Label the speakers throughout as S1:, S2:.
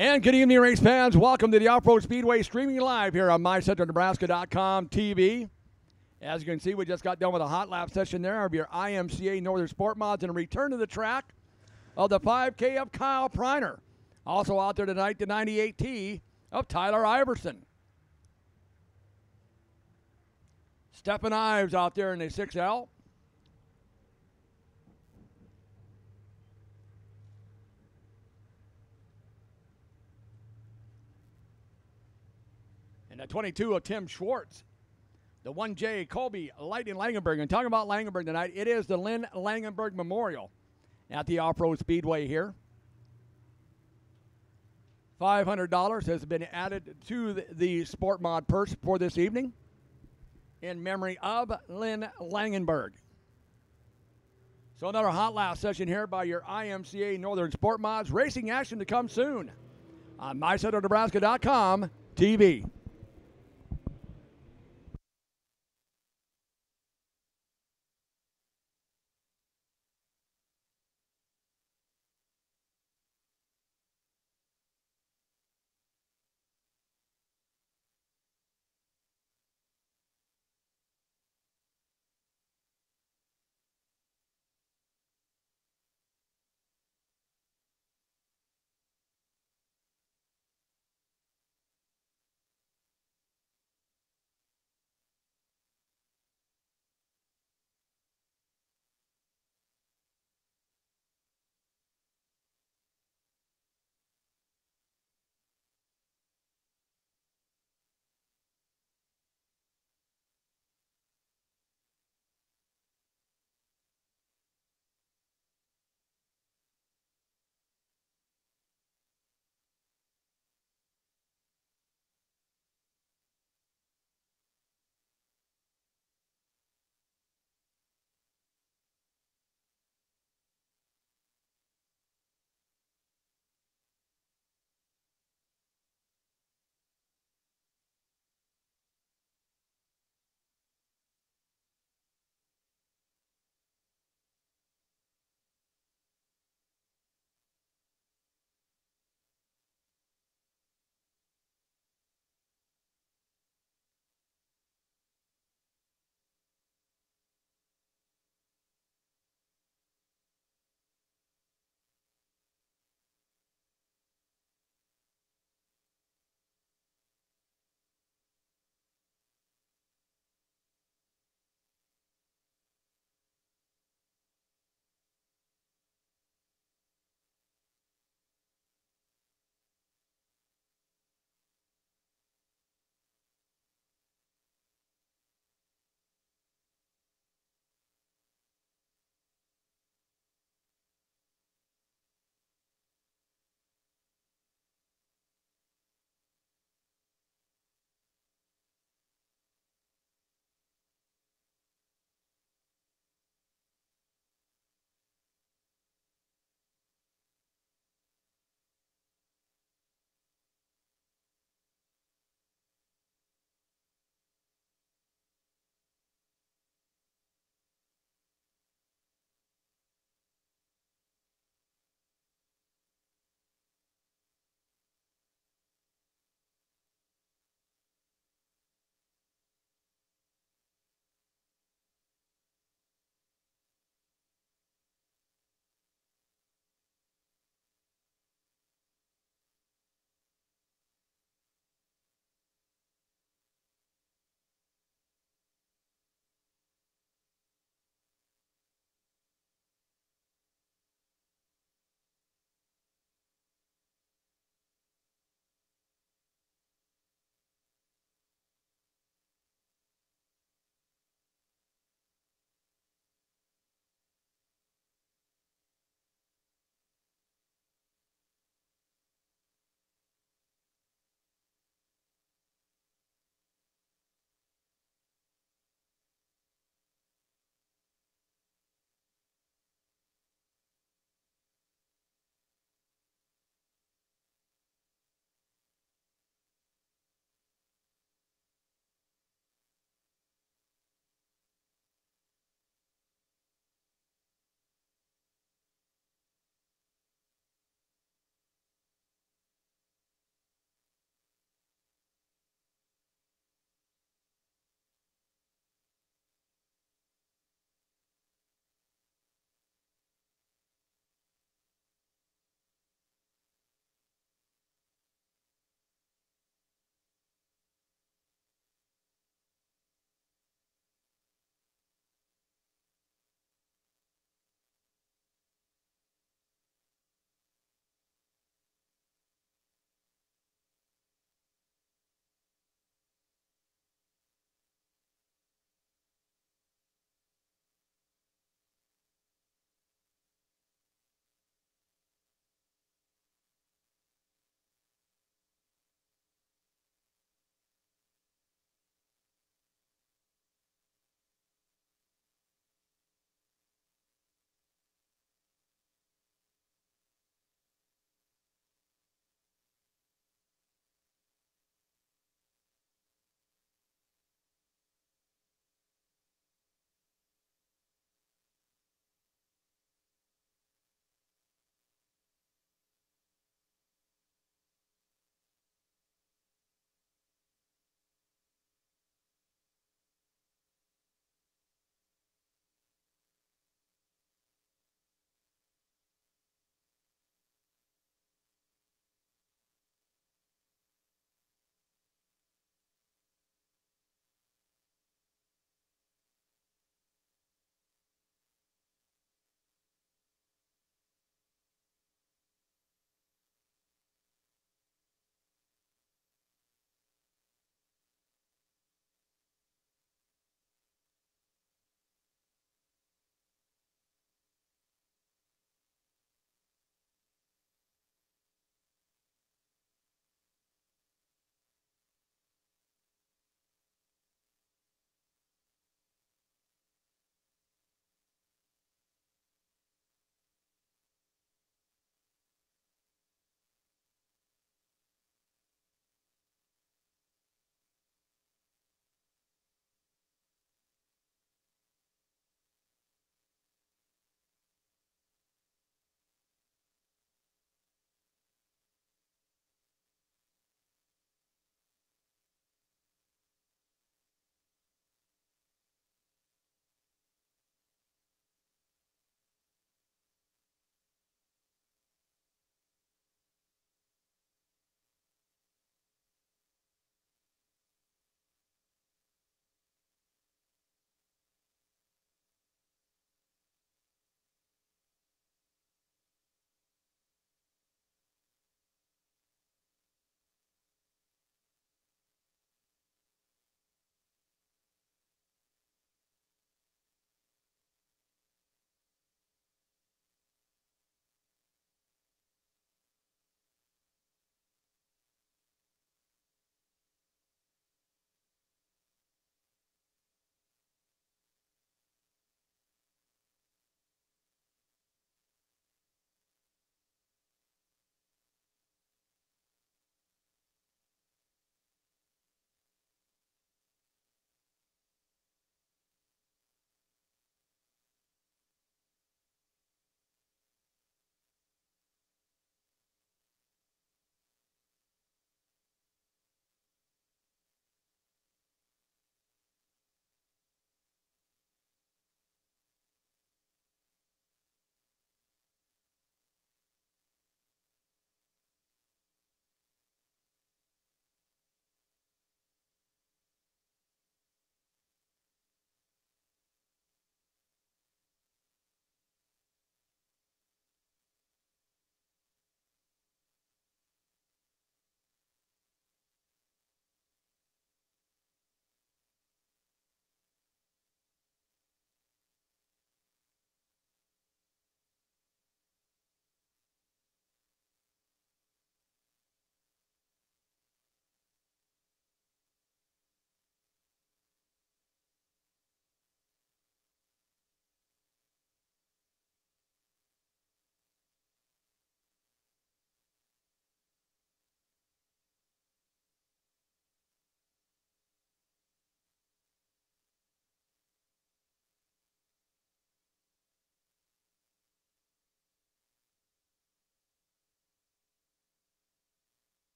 S1: And good evening, race fans. Welcome to the Off-Road Speedway, streaming live here on MyCentralNebraska.com TV. As you can see, we just got done with a hot lap session there of your IMCA Northern Sport Mods and a return to the track of the 5K of Kyle Preiner. Also out there tonight, the 98T of Tyler Iverson. Stephen Ives out there in the 6L. The 22 of Tim Schwartz. The 1J Colby Lightning Langenberg. And talking about Langenberg tonight, it is the Lynn Langenberg Memorial at the Off-Road Speedway here. $500 has been added to the Sport Mod purse for this evening in memory of Lynn Langenberg. So another hot lap session here by your IMCA Northern Sport Mods. Racing action to come soon on MyCentralNebraska.com TV.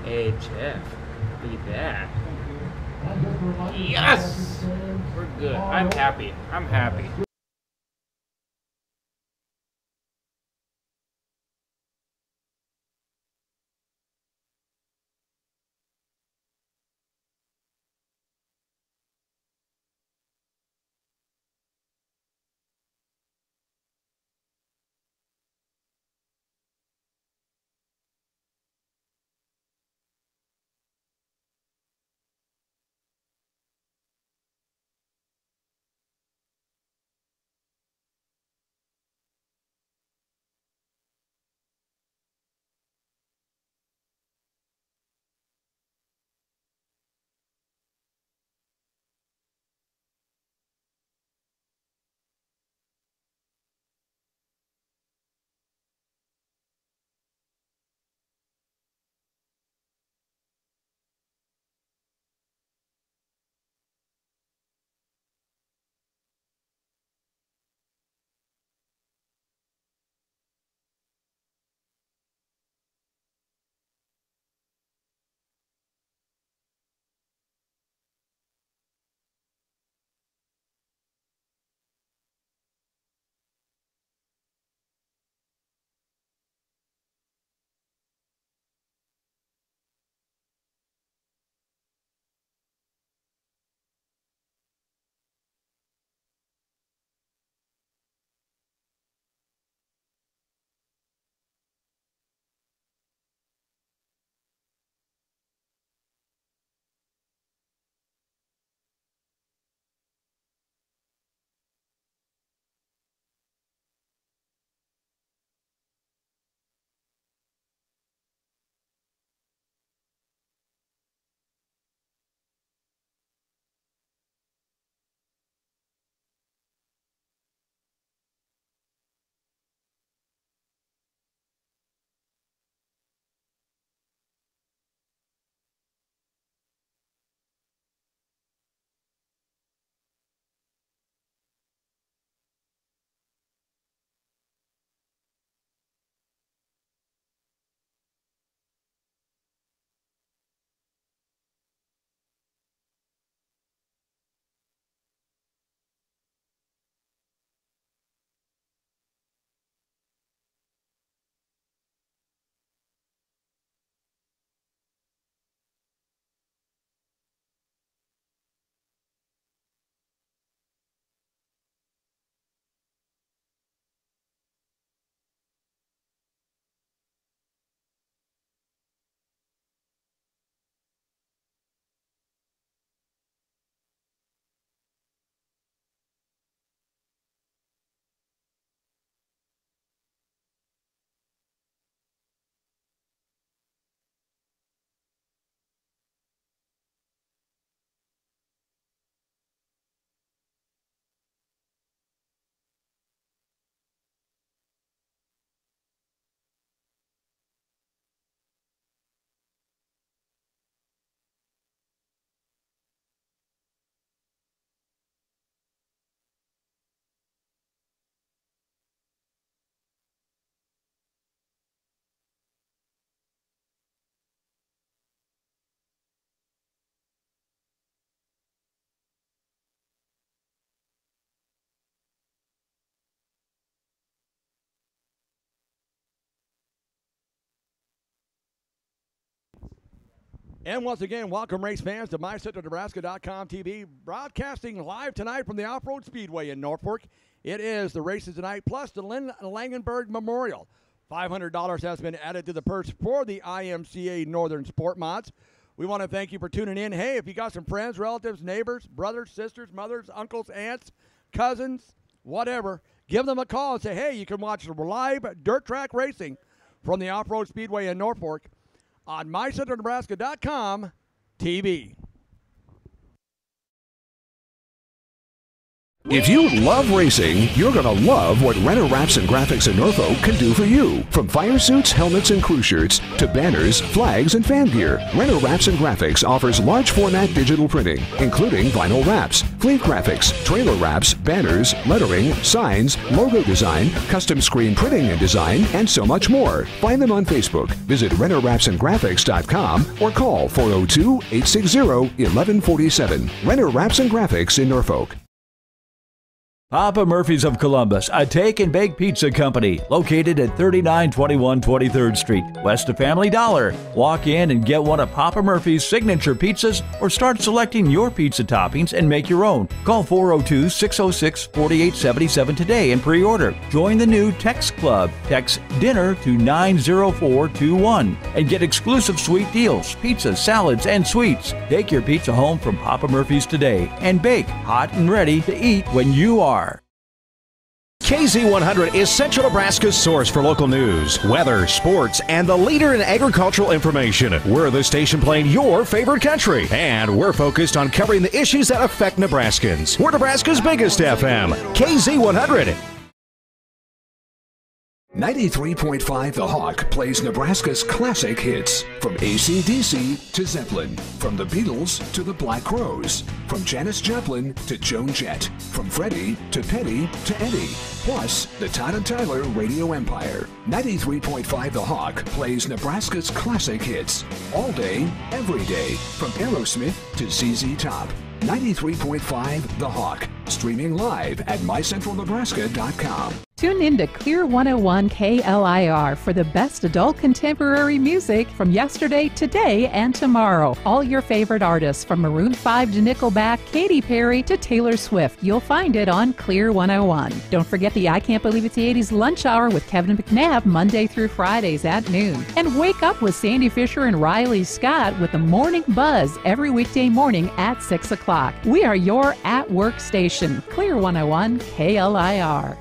S2: HF. Be that. Yes! We're good. I'm happy. I'm happy.
S1: And once again, welcome race fans to MyCentralNebraska.com TV, broadcasting live tonight from the Off-Road Speedway in Norfolk. It is the races tonight, plus the Lynn Langenberg Memorial. $500 has been added to the purse for the IMCA Northern Sport Mods. We want to thank you for tuning in. Hey, if you got some friends, relatives, neighbors, brothers, sisters, mothers, uncles, aunts, cousins, whatever, give them a call and say, hey, you can watch live dirt track racing from the Off-Road Speedway in Norfolk on MyCentralNebraska.com TV.
S3: If you love racing, you're going to love what Renner Wraps and Graphics in Norfolk can do for you. From fire suits, helmets, and crew shirts to banners, flags, and fan gear, Renner Wraps and Graphics offers large format digital printing, including vinyl wraps, fleet graphics, trailer wraps, banners, lettering, signs, logo design, custom screen printing and design, and so much more. Find them on Facebook. Visit RennerWrapsandGraphics.com or call 402-860-1147. Renner Wraps and Graphics in Norfolk.
S4: Papa Murphy's of Columbus, a take and bake pizza company located at 3921 23rd Street, west of Family Dollar. Walk in and get one of Papa Murphy's signature pizzas or start selecting your pizza toppings and make your own. Call 402-606-4877 today and pre-order. Join the new Text Club. Text DINNER to 90421 and get exclusive sweet deals, pizzas, salads, and sweets. Take your pizza home from Papa Murphy's today and bake hot and ready to eat when you are.
S5: KZ100 is Central Nebraska's source for local news, weather, sports, and the leader in agricultural information. We're the station playing your favorite country, and we're focused on covering the issues that affect Nebraskans. We're Nebraska's biggest FM, KZ100.
S3: 93.5 The Hawk plays Nebraska's classic hits. From AC/DC to Zeppelin. From the Beatles to the Black Crowes. From Janis Joplin to Joan Jett. From Freddie to Petty to Eddie. Plus, the Todd and Tyler Radio Empire. 93.5 The Hawk plays Nebraska's classic hits. All day, every day. From Aerosmith to ZZ Top. 93.5 The Hawk. Streaming live at mycentralnebraska.com.
S6: Tune in to Clear 101 KLIR for the best adult contemporary music from yesterday, today, and tomorrow. All your favorite artists from Maroon 5 to Nickelback, Katy Perry to Taylor Swift. You'll find it on Clear 101. Don't forget the I Can't Believe It's the 80s lunch hour with Kevin McNabb Monday through Fridays at noon. And wake up with Sandy Fisher and Riley Scott with the Morning Buzz every weekday morning at 6 o'clock. We are your at-work station. Clear 101 KLIR.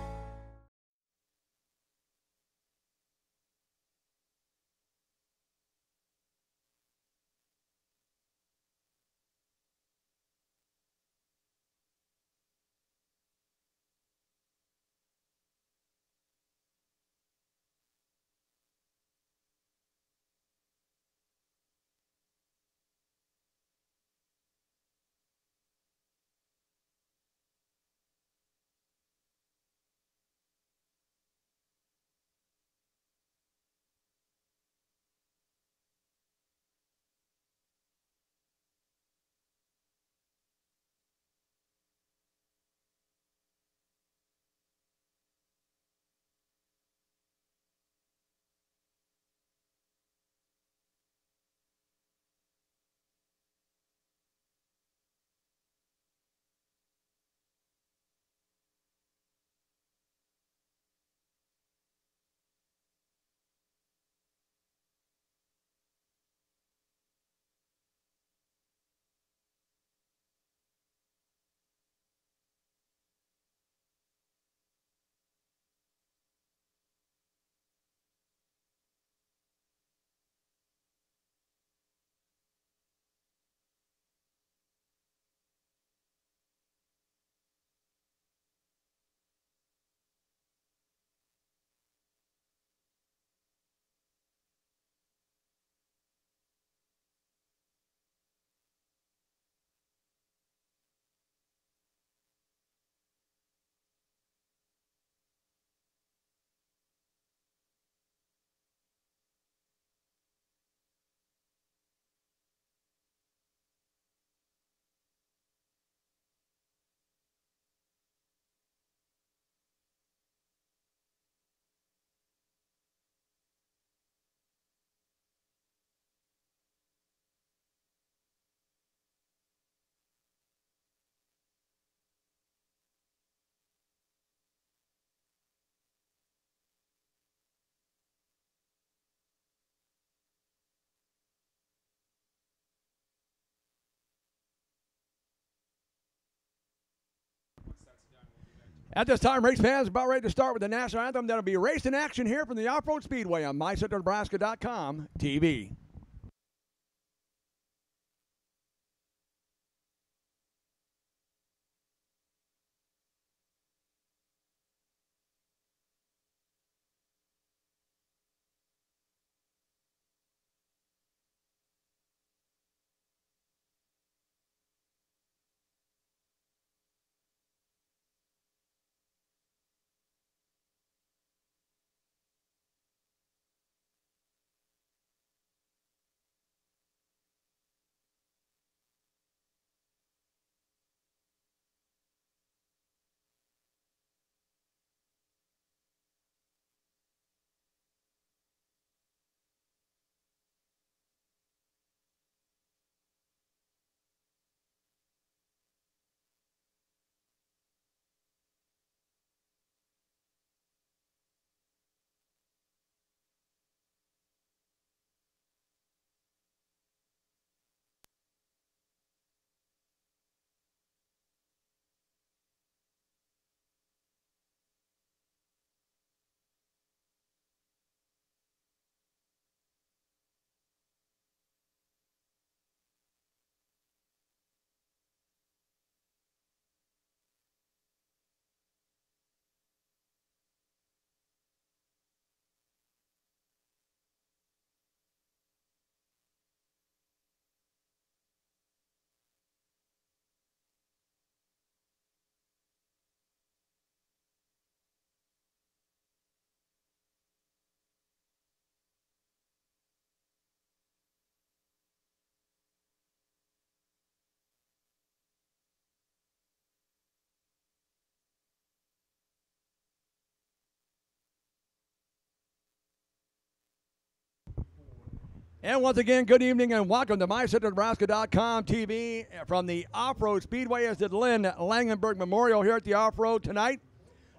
S1: At this time, race fans, about ready to start with the national anthem. That'll be Race in Action here from the Off-Road Speedway on mycentralnebraska.com TV. And once again, good evening and welcome to MyCentralNebraska.com TV from the Off-Road Speedway as the Lynn Langenberg Memorial here at the Off-Road tonight.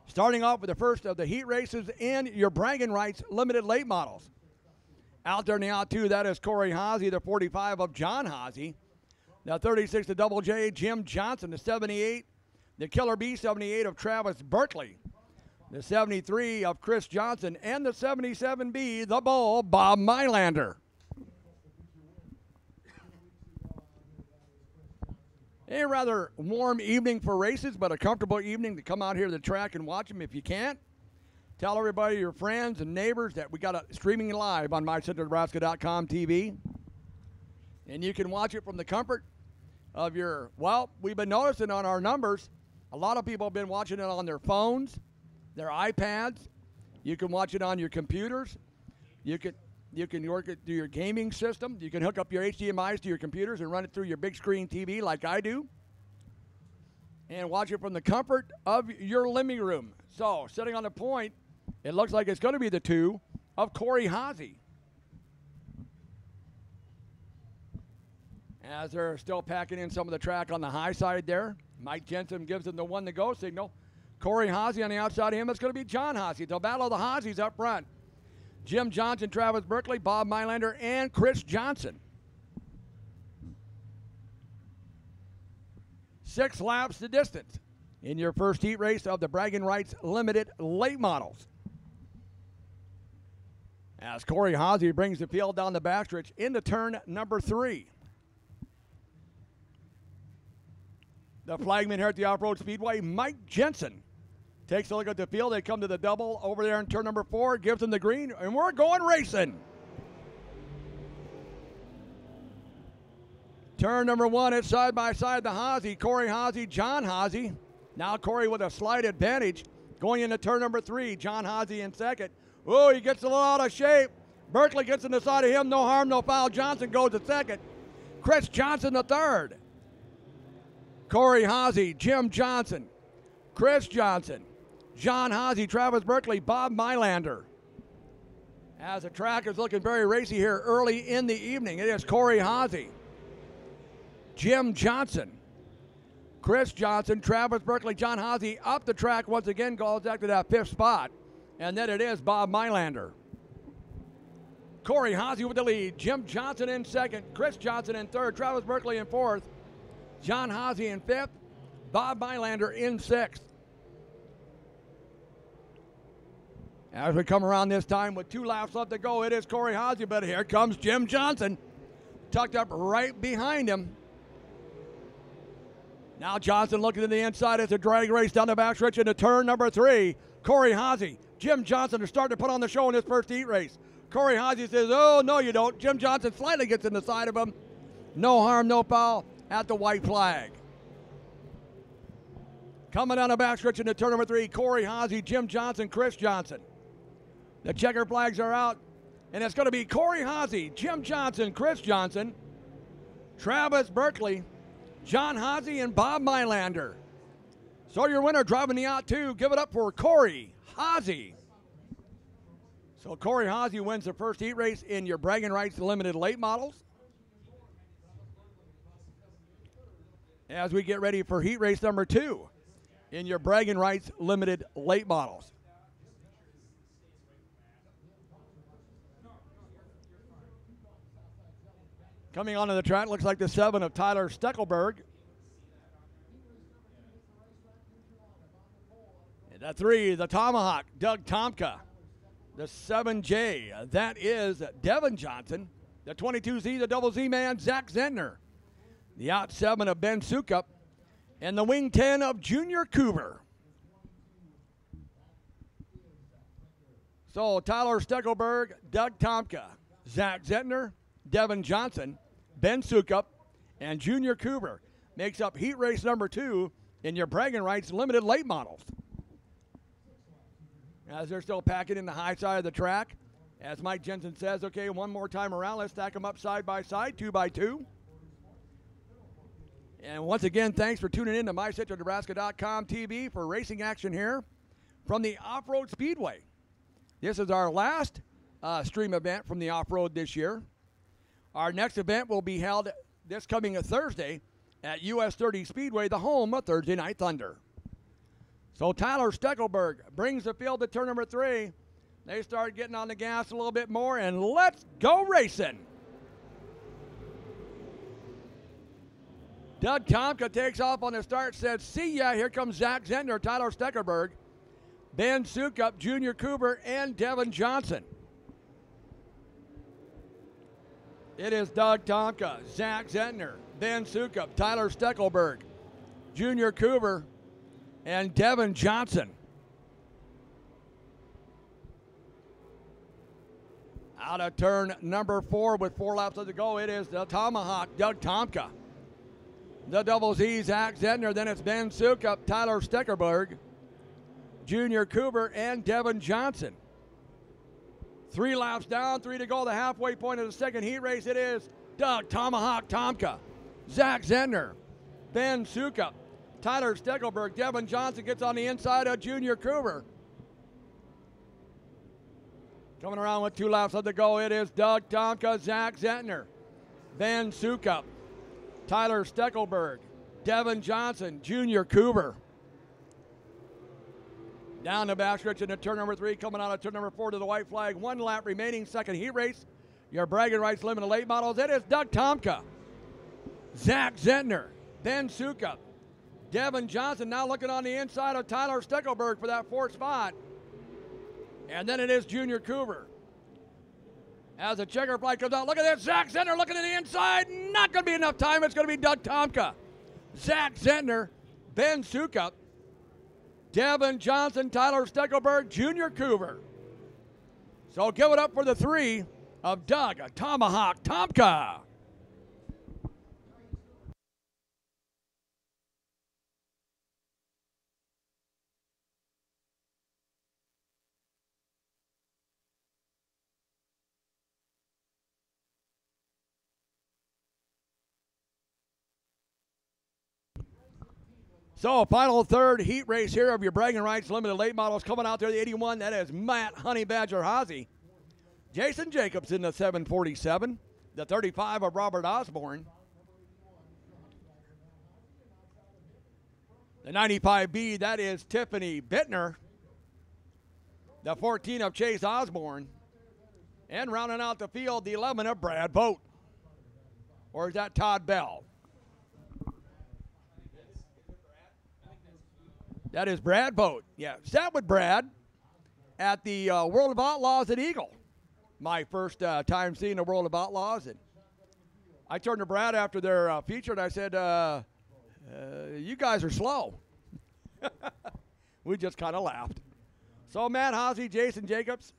S1: Starting off with the first of the heat races and your bragging rights limited late models. Out there in the out two, that is Corey Haase, the 45 of John Haase. The 36, the Double J, Jim Johnson, the 78. The Killer B 78 of Travis Berkeley. The 73 of Chris Johnson. And the 77B, the Bull, Bob Mylander. A rather warm evening for races, but a comfortable evening to come out here to the track and watch them if you can't. Tell everybody, your friends and neighbors, that we got it streaming live on MyCentralNebraska.com TV. And you can watch it from the comfort of your, well, we've been noticing on our numbers, a lot of people have been watching it on their phones, their iPads. You can watch it on your computers. You can work it through your gaming system. You can hook up your HDMIs to your computers and run it through your big screen TV like I do. And watch it from the comfort of your living room. So, sitting on the point, it looks like it's going to be the 2 of Corey Haase. As they're still packing in some of the track on the high side there, Mike Jensen gives them the 1 to go signal. Corey Haase on the outside of him, it's going to be John Haase. The battle of the Haases up front. Jim Johnson, Travis Berkeley, Bob Mylander, and Chris Johnson. 6 laps the distance in your first heat race of the bragging rights limited late models. As Corey Haase brings the field down the backstretch into turn number 3. The flagman here at the Off-Road Speedway, Mike Jensen, takes a look at the field. They come to the double over there in turn number 4, gives them the green, and we're going racing. Turn number 1, it's side by side the Haase, Corey Haase, John Haase. Now Corey with a slight advantage going into turn number 3. John Haase in second. Oh, he gets a little out of shape. Berkeley gets in the side of him. No harm, no foul. Johnson goes to second. Chris Johnson the third. Corey Haase, Jim Johnson, Chris Johnson, John Haase, Travis Berkeley, Bob Mylander. As the track is looking very racy here early in the evening, it is Corey Haase, Jim Johnson, Chris Johnson, Travis Berkeley, John Haase up the track once again, goes back to that 5th spot. And then it is Bob Mylander. Corey Haase with the lead, Jim Johnson in second, Chris Johnson in third, Travis Berkeley in fourth, John Haase in 5th, Bob Mylander in 6th. As we come around this time with 2 laps left to go, it is Corey Haase, but here comes Jim Johnson, tucked up right behind him. Now Johnson looking to the inside as a drag race down the backstretch into turn number 3. Corey Haase, Jim Johnson are starting to put on the show in this first heat race. Corey Haase says, oh, no you don't. Jim Johnson slightly gets in the side of him. No harm, no foul at the white flag. Coming down the backstretch into turn number 3, Corey Haase, Jim Johnson, Chris Johnson. The checker flags are out, and it's going to be Corey Haase, Jim Johnson, Chris Johnson, Travis Berkeley, John Haase, and Bob Mylander. So your winner driving the out 2, give it up for Corey Haase. So Corey Haase wins the first heat race in your bragging rights limited late models. As we get ready for heat race number 2 in your bragging rights limited late models. Coming onto the track, looks like the 7 of Tyler Steckelberg. And the 3, the Tomahawk, Doug Tomka. The 7J, that is Devin Johnson. The 22Z, the Double Z man, Zach Zentner. The out 7 of Ben Sukup. And the wing 10 of Junior Cooper. So Tyler Steckelberg, Doug Tomka, Zach Zentner, Devin Johnson, Ben Sukup, and Junior Cooper makes up heat race number 2 in your bragging rights limited late models. As they're still packing in the high side of the track, as Mike Jensen says, okay, one more time around, let's stack them up side by side, 2 by 2. And once again, thanks for tuning in to MyCentralNebraska.com TV for racing action here from the Off-Road Speedway. This is our last stream event from the off-road this year. Our next event will be held this coming Thursday at US 30 Speedway, the home of Thursday Night Thunder. So Tyler Steckelberg brings the field to turn number 3. They start getting on the gas a little bit more, and let's go racing. Doug Tomka takes off on the start, says, see ya. Here comes Zach Zentner, Tyler Steckelberg, Ben Sukup, Junior Cooper, and Devin Johnson. It is Doug Tomka, Zach Zentner, Ben Sukup, Tyler Steckelberg, Junior Cooper, and Devin Johnson. Out of turn number 4 with 4 laps to go, it is the Tomahawk, Doug Tomka. The double Z, Zach Zentner, then it's Ben Sukup, Tyler Steckelberg, Junior Cooper, and Devin Johnson. 3 laps down, 3 to go, the halfway point of the second heat race. It is Doug Tomahawk Tomka, Zach Zentner, Ben Sukup, Tyler Steckelberg, Devin Johnson gets on the inside of Junior Cooper. Coming around with 2 laps left to go, it is Doug Tomka, Zach Zentner, Ben Sukup, Tyler Steckelberg, Devin Johnson, Junior Cooper. Down the backstretch into turn number 3, coming out of turn number 4 to the white flag. 1 lap remaining, second heat race. Your bragging rights limited late models. It is Doug Tomka, Zach Zentner, Ben Sukup, Devin Johnson now looking on the inside of Tyler Steckelberg for that 4th spot. And then it is Junior Cooper. As the checker flag comes out, look at this, Zach Zentner looking to the inside. Not going to be enough time. It's going to be Doug Tomka, Zach Zentner, Ben Sukup, Devin Johnson, Tyler Steckelberg, Junior Cooper. So give it up for the 3 of Doug Tomahawk Tomka. So, final third heat race here of your bragging rights limited late models. Coming out there, the 81, that is Matt Honey Badger Haase. Jason Jacobs in the 747. The 35 of Robert Osborne. The 95B, that is Tiffany Bittner. The 14 of Chase Osborne. And rounding out the field, the 11 of Brad Vogt. Or is that Todd Bell? That is Brad Vogt. Yeah, sat with Brad at the World of Outlaws at Eagle. My first time seeing the World of Outlaws. And I turned to Brad after their feature and I said, you guys are slow. We just kind of laughed. So Matt Haase, Jason Jacobs,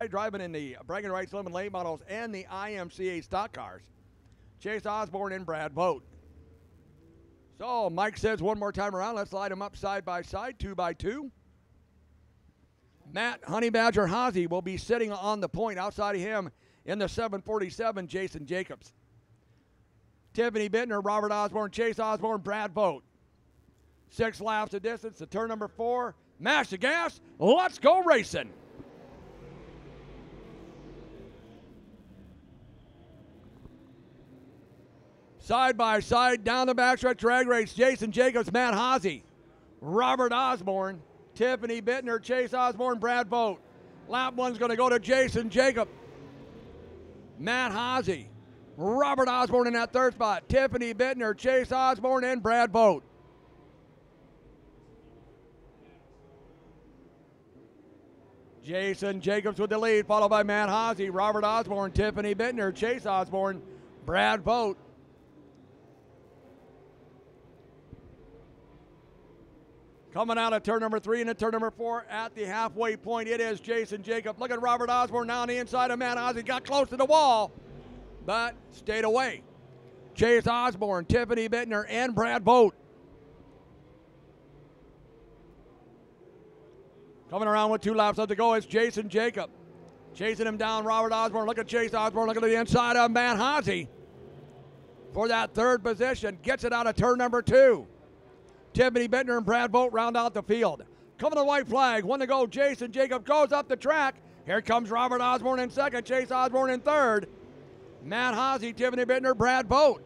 S1: driving in the bragging rights limited late models and the IMCA stock cars. Chase Osborne and Brad Vogt. So Mike says one more time around, let's line them up side by side, 2 by 2. Matt Honey Badger Haase will be sitting on the point. Outside of him in the 747, Jason Jacobs. Tiffany Bittner, Robert Osborne, Chase Osborne, Brad Vogt. 6 laps of distance to turn number 4. Mash the gas, let's go racing. Side by side, down the backstretch drag race, Jason Jacobs, Matt Haase, Robert Osborne, Tiffany Bittner, Chase Osborne, Brad Vogt. Lap 1's going to go to Jason Jacobs, Matt Haase, Robert Osborne in that 3rd spot, Tiffany Bittner, Chase Osborne, and Brad Vogt. Jason Jacobs with the lead, followed by Matt Haase, Robert Osborne, Tiffany Bittner, Chase Osborne, Brad Vogt. Coming out of turn number 3 into turn number 4 at the halfway point, it is Jason Jacobs. Look at Robert Osborne now on the inside of Matt Haase. Got close to the wall, but stayed away. Chase Osborne, Tiffany Bittner, and Brad Vogt. Coming around with 2 laps left to go is Jason Jacobs. Chasing him down, Robert Osborne. Look at Chase Osborne. Look at the inside of Matt Haase for that 3rd position. Gets it out of turn number 2. Tiffany Bittner and Brad Vogt round out the field. Coming to the white flag, 1 to go. Jason Jacobs goes up the track, Here comes Robert Osborne in second, Chase Osborne in third. Matt Hosey, Tiffany Bittner, Brad Boat.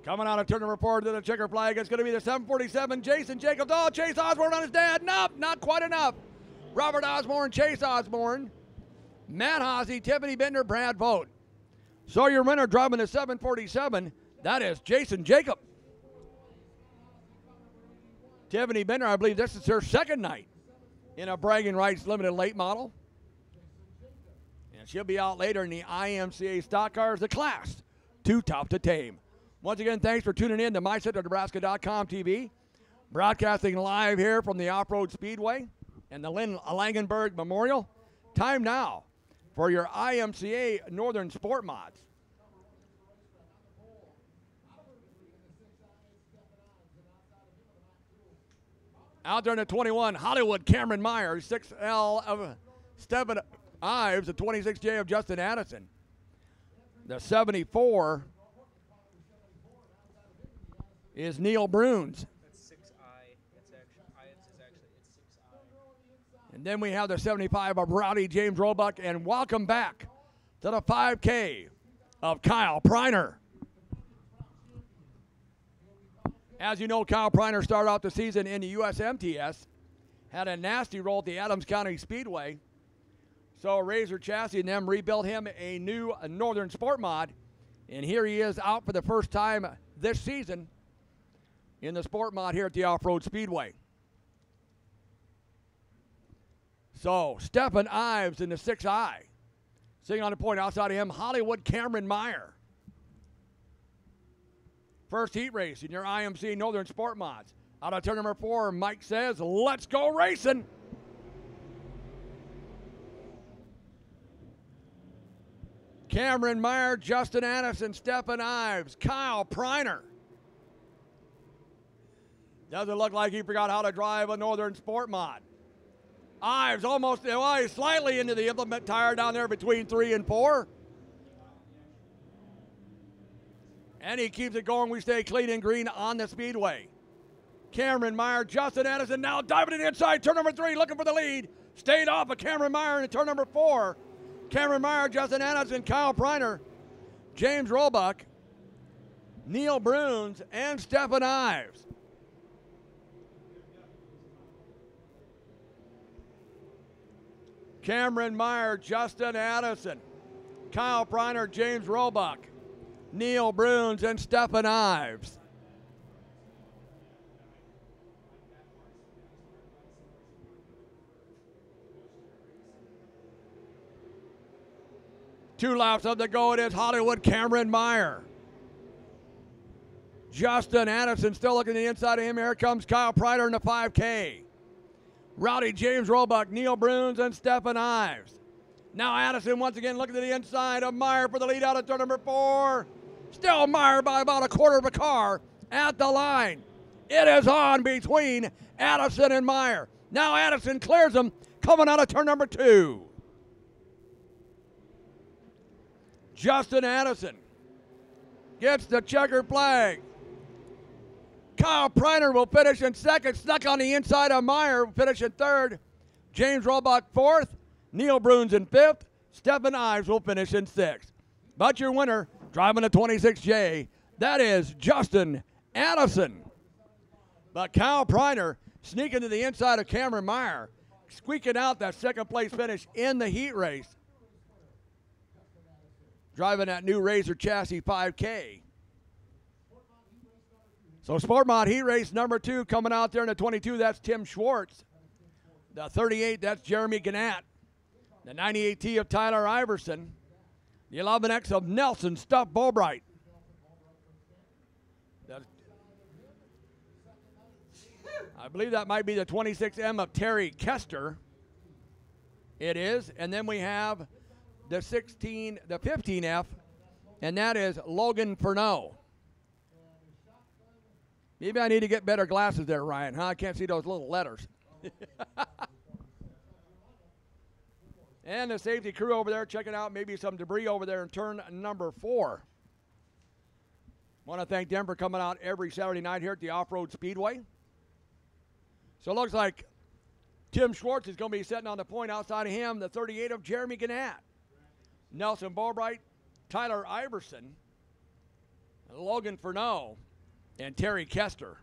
S1: Coming out of turn number 4 to the checker flag, it's going to be the 747, Jason Jacobs. Oh, Chase Osborne on his dad. Nope, not quite enough. Robert Osborne, Chase Osborne, Matt Hosey, Tiffany Bittner, Brad Boat. So your winner driving the 747, that is Jason Jacob. Tiffany Bittner, I believe this is her second night in a bragging rights limited late model. And she'll be out later in the IMCA stock cars, the class too tough to tame. Once again, thanks for tuning in to MyCenterNebraska.com TV. Broadcasting live here from the Off-Road Speedway and the Lynn Langenberg Memorial. Time now for your IMCA Northern Sport Mods. Out there in the 21, Hollywood Cameron Meyer, 6L of Stephen Ives, the 26J of Justin Addison. The 74 is Neil Bruns.
S2: That's 6I. It's actually 6I.
S1: And then we have the 75 of Rowdy James Roebuck. And welcome back to the 5K of Kyle Preiner. As you know, Kyle Preiner started out the season in the USMTS, had a nasty roll at the Adams County Speedway. So Razor Chassis and them rebuilt him a new Northern Sport Mod. And here he is out for the first time this season in the Sport Mod here at the Off-Road Speedway. So Stephen Ives in the 6I. Sitting on the point outside of him, Hollywood Cameron Meyer. First heat race in your IMC Northern Sport Mods. Out of turn number 4, Mike says, let's go racing. Cameron Meyer, Justin Addison, Stephen Ives, Kyle Preiner. Doesn't look like he forgot how to drive a Northern Sport Mod. Ives almost, well, he's slightly into the implement tire down there between 3 and 4. And he keeps it going. We stay clean and green on the speedway. Cameron Meyer, Justin Addison now diving to the inside. Turn number 3, looking for the lead. Stayed off of Cameron Meyer in turn number 4. Cameron Meyer, Justin Addison, Kyle Preiner, James Roebuck, Neil Bruns, and Stephen Ives. Cameron Meyer, Justin Addison, Kyle Preiner, James Roebuck, Neil Bruns, and Stephen Ives. Two laps of the go. It is Hollywood Cameron Meyer. Justin Addison still looking to the inside of him. Here comes Kyle Preiner in the 5K. Rowdy James Roebuck, Neil Bruns, and Stephen Ives. Now Addison once again looking to the inside of Meyer for the lead out of turn number 4. Still Meyer by about a quarter of a car at the line. It is on between Addison and Meyer. Now Addison clears him coming out of turn number 2. Justin Addison gets the checkered flag. Kyle Preiner will finish in second, stuck on the inside of Meyer, will finish in third. James Roebuck 4th, Neil Bruns in 5th, Stephen Ives will finish in 6th. But your winner, driving a 26J, that is Justin Addison. But Kyle Preiner sneaking to the inside of Cameron Meyer, squeaking out that second place finish in the heat race. Driving that new Razor Chassis 5K. So Sport Mod Heat Race number 2 coming out there in the 22, that's Tim Schwartz. The 38, that's Jeremy Gannett. The 98T of Tyler Iverson. The 11X of Nelson Stuff Bobright. I believe that might be the 26M of Terry Kester. It is. And then we have the 15F, and that is Logan Furneaux. Maybe I need to get better glasses there, Ryan, huh? I can't see those little letters. And the safety crew over there checking out maybe some debris over there in turn number 4. Want to thank them for coming out every Saturday night here at the Off-Road Speedway. So it looks like Tim Schwartz is going to be sitting on the point outside of him, the 38 of Jeremy Gannett. Nelson Bobright, Tyler Iverson, Logan Furneaux, and Terry Kester.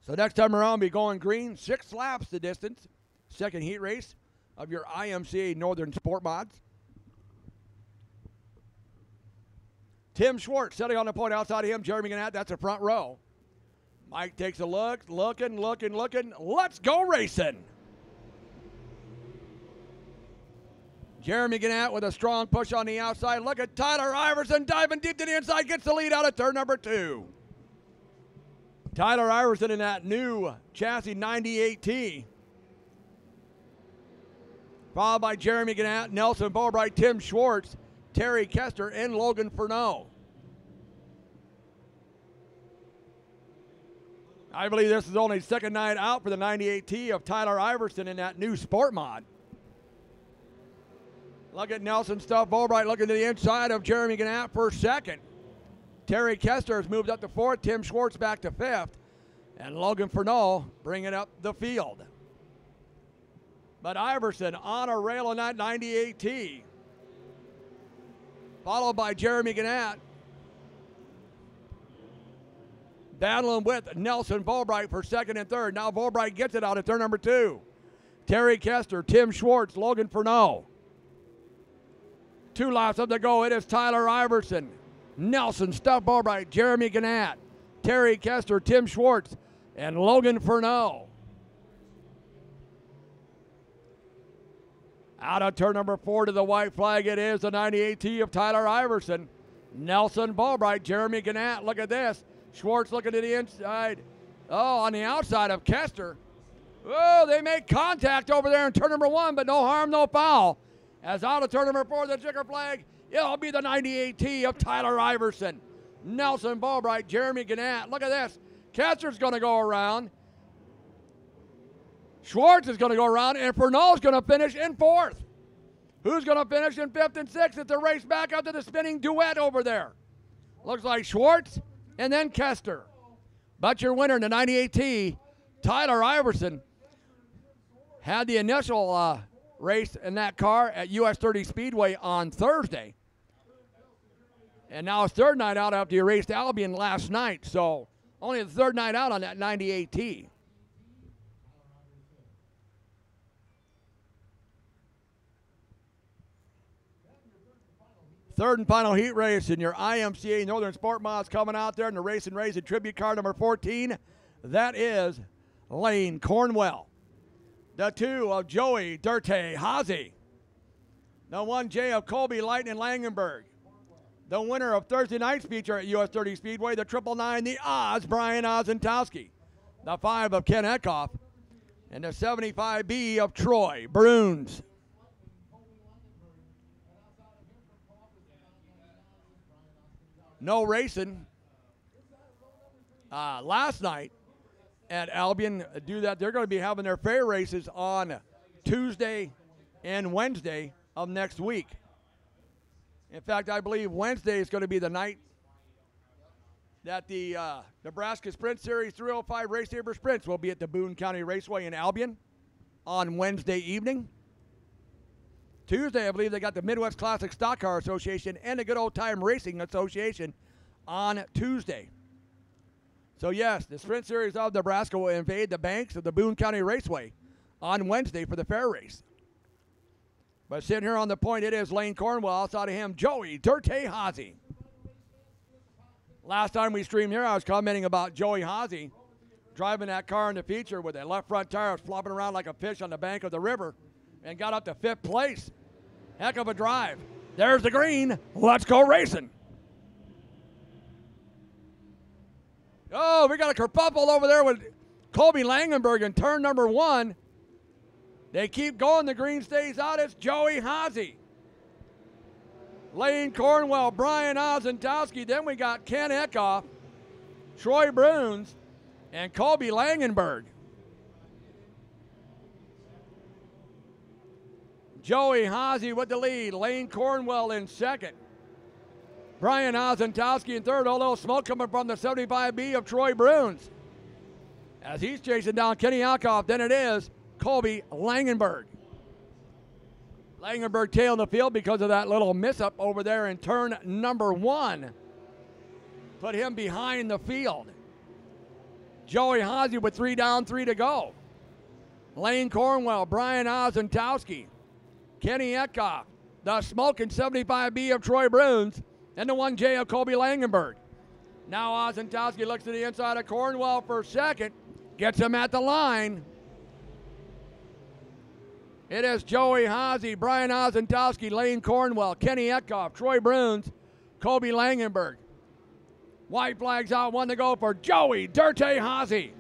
S1: So next time around, we'll be going green, 6 laps the distance. Second heat race of your IMCA Northern Sport Mods. Tim Schwartz sitting on the point outside of him. Jeremy Gannett, that's the front row. Mike takes a look, looking. Let's go racing. Jeremy Gannett with a strong push on the outside. Look at Tyler Iverson diving deep to the inside, gets the lead out of turn number 2. Tyler Iverson in that new chassis 98T. Followed by Jeremy Gannett, Nelson Bobright, Tim Schwartz, Terry Kester, and Logan Furneaux. I believe this is only second night out for the 98T of Tyler Iverson in that new sport mod. Look at Nelson stuff. Bobright looking to the inside of Jeremy Gannett for second. Terry Kester has moved up to 4th. Tim Schwartz back to 5th. And Logan Furneaux bringing up the field. But Iverson on a rail on that 98T. Followed by Jeremy Gannett. Battling with Nelson Bobright for second and third. Now Bobright gets it out at turn number 2. Terry Kester, Tim Schwartz, Logan Furneaux. 2 laps up to go. It is Tyler Iverson, Nelson Stuff Bobright, Jeremy Gannett, Terry Kester, Tim Schwartz, and Logan Furneaux. Out of turn number 4 to the white flag, it is the 98T of Tyler Iverson, Nelson Bobright, Jeremy Gannett. Look at this. Schwartz looking to the inside. Oh, on the outside of Kester. Oh, they make contact over there in turn number 1, but no harm, no foul. As out of turn number 4, the checker flag, it'll be the 98T of Tyler Iverson, Nelson Bobright, Jeremy Gannett. Look at this. Kester's going to go around. Schwartz is going to go around, and Furneaux's going to finish in 4th. Who's going to finish in 5th and 6th? It's a race back up to the spinning duet over there. Looks like Schwartz and then Kester. But your winner in the 98T, Tyler Iverson, had the initial race in that car at US 30 Speedway on Thursday. And now it's third night out after you raced Albion last night. So only the third night out on that 98T. Third and final heat race in your IMCA Northern Sport Mods coming out there in the Race and Race Tribute car number 14. That is Lane Cornwell. The 2 of Joey Dirte Hazy. The 1J of Colby Lightning Langenberg. The winner of Thursday night's feature at US 30 Speedway, the 999, the Oz, Brian Ozentowski. The 5 of Ken Eckhoff. And the 75B of Troy Bruns. No racing last night at Albion. Do that. They're going to be having their fair races on Tuesday and Wednesday of next week. In fact, I believe Wednesday is going to be the night that the Nebraska Sprint Series 305 Race Saver Sprints will be at the Boone County Raceway in Albion on Wednesday evening. Tuesday, I believe they got the Midwest Classic Stock Car Association and the Good Old Time Racing Association on Tuesday. So yes, the Sprint Series of Nebraska will invade the banks of the Boone County Raceway on Wednesday for the fair race. But sitting here on the point, it is Lane Cornwell. Outside of him, Joey Dirte Hazy. Last time we streamed here, I was commenting about Joey Hazy driving that car in the feature with that left front tire flopping around like a fish on the bank of the river and got up to 5th place. Heck of a drive. There's the green. Let's go racing. Oh, we got a kerfuffle over there with Colby Langenberg in turn number 1. They keep going. The green stays out. It's Joey Hazy. Lane Cornwell, Brian Ozentowski. Then we got Ken Eckhoff, Troy Bruns, and Colby Langenberg. Joey Haase with the lead. Lane Cornwell in second. Brian Ozentowski in third. A little smoke coming from the 75B of Troy Bruns as he's chasing down Kenny Alkoff. Then it is Colby Langenberg. Langenberg tailing the field because of that little miss-up over there in turn number 1. Put him behind the field. Joey Haase with 3 down, 3 to go. Lane Cornwell, Brian Ozentowski, Kenny Etkoff, the smoking 75B of Troy Bruns, and the 1J of Colby Langenberg. Now Ozentowski looks to the inside of Cornwell for second, gets him at the line. It is Joey Haase, Brian Ozentowski, Lane Cornwell, Kenny Etkoff, Troy Bruns, Colby Langenberg. White flags out, 1 to go for Joey Dirty Haase.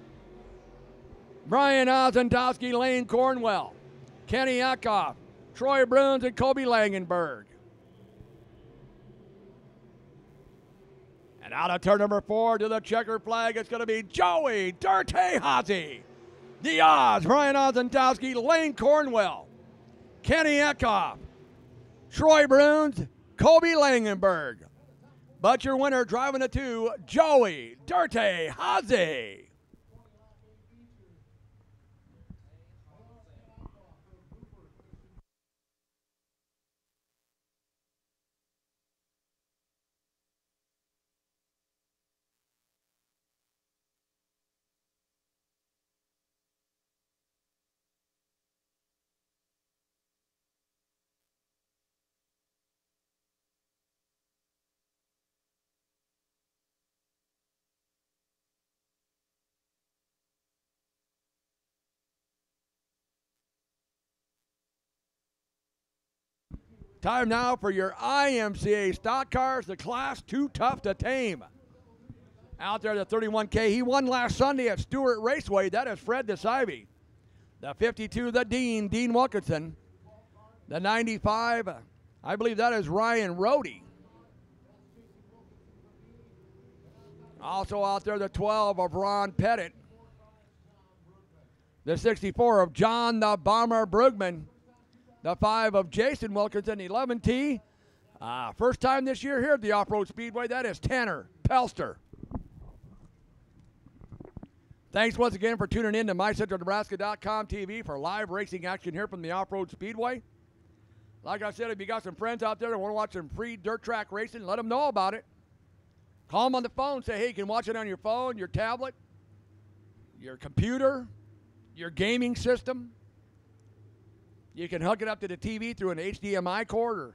S1: Brian Ozentowski, Lane Cornwell, Kenny Etkoff, Troy Bruns, and Colby Langenberg. And out of turn number 4 to the checker flag, it's going to be Joey Dirty Haase. The odds, Brian Ozentowski, Lane Cornwell, Kenny Etkoff, Troy Bruns, Colby Langenberg. But your winner driving the 2, Joey Dirty Haase. Time now for your IMCA stock cars, the Class 2 Tough to Tame. Out there, the 31K, he won last Sunday at Stewart Raceway. That is Fred DeSivey. The 52, the Dean Wilkinson. The 95, I believe that is Ryan Rohde. Also out there, the 12 of Ron Pettit. The 64 of John the Bomber Brugman. The 5 of Jason Wilkinson, 11T. First time this year here at the Off-Road Speedway, that is Tanner Pelster. Thanks once again for tuning in to MyCentralNebraska.com TV for live racing action here from the Off-Road Speedway. Like I said, if you got some friends out there that want to watch some free dirt track racing, let them know about it. Call them on the phone, say, hey, you can watch it on your phone, your tablet, your computer, your gaming system. You can hook it up to the TV through an HDMI cord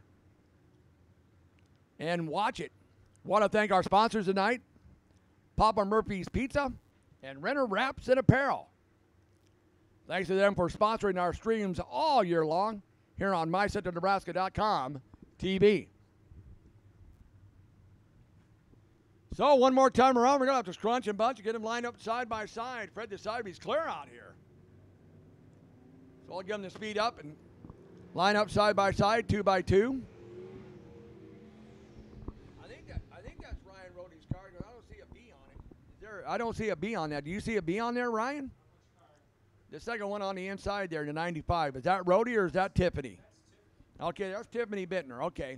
S1: and watch it. Want to thank our sponsors tonight, Papa Murphy's Pizza and Renner Wraps and Apparel. Thanks to them for sponsoring our streams all year long here on MyCentralNebraska.com TV. So one more time around, we're going to have to scrunch and bunch and get them lined up side by side. Fred DeSivey's clear out here. So I'll give them the speed up and line up side by side, 2 by 2. I think that's Ryan Rohde's car. I don't see a B on it. I don't see a B on that. Do you see a B on there, Ryan? The second one on the inside there, the 95. Is that Rohde or is that Tiffany? Okay, that's Tiffany Bittner. Okay.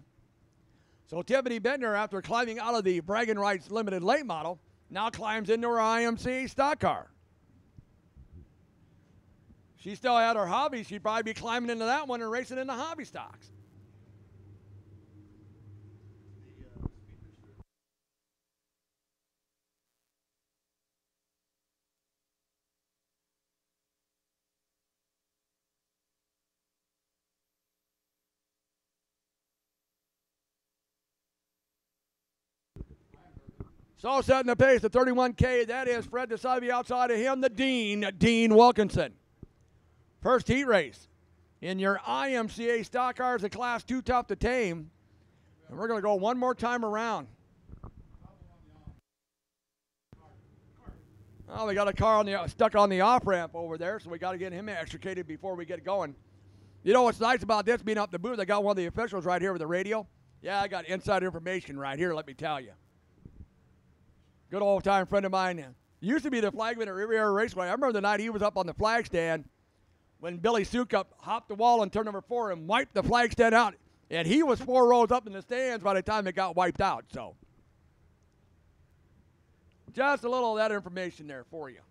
S1: So Tiffany Bittner, after climbing out of the Bragging Rights Limited Late Model, now climbs into her IMCA stock car. She still had her hobby. She'd probably be climbing into that one and racing in the hobby stocks. So setting the pace, the 31K, that is Fred DeSivey. Outside of him, the Dean Wilkinson. First heat race in your IMCA stock cars, the Class 2 Tough to Tame. And we're going to go one more time around. Oh, we got a car stuck on the off-ramp over there, so we got to get him extricated before we get going. You know what's nice about this being up the booth? I got one of the officials right here with the radio. Yeah, I got inside information right here, let me tell you. Good old-time friend of mine. Used to be the flagman at Riviera Raceway. I remember the night he was up on the flag stand when Billy Sukup hopped the wall in turn number 4 and wiped the flag stand out. And he was 4 rows up in the stands by the time it got wiped out. So just a little of that information there for you.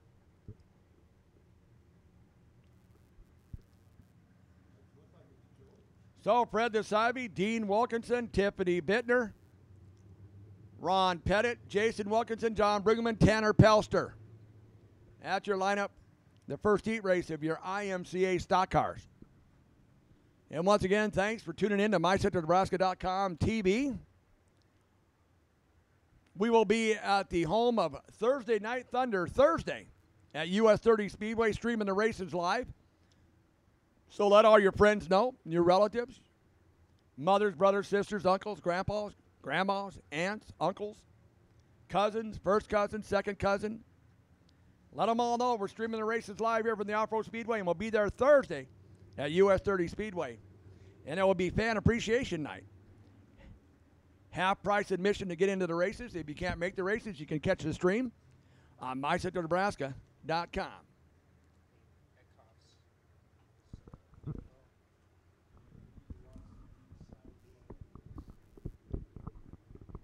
S1: So Fred DeSibe, Dean Wilkinson, Tiffany Bittner, Ron Pettit, Jason Wilkinson, John Bruggeman, Tanner Pelster. That's your lineup, the first heat race of your IMCA stock cars. And once again, thanks for tuning in to MyCentralNebraska.com TV. We will be at the home of Thursday Night Thunder Thursday at US 30 Speedway, streaming the races live. So let all your friends know, your relatives, mothers, brothers, sisters, uncles, grandpas, grandmas, aunts, uncles, cousins, first cousin, second cousin. Let them all know we're streaming the races live here from the Off-Road Speedway, and we'll be there Thursday at US 30 Speedway. And it will be fan appreciation night. Half price admission to get into the races. If you can't make the races, you can catch the stream on MyCentralNebraska.com.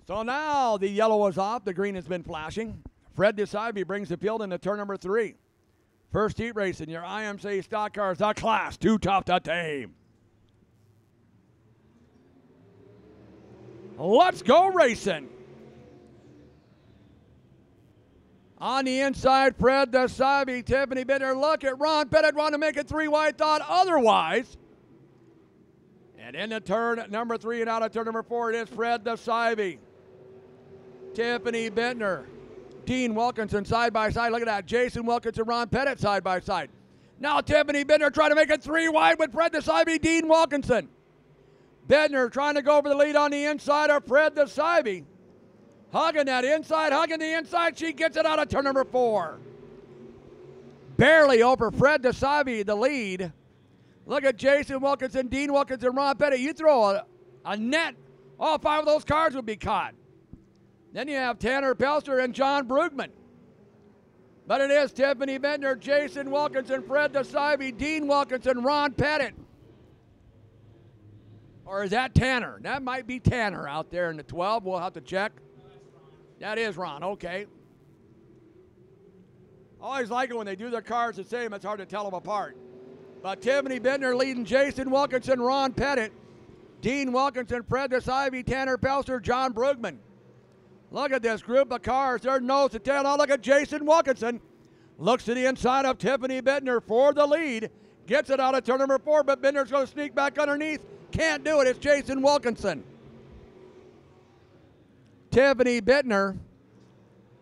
S1: So now the yellow is off, the green has been flashing. Fred DeSibe brings the field into turn number 3. First heat race in your IMCA stock cars, the class too tough to tame. Let's go racing. On the inside, Fred DeSibe, Tiffany Bittner. Look at Ron Pettit, want to make it 3 wide, thought otherwise. And into turn number 3 and out of turn number 4, it is Fred DeSibe, Tiffany Bittner, Dean Wilkinson side by side. Look at that. Jason Wilkinson, Ron Pettit side by side. Now Tiffany Bittner trying to make it 3 wide with Fred DeSibe, Dean Wilkinson. Bittner trying to go for the lead on the inside of Fred DeSibe. Hugging that inside, hugging the inside. She gets it out of turn number 4. Barely over Fred DeSibe, the lead. Look at Jason Wilkinson, Dean Wilkinson, Ron Pettit. You throw a net, all 5 of those cars would be caught. Then you have Tanner Pelster and John Bruggeman. But it is Tiffany Bittner, Jason Wilkinson, Fred DeSibe, Dean Wilkinson, Ron Pettit. Or is that Tanner? That might be Tanner out there in the 12. We'll have to check. That is Ron, okay. Always like it when they do their cars the same. It's hard to tell them apart. But Tiffany Bittner leading Jason Wilkinson, Ron Pettit, Dean Wilkinson, Fred DeSibe, Tanner Pelster, John Bruggeman. Look at this group of cars. They're nose to tail. Now look at Jason Wilkinson. Looks to the inside of Tiffany Bittner for the lead. Gets it out of turn number 4, but Bittner's going to sneak back underneath. Can't do it. It's Jason Wilkinson. Tiffany Bittner,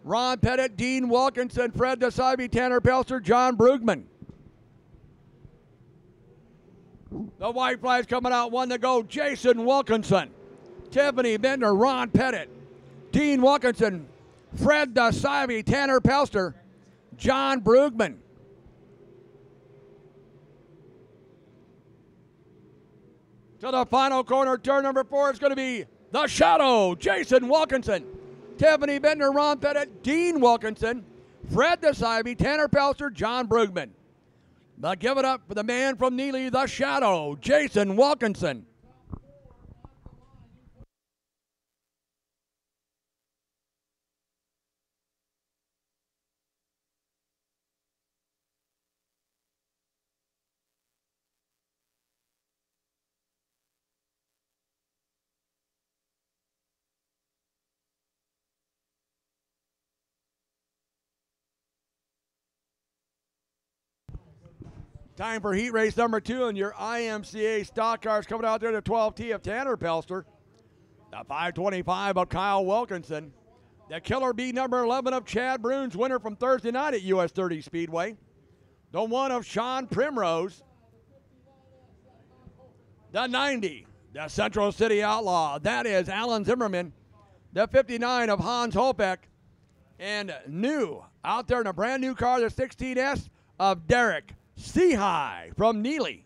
S1: Ron Pettit, Dean Wilkinson, Fred DeSibe, Tanner Pelster, John Bruggeman. The white flag's coming out, 1 to go. Jason Wilkinson, Tiffany Bittner, Ron Pettit, Dean Wilkinson, Fred DeSibe, Tanner Pelster, John Bruggeman. To the final corner, turn number 4 is going to be the Shadow, Jason Wilkinson, Tiffany Bittner, Ron Pettit, Dean Wilkinson, Fred DeSibe, Tanner Pelster, John Bruggeman. But give it up for the man from Neely, the Shadow, Jason Wilkinson. Time for heat race number 2 in your IMCA stock cars. Coming out there to 12T of Tanner Pelster. The 525 of Kyle Wilkinson. The Killer Bee number 11 of Chad Bruns, winner from Thursday night at US 30 Speedway. The 1 of Sean Primrose. The 90, the Central City Outlaw. That is Alan Zimmerman. The 59 of Hans Holbeck. And new, out there in a brand new car, the 16S of Derek Seahigh from Neely.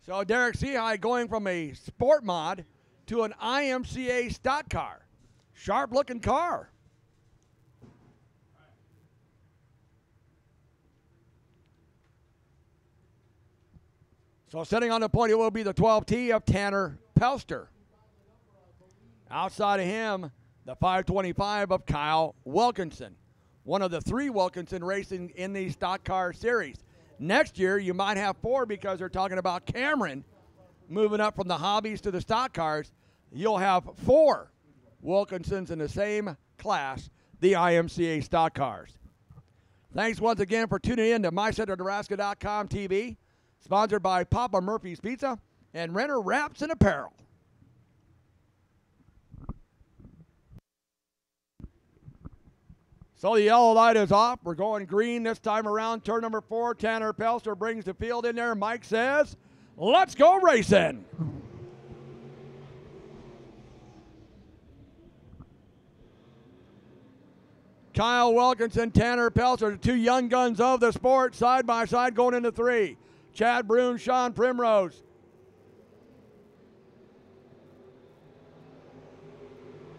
S1: So Derek Seahigh going from a sport mod to an IMCA stock car. Sharp looking car. So sitting on the point, it will be the 12T of Tanner Pelster. Outside of him, the 525 of Kyle Wilkinson, one of the 3 Wilkinson racing in the stock car series. Next year, you might have 4 because they're talking about Cameron moving up from the hobbies to the stock cars. You'll have 4 Wilkinsons in the same class, the IMCA stock cars. Thanks once again for tuning in to MyCenterNebraska.com TV, sponsored by Papa Murphy's Pizza and Renner Wraps and Apparel. So the yellow light is off. We're going green this time around. Turn number 4, Tanner Pelster brings the field in there. Mike says, let's go racing. Kyle Wilkinson, Tanner Pelster, the 2 young guns of the sport, side by side going into 3. Chad Broom, Sean Primrose.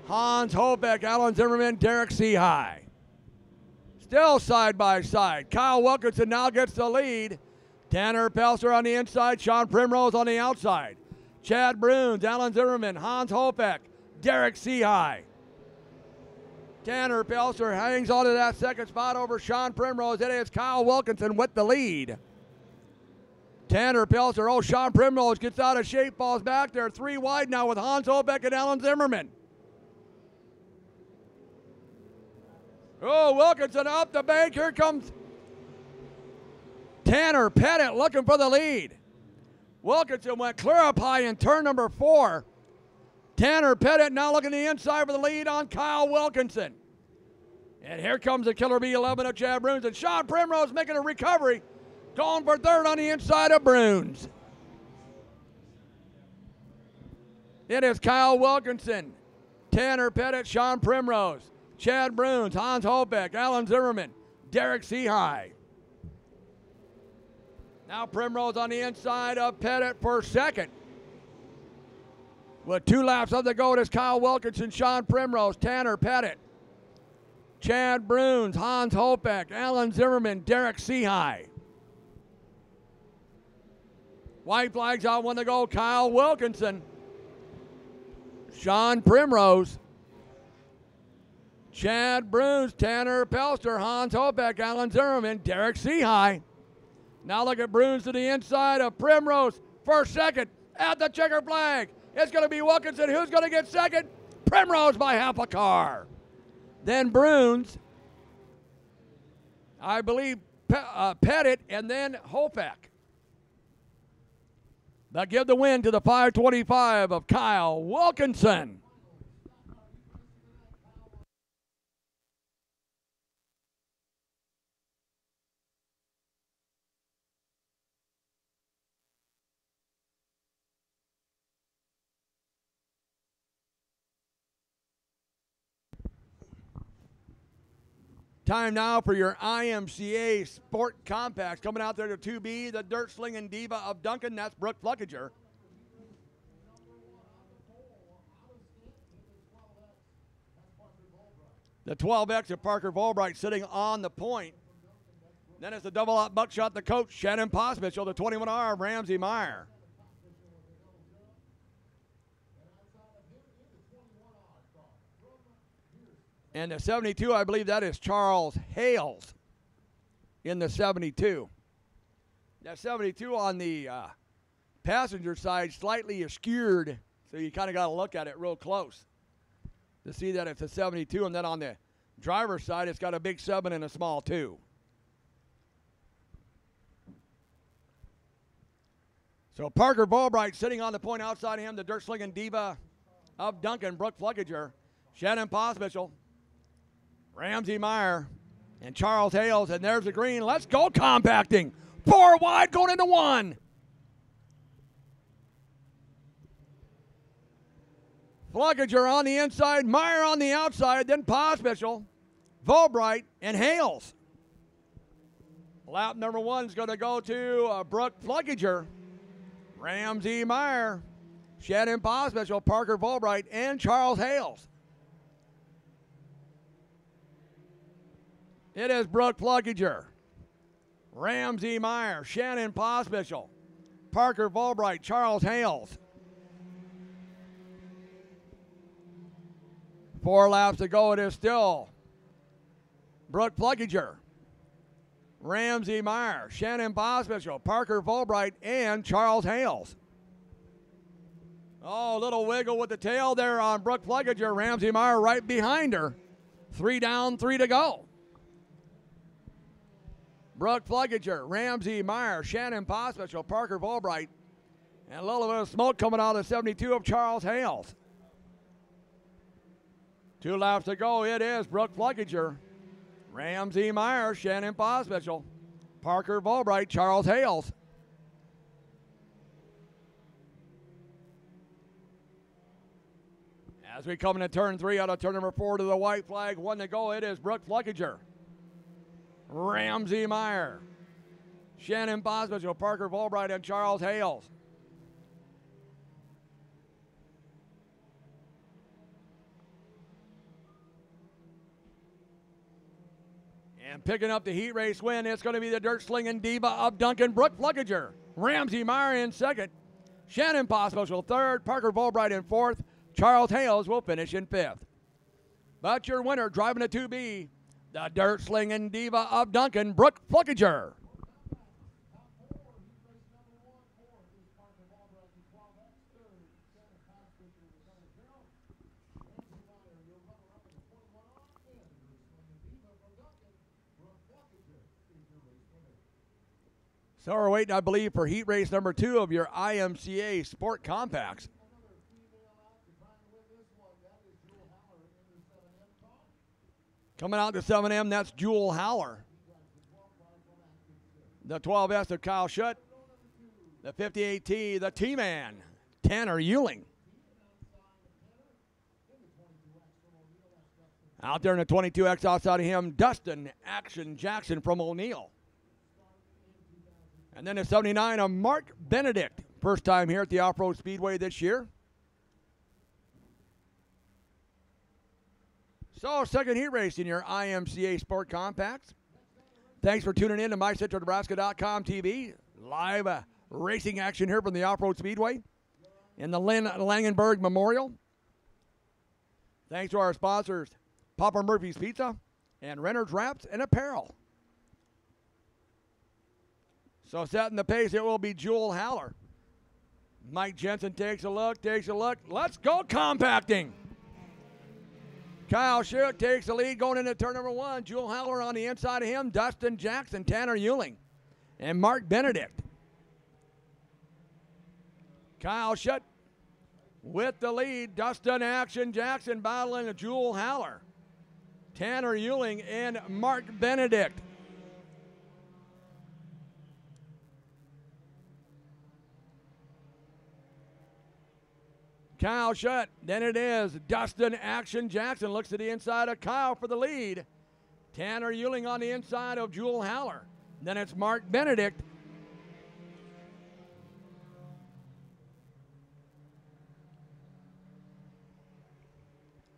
S1: Hans Hobeck, Alan Zimmerman, Derek Seahigh. Still side by side. Kyle Wilkinson now gets the lead. Tanner Pelster on the inside, Sean Primrose on the outside. Chad Bruns, Alan Zimmerman, Hans Hobeck, Derek Seahigh. Tanner Pelster hangs on to that second spot over Sean Primrose. It is Kyle Wilkinson with the lead. Tanner Pelster, Sean Primrose gets out of shape, falls back there. 3 wide now with Hans Hobeck and Alan Zimmerman. Wilkinson up the bank. Here comes Tanner Pettit looking for the lead. Wilkinson went clear up high in turn number 4. Tanner Pettit now looking the inside for the lead on Kyle Wilkinson. And here comes the Killer B11 of Chad Bruns. And Sean Primrose making a recovery. Going for third on the inside of Bruns. It is Kyle Wilkinson, Tanner Pettit, Sean Primrose, Chad Bruns, Hans Hobeck, Alan Zimmerman, Derek Seahigh. Now Primrose on the inside of Pettit for second. With 2 laps of the go, it is Kyle Wilkinson, Sean Primrose, Tanner Pettit, Chad Bruns, Hans Hobeck, Alan Zimmerman, Derek Seahigh. White flags out, 1 to go. Kyle Wilkinson, Sean Primrose, Chad Bruns, Tanner Pelster, Hans Hobeck, Alan Zimmerman, Derek Seahigh. Now look at Bruns to the inside of Primrose for second at the checker flag. It's going to be Wilkinson. Who's going to get second? Primrose by half a car. Then Bruns, I believe Pettit, and then Hobeck. That give the win to the 525 of Kyle Wilkinson. Time now for your IMCA Sport Compacts. Coming out there to 2B, the dirt slinging diva of Duncan. That's Brooke Fluckiger. The 12X of Parker Volbright sitting on the point. Then it's the double-out buckshot, the coach, Shannon Pospichel, the 21R of Ramsey Meyer. And the 72, I believe that is Charles Hales in the 72. That 72 on the passenger side slightly obscured, so you kind of got to look at it real close to see that it's a 72. And then on the driver's side, it's got a big 7 and a small 2. So Parker Volbright sitting on the point outside of him, the dirt slinging diva of Duncan, Brooke Fluckiger, Shannon Pospichel, Ramsey Meyer, and Charles Hales, and there's the green. Let's go compacting. 4 wide going into 1. Fluckiger on the inside, Meyer on the outside, then Pospichel, Volbright, and Hales. Lap number 1 is going to go to Brooke Fluckiger, Ramsey Meyer, Shannon Pospichel, Parker Volbright, and Charles Hales. It is Brooke Fluckiger, Ramsey Meyer, Shannon Pospichel, Parker Volbright, Charles Hales. 4 laps to go. It is still Brooke Pluckinger, Ramsey Meyer, Shannon Bosmichel, Parker Volbright, and Charles Hales. Oh, a little wiggle with the tail there on Brooke Pluckinger. Ramsey Meyer right behind her. 3 down, 3 to go. Brooke Pluckinger, Ramsey Meyer, Shannon Bosmichel, Parker Volbright, and a little bit of smoke coming out of the 72 of Charles Hales. 2 laps to go. It is Brooke Pluckinger, Ramsey Meyer, Shannon Bosmichel, Parker Volbright, Charles Hales. As we come into turn 3 out of turn number 4 to the white flag, 1 to go. It is Brooke Pluckinger, Ramsey Meyer, Shannon Bosmichel, Parker Volbright, and Charles Hales. And picking up the heat race win, it's going to be the dirt slinging diva of Duncan, Brooke Pluckinger. Ramsey Meyer in second, Shannon Bosmichel third, Parker Volbright in fourth, Charles Hales will finish in fifth. But your winner driving a 2B, the dirt slinging diva of Duncan, Brooke Pluckinger. So we're waiting, I believe, for heat race number 2 of your IMCA Sport Compacts. Coming out to 7M, that's Jewel Howler. The 12S of Kyle Schutt. The 58T, the T-Man, Tanner Euling. Out there in the 22X outside of him, Dustin Action Jackson from O'Neill. And then the 79 of Mark Benedict. First time here at the Off-Road Speedway this year. So, second heat race in your IMCA Sport Compacts. Thanks for tuning in to MyCentralNebraska.com TV. Live racing action here from the Off-Road Speedway in the Lynn Langenberg Memorial. Thanks to our sponsors, Papa Murphy's Pizza and Renner's Wraps and Apparel. So setting the pace, it will be Jewel Howler. Mike Jensen takes a look. Let's go compacting. Kyle Schutt takes the lead going into turn number 1. Jewel Howler on the inside of him. Dustin Jackson, Tanner Euling, and Mark Benedict. Kyle Schutt with the lead. Dustin Action Jackson battling Jewel Howler, Tanner Euling, and Mark Benedict. Kyle Schutt. Then it is Dustin Action Jackson. Looks to the inside of Kyle for the lead. Tanner Euling on the inside of Jewel Howler. Then it's Mark Benedict.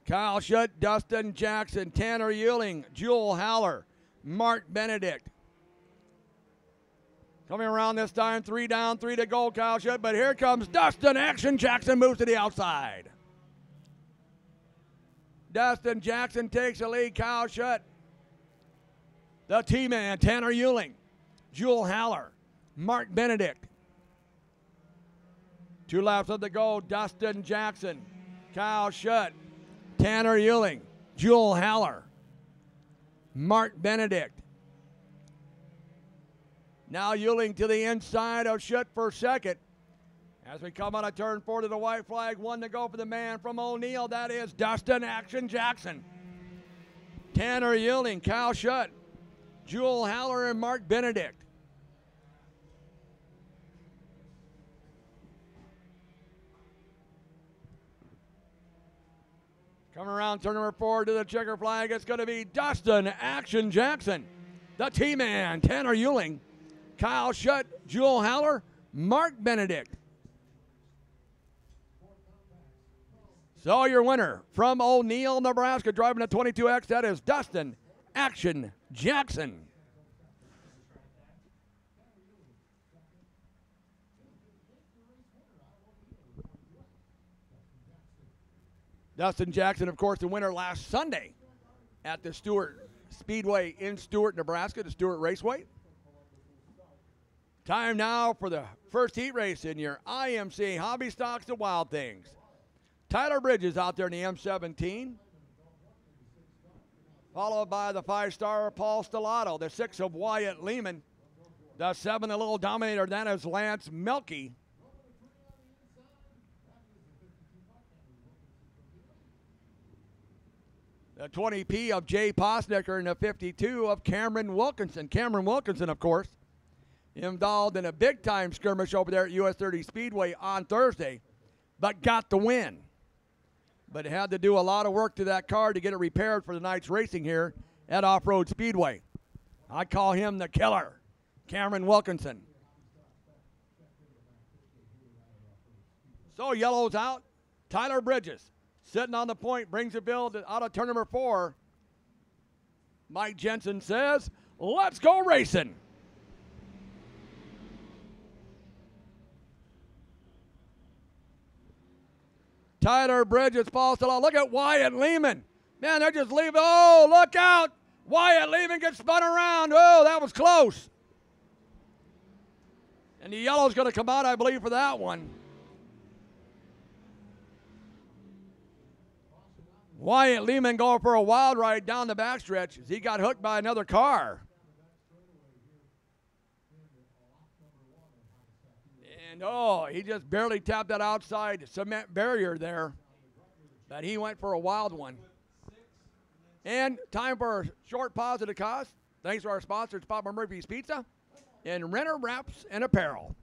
S1: Kyle Schutt, Dustin Jackson, Tanner Euling, Jewel Howler, Mark Benedict. Coming around this time, 3 down, 3 to go, Kyle Schutt. But here comes Dustin Action Jackson, moves to the outside. Dustin Jackson takes the lead, Kyle Schutt. The T-Man, Tanner Euling, Jewel Howler, Mark Benedict. 2 laps left to go, Dustin Jackson, Kyle Schutt, Tanner Euling, Jewel Howler, Mark Benedict. Now Euling to the inside of Schutt for second. As we come on a turn 4 to the white flag, 1 to go for the man from O'Neill. That is Dustin Action Jackson. Tanner Euling, Kyle Schutt, Jewel Howler, and Mark Benedict. Coming around turn number 4 to the checker flag, it's going to be Dustin Action Jackson. The T-Man, Tanner Euling, Kyle Schutt, Jewel Howler, Mark Benedict. So your winner from O'Neill, Nebraska, driving a 22X, that is Dustin Action Jackson. Dustin Jackson, of course, the winner last Sunday at the Stewart Speedway in Stewart, Nebraska, the Stewart Raceway. Time now for the first heat race in your IMC Hobby Stocks and Wild Things. Tyler Bridges out there in the M17, followed by the 5-star Paul Stellato, the 6 of Wyatt Lehman, the 7, the little dominator, that is Lance Melky. The 20P of Jay Posnicker and the 52 of Cameron Wilkinson. Cameron Wilkinson, of course, involved in a big-time skirmish over there at US 30 Speedway on Thursday, but got the win. But had to do a lot of work to that car to get it repaired for the night's racing here at Off-Road Speedway. I call him the killer, Cameron Wilkinson. So yellow's out. Tyler Bridges sitting on the point, brings the build out of turn number 4. Mike Jensen says, let's go racing. Tyler Bridges, Paul Stellato. Look at Wyatt Lehman. Man, they're just leaving. Oh, look out. Wyatt Lehman gets spun around. Oh, that was close. And the yellow's going to come out, I believe, for that one. Wyatt Lehman going for a wild ride down the backstretch as he got hooked by another car. And, oh, he just barely tapped that outside cement barrier there. But he went for a wild one. And time for a short pause at the cost. Thanks to our sponsors, Papa Murphy's Pizza and Renner Wraps and Apparel.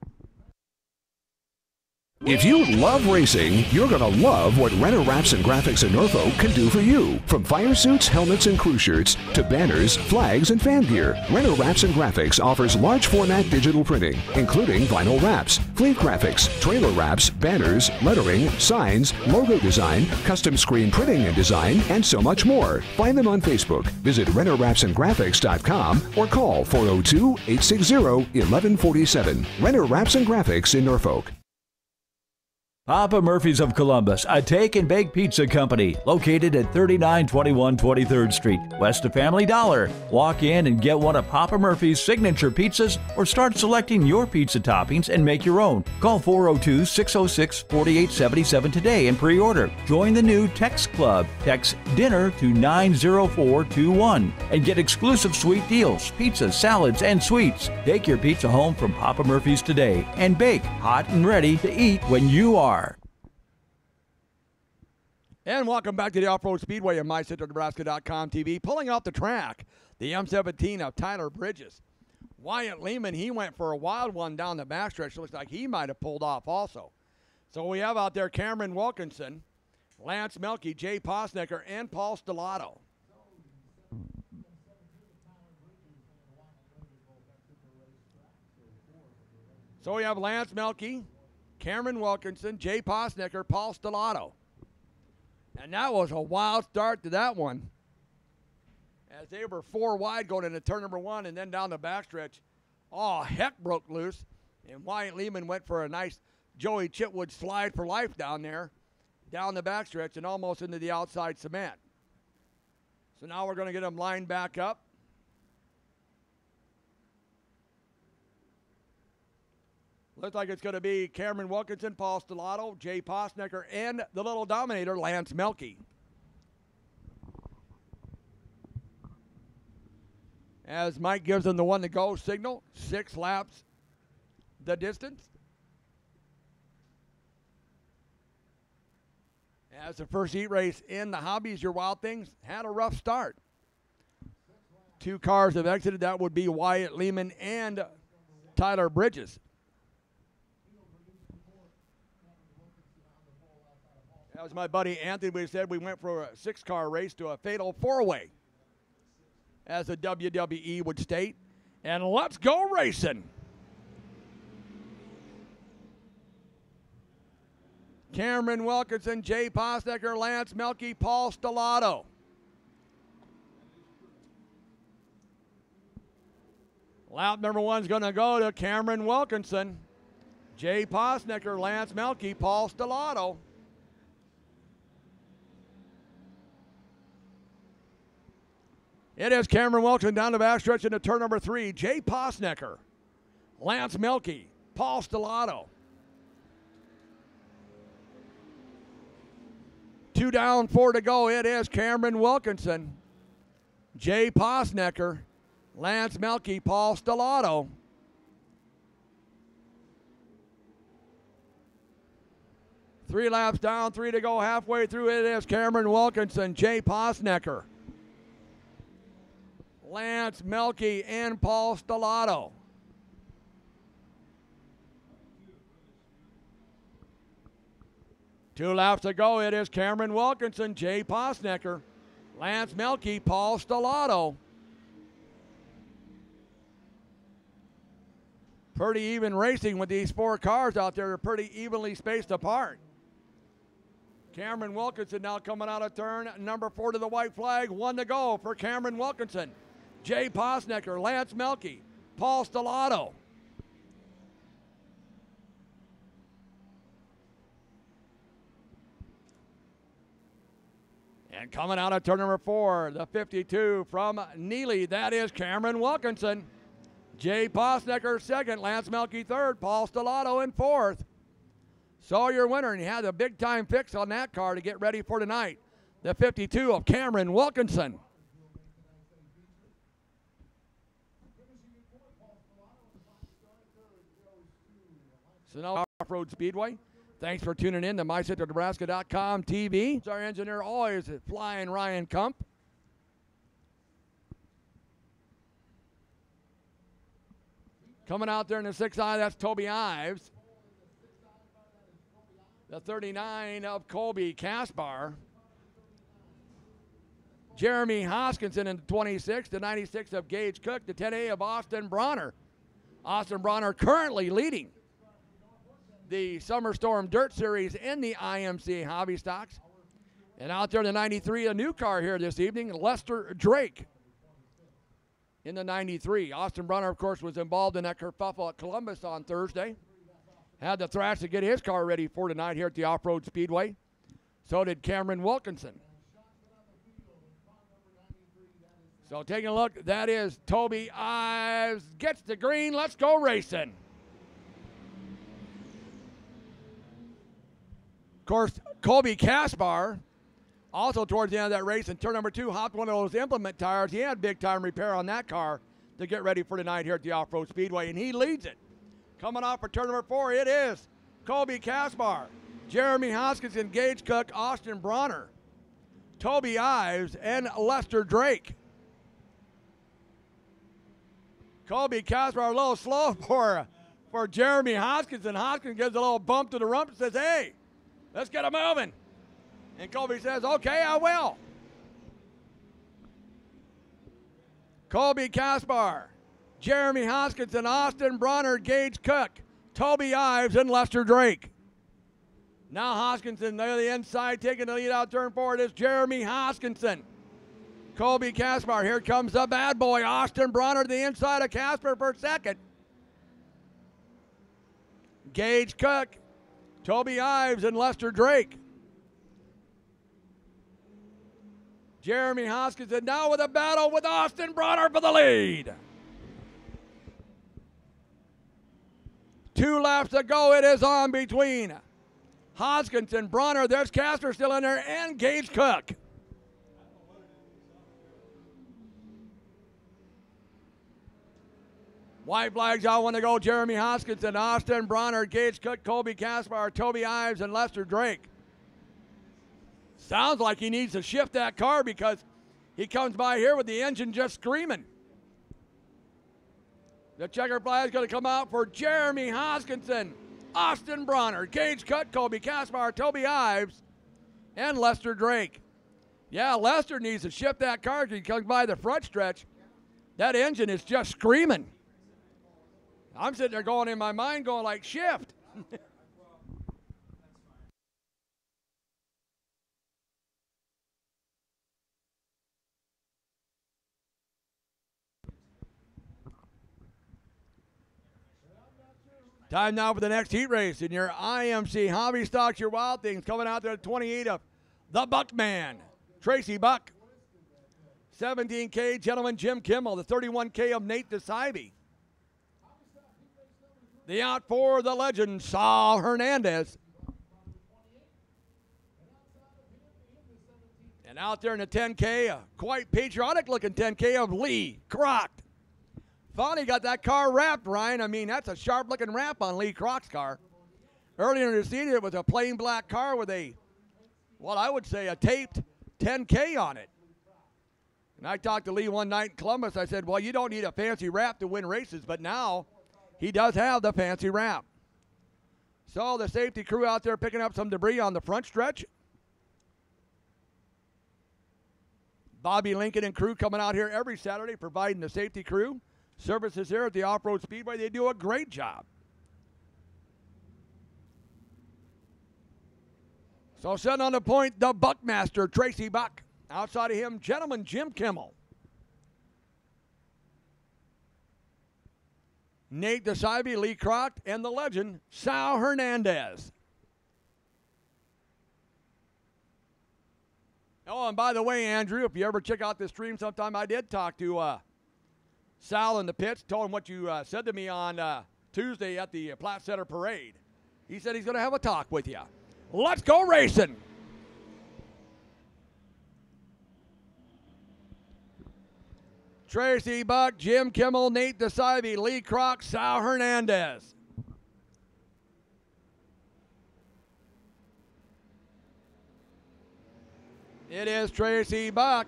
S3: If you love racing, you're going to love what Renner Wraps and Graphics in Norfolk can do for you. From fire suits, helmets, and crew shirts to banners, flags, and fan gear, Renner Wraps and Graphics offers large format digital printing, including vinyl wraps, fleet graphics, trailer wraps, banners, lettering, signs, logo design, custom screen printing and design, and so much more. Find them on Facebook. Visit RennerWrapsandGraphics.com or call 402-860-1147. Renner Wraps and Graphics in Norfolk.
S4: Papa Murphy's of Columbus, a take and bake pizza company located at 3921 23rd Street, west of Family Dollar. Walk in and get one of Papa Murphy's signature pizzas or start selecting your pizza toppings and make your own. Call 402-606-4877 today and pre-order. Join the new Text Club. Text DINNER to 90421 and get exclusive sweet deals, pizzas, salads, and sweets. Take your pizza home from Papa Murphy's today and bake hot and ready to eat when you are.
S1: And welcome back to the Off-Road Speedway on MyCentralNebraska.com TV. Pulling off the track, the M17 of Tyler Bridges. Wyatt Lehman, he went for a wild one down the backstretch. Looks like he might have pulled off also. So we have out there Cameron Wilkinson, Lance Melky, Jay Posnicker, and Paul Stellato. So we have Lance Melky, Cameron Wilkinson, Jay Posnicker, Paul Stellato. And that was a wild start to that one, as they were 4 wide going into turn number 1 and then down the backstretch. Oh, heck broke loose. And Wyatt Lehman went for a nice Joey Chitwood slide for life down there, down the backstretch and almost into the outside cement. So now we're going to get them lined back up. Looks like it's going to be Cameron Wilkinson, Paul Stellato, Jay Posnicker, and the little dominator, Lance Melky. As Mike gives them the 1-to-go signal, 6 laps the distance. As the first heat race in the Hobbies Your Wild Things had a rough start. 2 cars have exited. That would be Wyatt Lehman and Tyler Bridges. As my buddy Anthony said, we went from a 6-car race to a fatal 4-way, as the WWE would state. And let's go racing. Cameron Wilkinson, Jay Posnicker, Lance Melky, Paul Stellato. Lap number 1 is going to go to Cameron Wilkinson, Jay Posnicker, Lance Melky, Paul Stellato. It is Cameron Wilson down the backstretch into turn number 3. Jay Posnecker, Lance Melke, Paul Stellato. 2 down, 4 to go. It is Cameron Wilkinson, Jay Posnecker, Lance Melke, Paul Stellato. Three laps down, 3 to go. Halfway through, it is Cameron Wilkinson, Jay Posnecker, Lance Melke, and Paul Stellato. Two laps to go. It is Cameron Wilkinson, Jay Posnecker, Lance Melke, Paul Stellato. Pretty even racing with these 4 cars out there. They're pretty evenly spaced apart. Cameron Wilkinson now coming out of turn number 4 to the white flag. 1 to go for Cameron Wilkinson, Jay Posnecker, Lance Melke, Paul Stellato. And coming out of turn number 4, the 52 from Neely, that is Cameron Wilkinson. Jay Posnecker second, Lance Melke third, Paul Stellato in fourth. So your winner, and you had a big time fix on that car to get ready for tonight. The 52 of Cameron Wilkinson. So now Road Speedway. Thanks for tuning in to MyCentralNebraska.com TV. Our engineer always flying Ryan Kump. Coming out there in the 6i, that's Toby Ives. The 39 of Colby Kaspar. Jeremy Hoskinson in the 26, the 96 of Gage Cook, the 10A of Austin Bronner. Austin Bronner currently leading the Summer Storm Dirt Series in the IMC Hobby Stocks. And out there in the 93, a new car here this evening, Lester Drake in the 93. Austin Bronner, of course, was involved in that kerfuffle at Columbus on Thursday. Had the thrash to get his car ready for tonight here at the Off-Road Speedway. So did Cameron Wilkinson. So taking a look, that is Toby Ives. Gets the green, let's go racing. Of course, Colby Kaspar, also towards the end of that race in turn number 2, hopped one of those implement tires. He had big time repair on that car to get ready for tonight here at the Off-Road Speedway, and he leads it. Coming off for turn number 4, it is Colby Kaspar, Jeremy Hoskinson, Gage Cook, Austin Bronner, Toby Ives, and Lester Drake. Colby Kaspar a little slow for Jeremy Hoskinson. Hoskinson gives a little bump to the rump and says, hey, let's get him moving. And Colby says, okay, I will. Colby Kaspar, Jeremy Hoskinson, Austin Bronner, Gage Cook, Toby Ives, and Lester Drake. Now Hoskinson there the inside, taking the lead out turn forward is Jeremy Hoskinson. Colby Kaspar, here comes the bad boy, Austin Bronner, the inside of Kaspar for second. Gage Cook, Toby Ives, and Lester Drake. Jeremy Hoskinson now with a battle with Austin Bronner for the lead. 2 laps to go. It is on between Hoskinson, Bronner. There's Kaspar still in there, and Gage Cook. White flags out, 1 to go. Jeremy Hoskinson, Austin Bronner, Gage Cook, Colby Kaspar, Toby Ives, and Lester Drake. Sounds like he needs to shift that car because he comes by here with the engine just screaming. The checker flag is going to come out for Jeremy Hoskinson, Austin Bronner, Gage Cook, Colby Kaspar, Toby Ives, and Lester Drake. Yeah, Lester needs to shift that car because he comes by the front stretch. That engine is just screaming. I'm sitting there going in my mind going like, shift. Time now for the next heat race in your IMC Hobby Stocks, your Wild Things, coming out there at 28 of the Buckman, Tracy Buck. 17K, gentleman Jim Kimmel. The 31K of Nate DeSibe. The out for the legend, Saul Hernandez. And out there in the 10K, a quite patriotic-looking 10K of Lee Kroc. Finally got that car wrapped, Ryan. I mean, that's a sharp-looking wrap on Lee Kroc's car. Earlier in the season, it was a plain black car with a, well, I would say a taped 10K on it. And I talked to Lee one night in Columbus. I said, well, you don't need a fancy wrap to win races, but now he does have the fancy wrap. So the safety crew out there picking up some debris on the front stretch. Bobby Lincoln and crew coming out here every Saturday providing the safety crew services here at the Off-Road Speedway. They do a great job. So setting on the point, the Buckmaster, Tracy Buck. Outside of him, gentleman Jim Kimmel. Nate DeSibe, Lee Kroc, and the legend, Sal Hernandez. Oh, and by the way, Andrew, if you ever check out this stream sometime, I did talk to Sal in the pits, told him what you said to me on Tuesday at the Platte Center Parade. He said he's going to have a talk with you. Let's go racing. Tracy Buck, Jim Kimmel, Nate DeSibe, Lee Kroc, Sal Hernandez. It is Tracy Buck.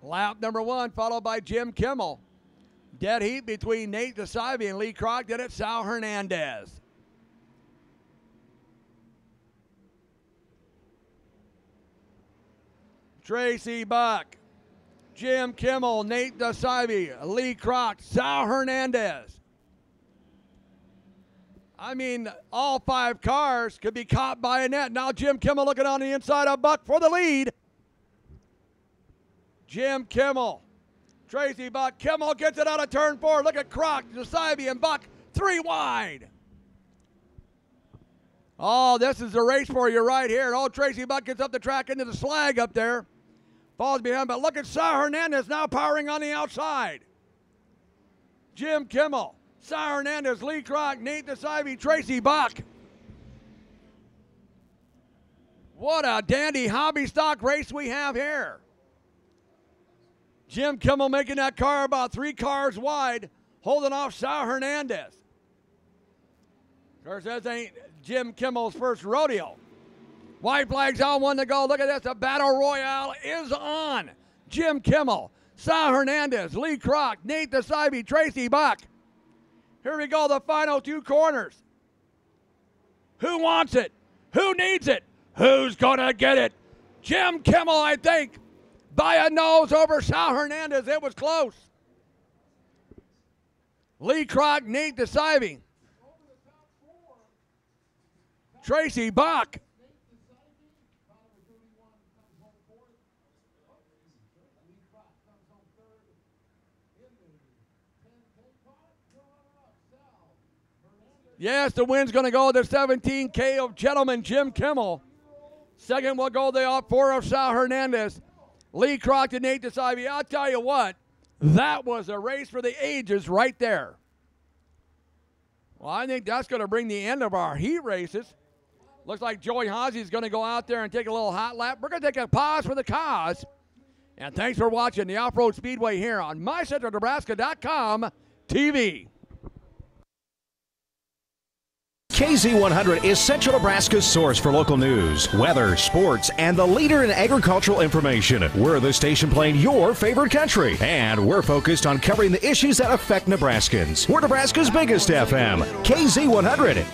S1: Lap number 1, followed by Jim Kimmel. Dead heat between Nate DeSibe and Lee Kroc. Then it's Sal Hernandez. Tracy Buck, Jim Kimmel, Nate DeSibe, Lee Kroc, Sal Hernandez. I mean, all 5 cars could be caught by a net. Now Jim Kimmel looking on the inside of Buck for the lead. Jim Kimmel, Tracy Buck. Kimmel gets it out of turn 4. Look at Kroc, DeSibe, and Buck 3 wide. Oh, this is the race for you right here. Oh, Tracy Buck gets up the track into the slag up there. Falls behind, but look at Sal Hernandez now powering on the outside. Jim Kimmel, Sal Hernandez, Lee Kroc, Nate DeSibe, Tracy Buck. What a dandy hobby stock race we have here. Jim Kimmel making that car about 3 cars wide, holding off Sal Hernandez. Of course, this ain't Jim Kimmel's first rodeo. White flags on, 1 to go. Look at this. The battle royale is on. Jim Kimmel, Sal Hernandez, Lee Kroc, Nate DeSibe, Tracy Buck. Here we go, the final 2 corners. Who wants it? Who needs it? Who's going to get it? Jim Kimmel, I think, by a nose over Sal Hernandez. It was close. Lee Kroc, Nate DeSibe. Tracy Buck. Yes, the win's going to go to 17K of gentleman Jim Kimmel. Second will go the off 4 of Sal Hernandez. Lee Kroc and Nate DeSibe. I'll tell you what, that was a race for the ages right there. Well, I think that's going to bring the end of our heat races. Looks like Joey Haase is going to go out there and take a little hot lap. We're going to take a pause for the cause. And thanks for watching the Off-Road Speedway here on MyCentralNebraska.com TV.
S5: KZ100 is Central Nebraska's source for local news, weather, sports, and the leader in agricultural information. We're the station playing your favorite country, and we're focused on covering the issues that affect Nebraskans. We're Nebraska's biggest FM, KZ100.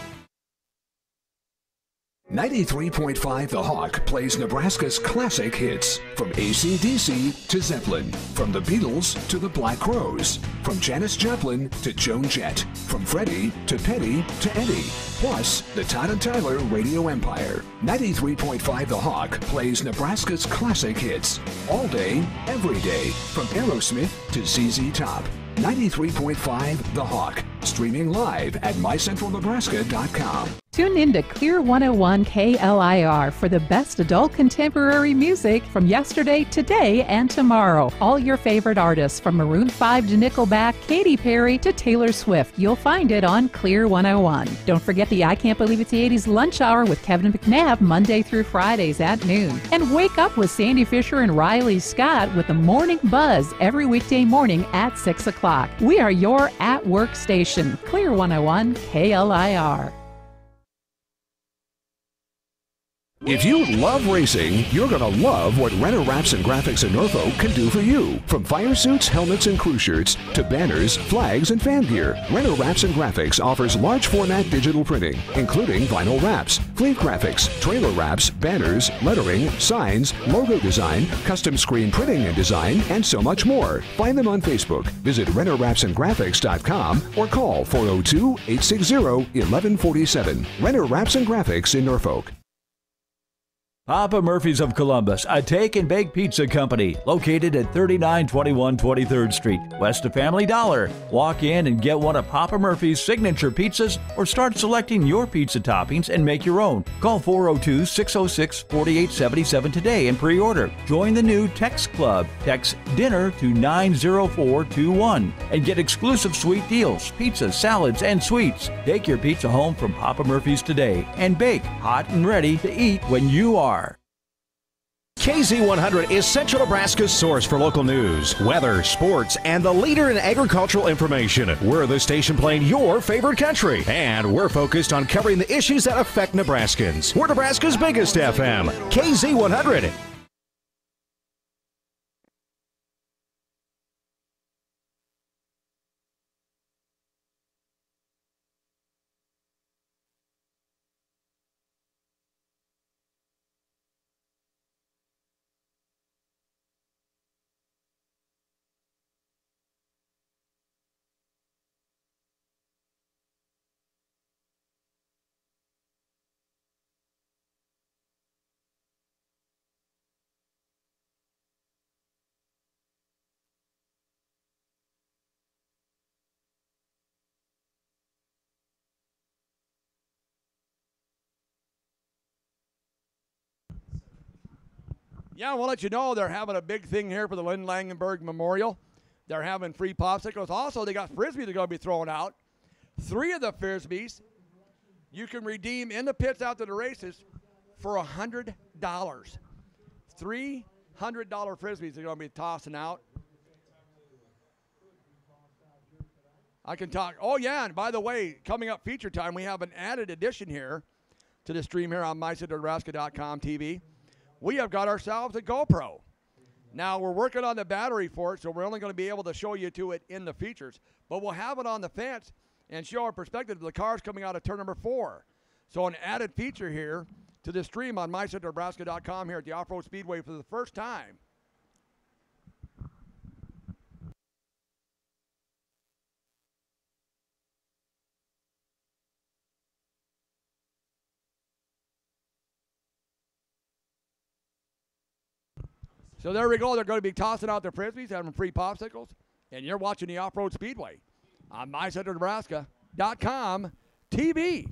S3: 93.5 The Hawk plays Nebraska's classic hits. From AC/DC to Zeppelin. From the Beatles to the Black Crowes. From Janis Joplin to Joan Jett. From Freddie to Petty to Eddie. Plus, the Todd and Tyler Radio Empire. 93.5 The Hawk plays Nebraska's classic hits. All day, every day. From Aerosmith to ZZ Top. 93.5 The Hawk. Streaming live at mycentralnebraska.com.
S6: Tune in to Clear 101 KLIR for the best adult contemporary music from yesterday, today, and tomorrow. All your favorite artists from Maroon 5 to Nickelback, Katy Perry to Taylor Swift. You'll find it on Clear 101. Don't forget the I Can't Believe It's the 80s lunch hour with Kevin McNabb Monday through Fridays at noon. And wake up with Sandy Fisher and Riley Scott with the Morning Buzz every weekday morning at 6 o'clock. We are your at-work station. Clear 101 KLIR.
S3: If you love racing, you're going to love what Renner Wraps and Graphics in Norfolk can do for you. From fire suits, helmets, and crew shirts to banners, flags, and fan gear, Renner Wraps and Graphics offers large format digital printing, including vinyl wraps, fleet graphics, trailer wraps, banners, lettering, signs, logo design, custom screen printing and design, and so much more. Find them on Facebook. Visit RennerWrapsandGraphics.com or call 402-860-1147. Renner Wraps and Graphics in Norfolk.
S4: Papa Murphy's of Columbus, a take and bake pizza company located at 3921 23rd Street, west of Family Dollar. Walk in and get one of Papa Murphy's signature pizzas or start selecting your pizza toppings and make your own. Call 402-606-4877 today and pre-order. Join the new Text Club. Text DINNER to 90421 and get exclusive sweet deals, pizzas, salads, and sweets. Take your pizza home from Papa Murphy's today and bake hot and ready to eat when you are.
S5: KZ100 is Central Nebraska's source for local news, weather, sports, and the leader in agricultural information. We're the station playing your favorite country, and we're focused on covering the issues that affect Nebraskans. We're Nebraska's biggest FM, KZ100.
S1: Yeah, we'll let you know they're having a big thing here for the Lynn Langenberg Memorial. They're having free popsicles. Also, they got Frisbees they're going to be throwing out. 3 of the Frisbees you can redeem in the pits after the races for $100. 3 $100 Frisbees they're going to be tossing out. I can talk. Oh, yeah, and by the way, coming up feature time, we have an added addition here to the stream here on MyCityNebraska.com TV. We have got ourselves a GoPro. Now, we're working on the battery for it, so we're only going to be able to show you to it in the features. But we'll have it on the fence and show our perspective of the cars coming out of turn number 4. So an added feature here to the stream on MyCityNebraska.com here at the Off-Road Speedway for the first time. So there we go. They're going to be tossing out their Frisbees, having free popsicles. And you're watching the Off-Road Speedway on MyCityNebraska.com TV.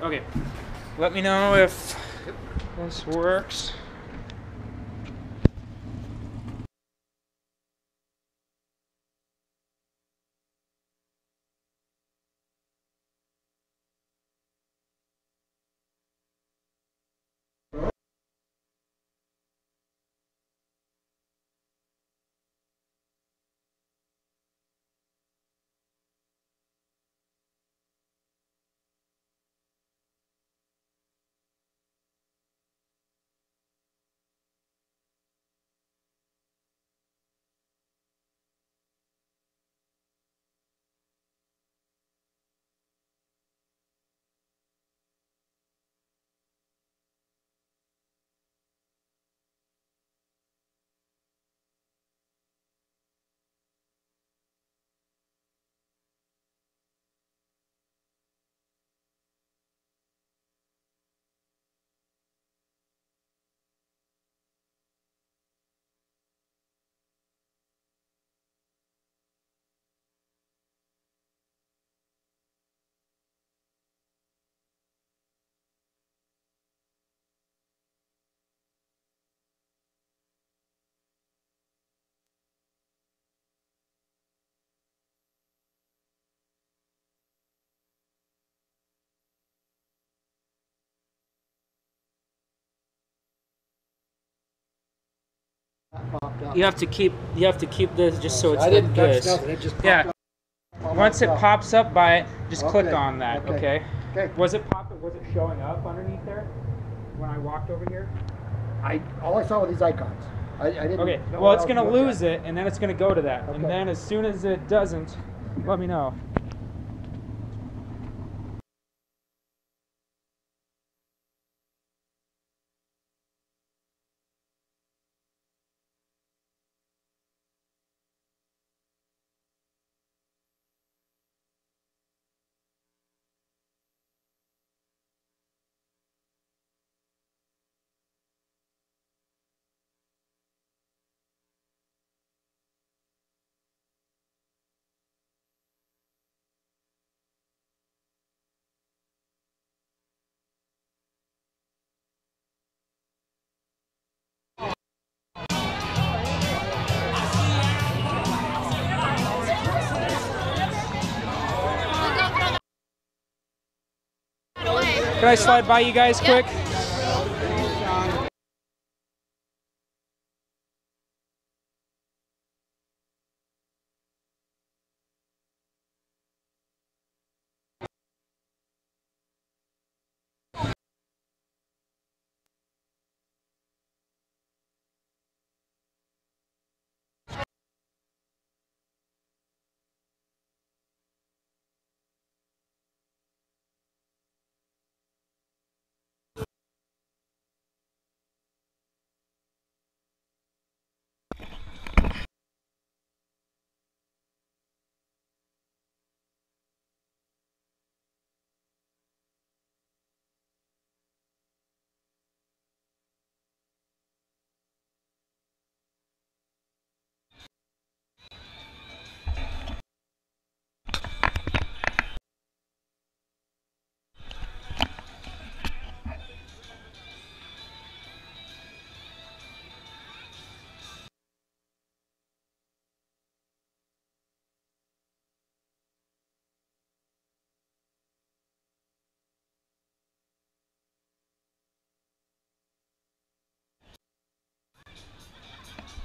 S2: Okay. Let me know if this works. You have to keep this just so it's like this. Yeah. Once it pops up by it, just click on that. Okay. Was it showing up underneath there when I walked over here?
S7: All I saw were these icons. I didn't.
S2: Okay. Well, it's gonna lose it, and then it's gonna go to that, and then as soon as it doesn't, let me know. Can I slide by you guys quick?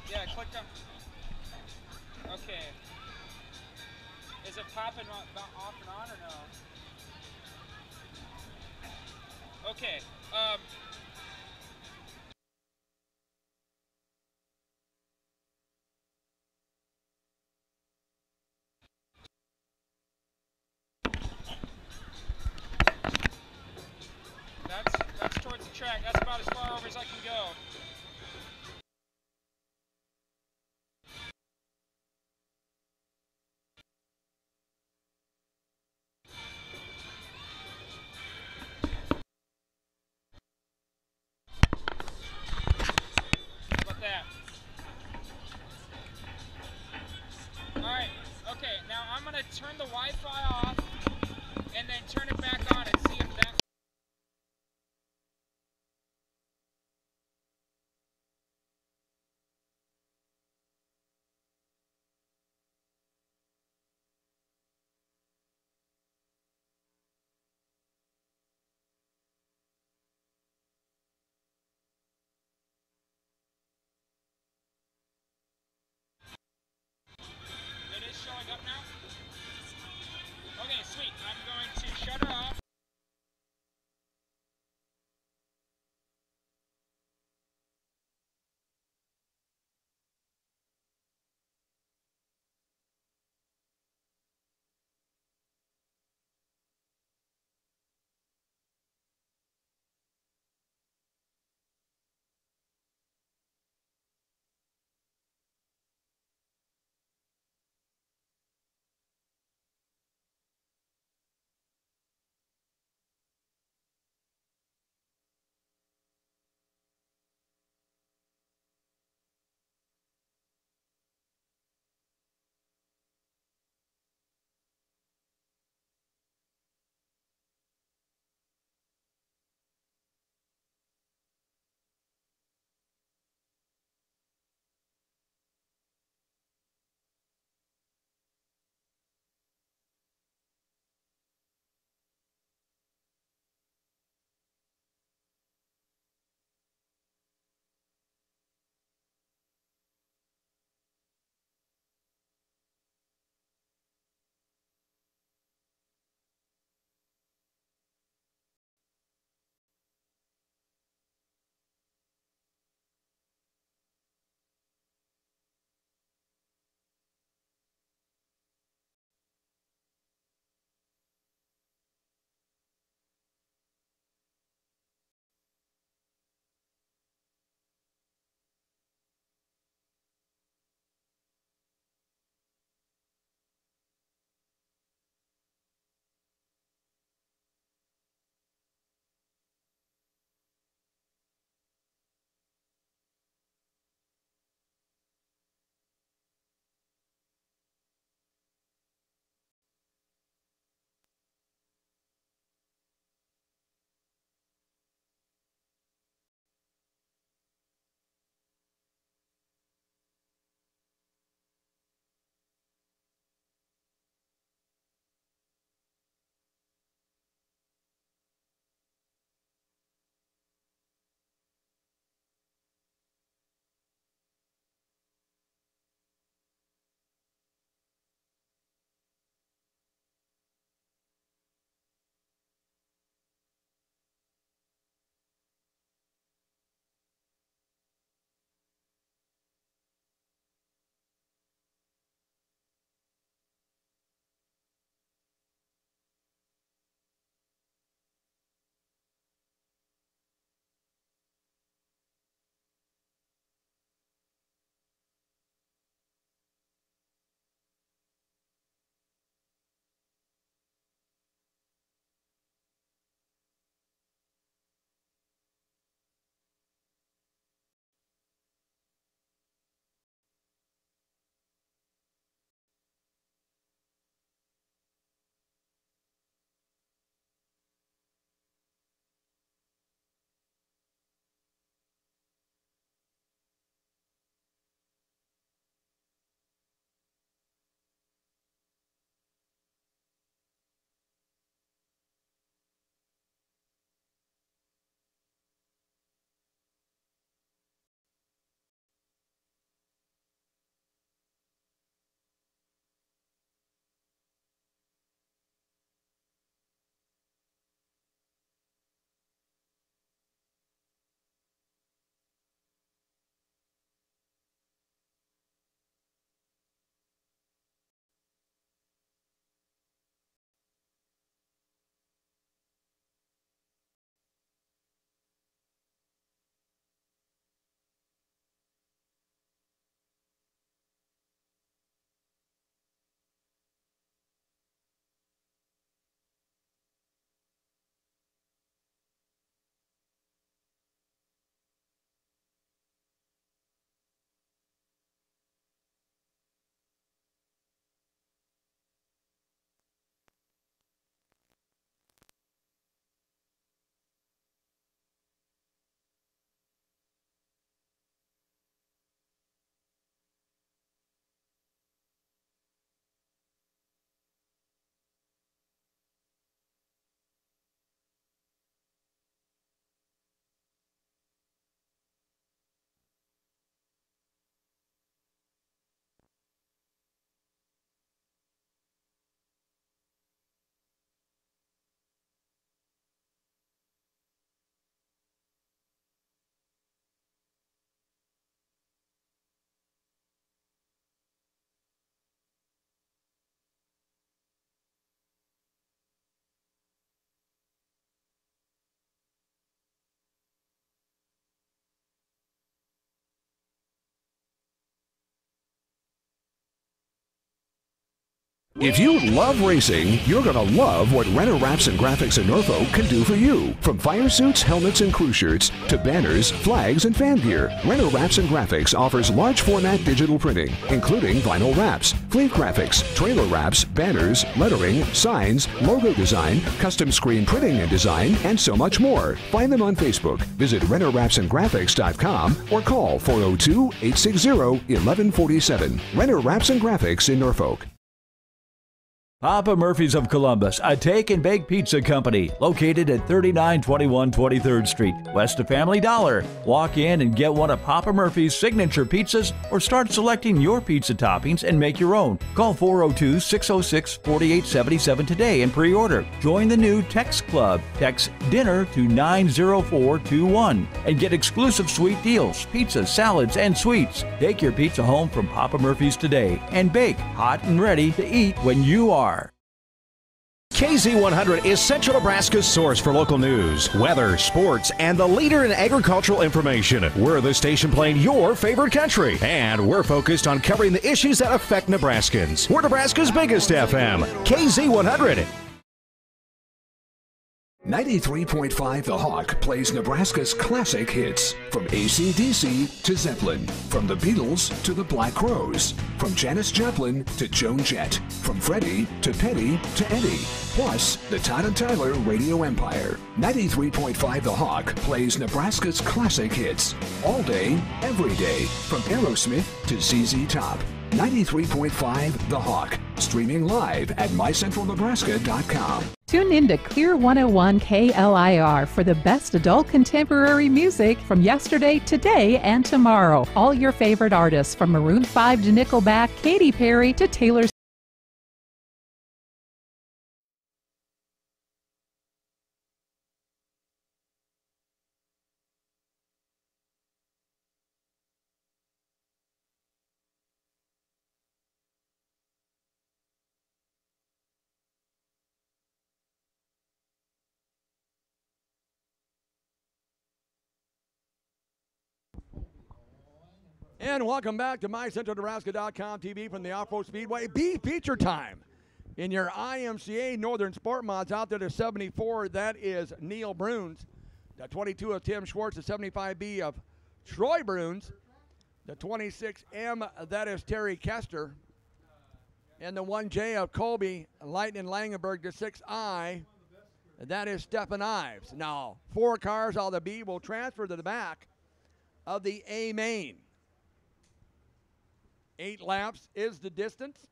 S2: Yeah, I clicked on. Okay. Is it popping off and on or no? Okay. That's towards the track. That's about as far over as I can go. Alright, okay, now I'm going to turn the Wi-Fi off and then turn it back on and see if that up now? Okay, sweet. I'm going to shut her off.
S3: If you love racing, you're going to love what Renner Wraps and Graphics in Norfolk can do for you. From fire suits, helmets, and crew shirts to banners, flags, and fan gear, Renner Wraps and Graphics offers large format digital printing, including vinyl wraps, fleet graphics, trailer wraps, banners, lettering, signs, logo design, custom screen printing and design, and so much more. Find them on Facebook. Visit RennerWrapsandGraphics.com or call 402-860-1147. Renner Wraps and Graphics in Norfolk.
S4: Papa Murphy's of Columbus, a take and bake pizza company located at 3921 23rd Street, west of Family Dollar. Walk in and get one of Papa Murphy's signature pizzas or start selecting your pizza toppings and make your own. Call 402-606-4877 today and pre-order. Join the new Text Club. Text DINNER to 90421 and get exclusive sweet deals, pizzas, salads, and sweets. Take your pizza home from Papa Murphy's today and bake hot and ready to eat when you are.
S5: KZ100 is Central Nebraska's source for local news, weather, sports, and the leader in agricultural information. We're the station playing your favorite country, and we're focused on covering the issues that affect Nebraskans. We're Nebraska's biggest FM, KZ100.
S3: 93.5 The Hawk plays Nebraska's classic hits. From AC/DC to Zeppelin. From the Beatles to the Black Crowes. From Janis Joplin to Joan Jett. From Freddie to Petty to Eddie. Plus, the Todd and Tyler Radio Empire. 93.5 The Hawk plays Nebraska's classic hits. All day, every day. From Aerosmith to ZZ Top. 93.5 The Hawk. Streaming live at mycentralnebraska.com.
S6: Tune in to Clear 101 KLIR for the best adult contemporary music from yesterday, today, and tomorrow. All your favorite artists from Maroon 5 to Nickelback, Katy Perry to Taylor Swift.
S1: And welcome back to mycentralnebraska.com TV from the Off-Road Speedway. Be feature time in your IMCA Northern Sport Mods out there to 74. That is Neil Bruns. The 22 of Tim Schwartz. The 75B of Troy Bruns. The 26M, that is Terry Kester. And the 1J of Colby Lightning Langenberg. The 6I, that is Stephen Ives. Now, 4 cars out of the B will transfer to the back of the A main. 8 laps is the distance.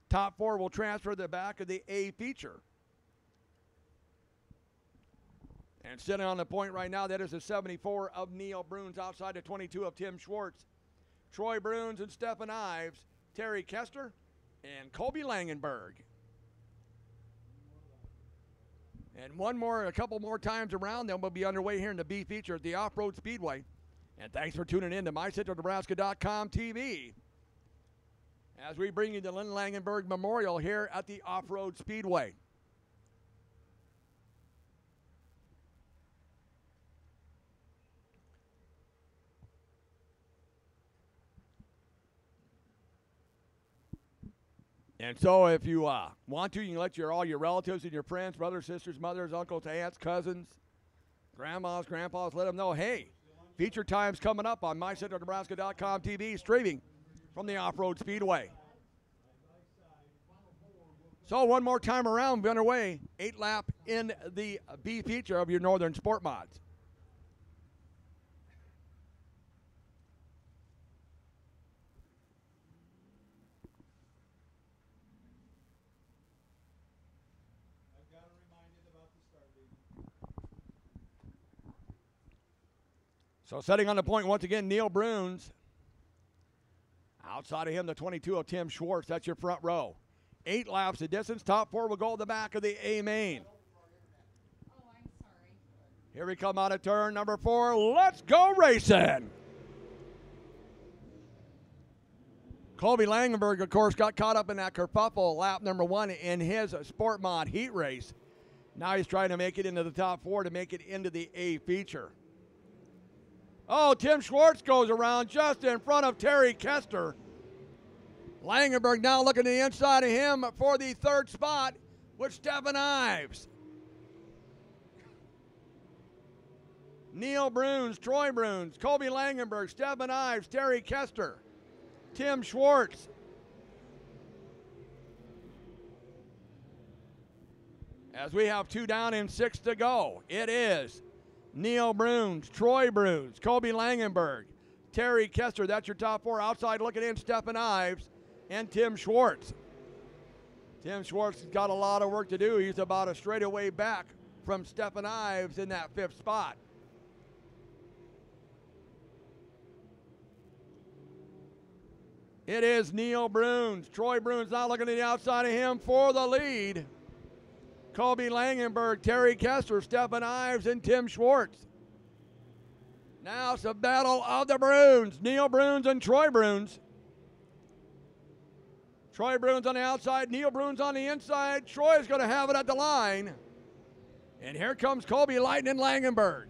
S1: Top 4 will transfer to the back of the A feature. And sitting on the point right now, that is the 74 of Neil Bruns outside the 22 of Tim Schwartz. Troy Bruns and Stephen Ives, Terry Kester, and Colby Langenberg. And a couple more times around, then we'll be underway here in the B feature at the Off-Road Speedway. And thanks for tuning in to mycentralnebraska.com TV as we bring you the Lynn Langenberg Memorial here at the Off-Road Speedway. And so if you want to, you can let all your relatives and your friends, brothers, sisters, mothers, uncles, aunts, cousins, grandmas, grandpas, let them know, hey, feature time's coming up on mycentralnebraska.com TV, streaming from the Off-Road Speedway. So one more time around, be underway. 8 lap in the B feature of your Northern Sport Mods. So setting on the point once again, Neil Bruns. Outside of him, the 22 of Tim Schwartz. That's your front row. 8 laps the distance. Top 4 will go to the back of the A main.
S8: Oh, I'm sorry.
S1: Here we come out of turn number 4. Let's go racing. Colby Langenberg, of course, got caught up in that kerfuffle lap number 1 in his Sport Mod heat race. Now he's trying to make it into the top 4 to make it into the A feature. Oh, Tim Schwartz goes around just in front of Terry Kester. Langenberg now looking to the inside of him for the third spot with Stephen Ives. Neil Bruns, Troy Bruns, Colby Langenberg, Stephen Ives, Terry Kester, Tim Schwartz. As we have 2 down and 6 to go, it is Neil Bruns, Troy Bruns, Colby Langenberg, Terry Kester. That's your top 4. Outside looking in, Stephen Ives and Tim Schwartz. Tim Schwartz has got a lot of work to do. He's about a straightaway back from Stephen Ives in that 5th spot. It is Neil Bruns. Troy Bruns now looking to the outside of him for the lead. Colby Langenberg, Terry Kester, Stephen Ives, and Tim Schwartz. Now it's a battle of the Bruns. Neil Bruns and Troy Bruns. Troy Bruns on the outside, Neil Bruns on the inside. Troy's going to have it at the line. And here comes Colby Lightning Langenberg.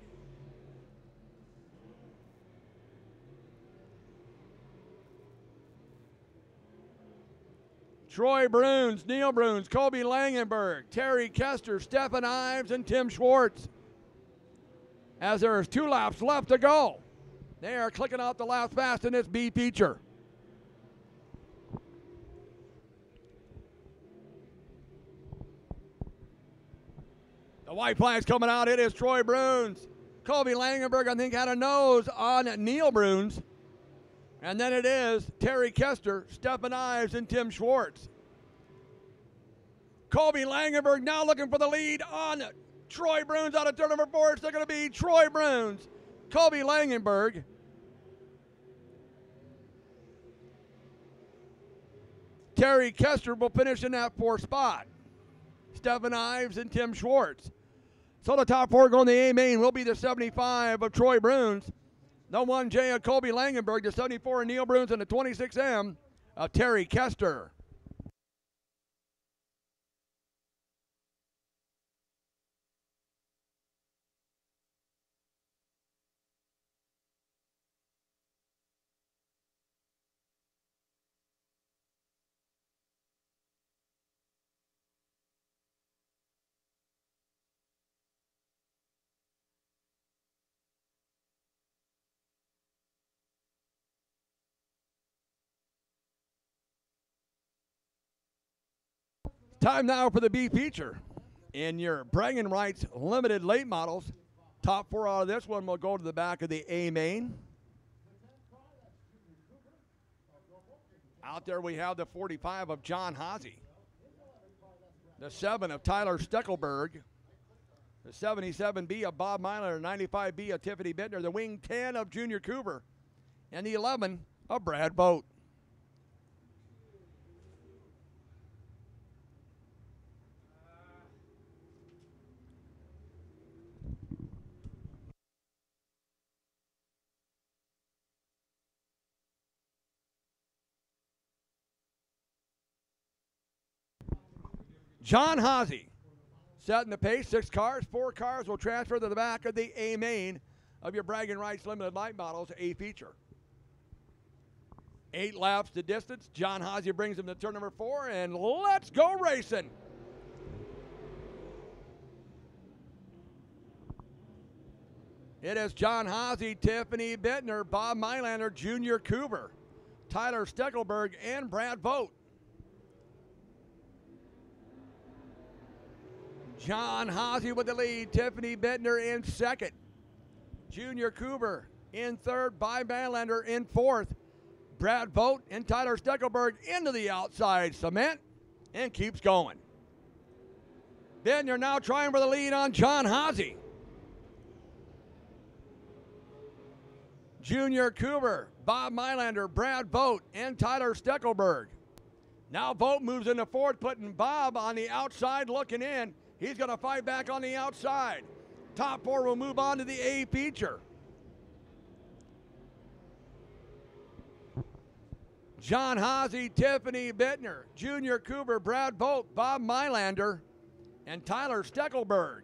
S1: Troy Bruns, Neil Bruns, Colby Langenberg, Terry Kester, Stephen Ives, and Tim Schwartz. As there's 2 laps left to go. They are clicking off the laps fast in this B feature. The white flag's coming out. It is Troy Bruns. Colby Langenberg, I think, had a nose on Neil Bruns. And then it is Terry Kester, Stephen Ives, and Tim Schwartz. Colby Langenberg now looking for the lead on Troy Bruns out of turn number 4. It's going to be Troy Bruns, Colby Langenberg. Terry Kester will finish in that 4th spot. Stephen Ives and Tim Schwartz. So the top 4 going to the A main will be the 75 of Troy Bruns, the 1J of Colby Langenberg, the 74 of Neil Bruns, and the 26M of Terry Kester. Time now for the B feature. In your bragging rights limited late models, top 4 out of this one will go to the back of the A main. Out there we have the 45 of John Haase, the 7 of Tyler Steckelberg, the 77B of Bob Myler, 95B of Tiffany Bittner, the wing 10 of Junior Cooper, and the 11 of Brad Vogt. John Haase setting the pace. 6 cars. 4 cars will transfer to the back of the A main of your bragging rights limited light models A feature. 8 laps to distance. John Haase brings him to turn number 4, and let's go racing. It is John Haase, Tiffany Bittner, Bob Mylander, Junior Cooper, Tyler Steckelberg, and Brad Vogt. John Haase with the lead, Tiffany Bittner in 2nd. Junior Cooper in 3rd, Bob Mylander in 4th. Brad Vogt and Tyler Steckelberg into the outside cement and keeps going. Bittner now trying for the lead on John Haase. Junior Cooper, Bob Mylander, Brad Vogt, and Tyler Steckelberg. Now Vogt moves into 4th, putting Bob on the outside looking in. He's going to fight back on the outside. Top 4 will move on to the A feature. John Haase, Tiffany Bittner, Junior Cooper, Brad Vogt, Bob Mylander, and Tyler Steckelberg.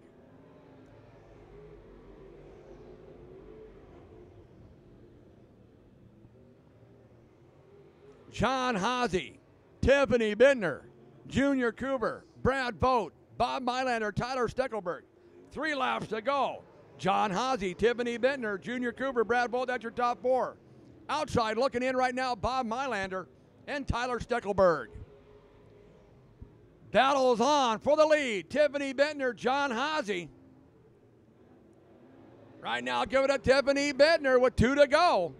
S1: John Haase, Tiffany Bittner, Junior Cooper, Brad Vogt, Bob Mylander, Tyler Steckelberg. 3 laps to go. John Haase, Tiffany Bittner, Junior Cooper, Brad Vogt, that's your top 4. Outside looking in right now, Bob Mylander and Tyler Steckelberg. Battles on for the lead. Tiffany Bittner, John Haase. Right now, give it to Tiffany Bittner with 2 to go.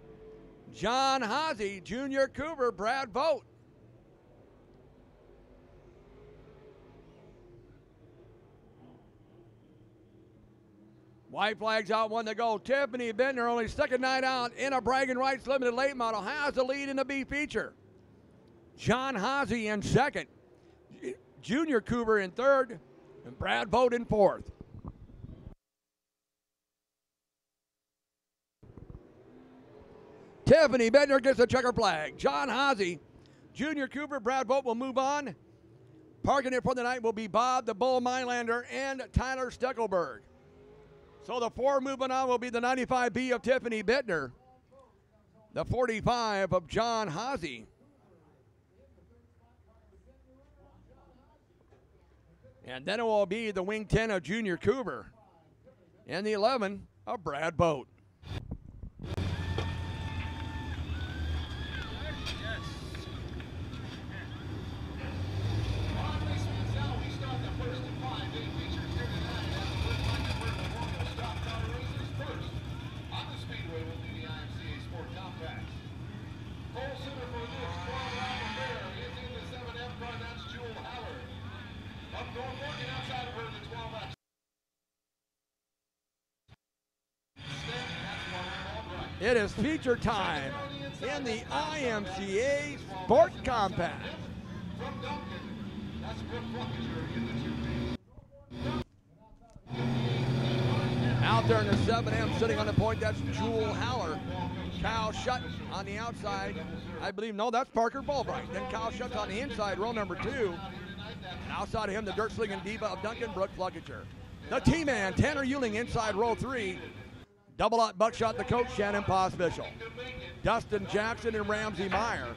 S1: John Haase, Junior Cooper, Brad Vogt. White flags out, 1 to go. Tiffany Bittner, only second night out in a bragging rights limited late model, has the lead in the B feature. John Haase in second. Junior Cooper in third, and Brad Vogt in fourth. Tiffany Bittner gets a checker flag. John Haase, Junior Cooper, Brad Vogt will move on. Parking it for the night will be Bob the Bull Mylander and Tyler Steckelberg. So the 4 moving on will be the 95B of Tiffany Bittner, the 45 of John Haase, and then it will be the wing 10 of Junior Cooper and the 11 of Brad Vogt. It is feature time in the IMCA Sport Compact. Out there in the 7M, sitting on the point, that's Jewel Haller. Kyle Shutt on the outside. I believe, no, that's Parker Bulbright. Then Kyle Shutt's on the inside, row number 2. And outside of him, the dirt slinging diva of Duncan, Brooke Fluckiger. The T-Man, Tanner Euling, inside row 3. Double out buckshot, the coach, Shannon Pospischel. Dustin Jackson and Ramsey Meyer.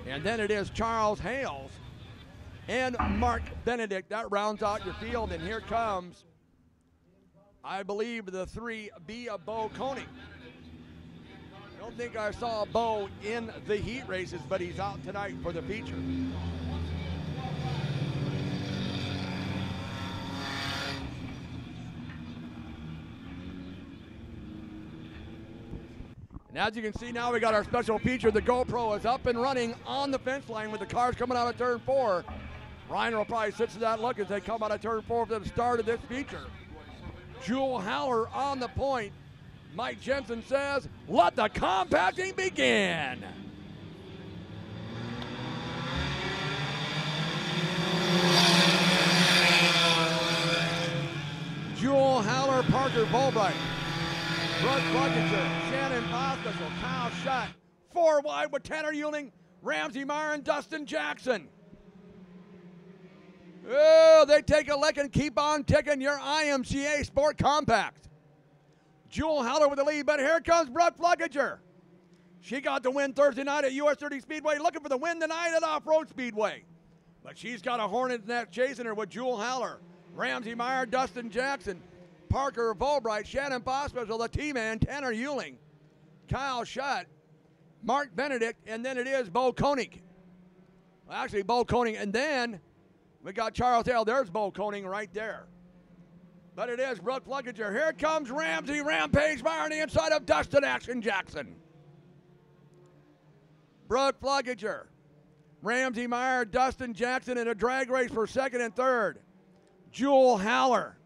S1: And then it is Charles Hales and Mark Benedict. That rounds out your field, and here comes, I believe, the 3B of Bo Koenig. Don't think I saw Bo in the heat races, but he's out tonight for the feature. And as you can see now, we got our special feature. The GoPro is up and running on the fence line with the cars coming out of turn 4. Ryan will probably sit to that look as they come out of turn 4 for the start of this feature. Jewel Haller on the point. Mike Jensen says, let the compacting begin. Jewel Haller, Parker Bulbright, Brooke Fluckiger, Shannon Pospischel, Kyle Shutt. 4 wide with Tanner Euling, Ramsey Meyer, and Dustin Jackson. Oh, they take a lick and keep on ticking your IMCA Sport Compact. Jewel Haller with the lead, but here comes Brooke Fluckiger. She got the win Thursday night at US 30 Speedway, looking for the win tonight at Off-Road Speedway. But she's got a hornet's nest chasing her with Jewel Haller, Ramsey Meyer, Dustin Jackson, Parker Bulbright, Shannon Pospischel, the T-Man, Tanner Euling, Kyle Shutt, Mark Benedict, and then it is Bo Koenig. Well, actually, Bo Koenig, and then we got Charles Hale. There's Bo Koenig right there. But it is Brooke Fluckiger. Here comes Ramsey Rampage Meyer on the inside of Dustin Action Jackson. Brooke Fluckiger, Ramsey Meyer, Dustin Jackson in a drag race for second and third. Jewel Haller,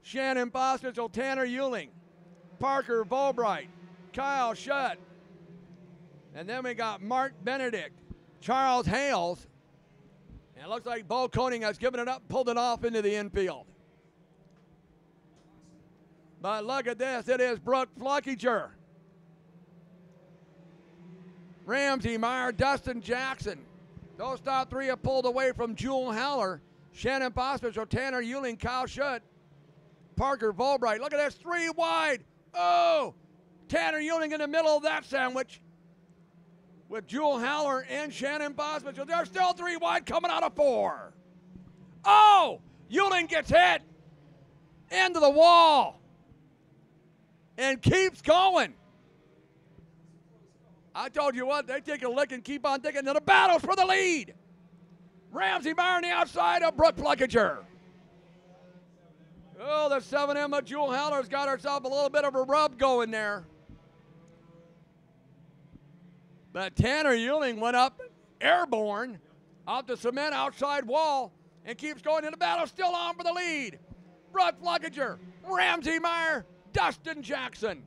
S1: Shannon Pospischel, Tanner Euling, Parker Bulbright, Kyle Shutt. And then we got Mark Benedict, Charles Hales. And it looks like Bo Koenig has given it up, pulled it off into the infield. But look at this, it is Brooke Fluckiger, Ramsey Meyer, Dustin Jackson. Those top 3 have pulled away from Jewel Haller, Shannon Pospischel, Tanner Euling, Kyle Shutt, Parker Bulbright. Look at this, 3 wide. Oh, Tanner Euling in the middle of that sandwich. with Jewel Haller and Shannon Boswell. There's still 3 wide coming out of 4. Oh! Euling gets hit into the wall and keeps going. I told you what, they take a lick and keep on digging. Then the battles for the lead. Ramsey Meyer on the outside of Brooke Flickinger. Oh, the 7M of Jewel Haller's got herself a little bit of a rub going there. But Tanner Euling went up airborne off the cement outside wall and keeps going in the battle, still on for the lead. Brooke Flickinger, Ramsey Meyer, Dustin Jackson.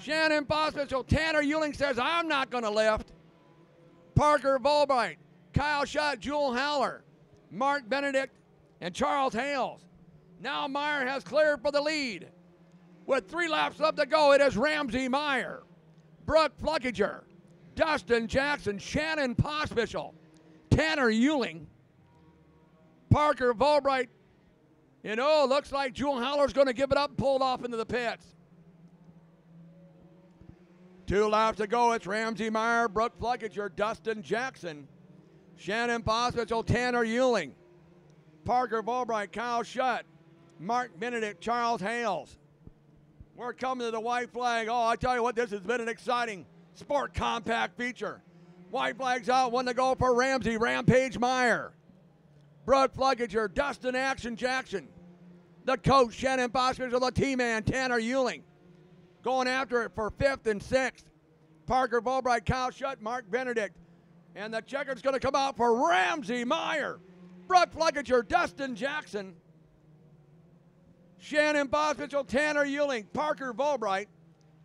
S1: Shannon Boswell, so Tanner Euling says, I'm not going to lift. Parker Volbright, Kyle Schutt, Jewel Haller, Mark Benedict, and Charles Hales. Now Meyer has cleared for the lead. With 3 laps left to go, it is Ramsey Meyer, Brooke Flickinger, Dustin Jackson, Shannon Pospischel, Tanner Euling, Parker Volbright, and looks like Jewel Haller's going to give it up and pull off into the pits. 2 laps to go. It's Ramsey Meyer, Brooke Flickinger, Dustin Jackson, Shannon Pospischel, Tanner Euling, Parker Volbright, Kyle Schutt, Mark Benedict, Charles Hales. We're coming to the white flag. Oh, I tell you what, this has been an exciting sport compact feature. White flag's out, 1 to go for Ramsey, Rampage Meyer, Brooke Flickinger, Dustin Action Jackson, the coach, Shannon Pospischel, the T-man, Tanner Euling. Going after it for 5th and 6th. Parker Volbright, Kyle Schutt, Mark Benedict. And the checker's going to come out for Ramsey Meyer, Brooke Flickinger, Dustin Jackson, Shannon Pospischel, Tanner Euling, Parker Volbright,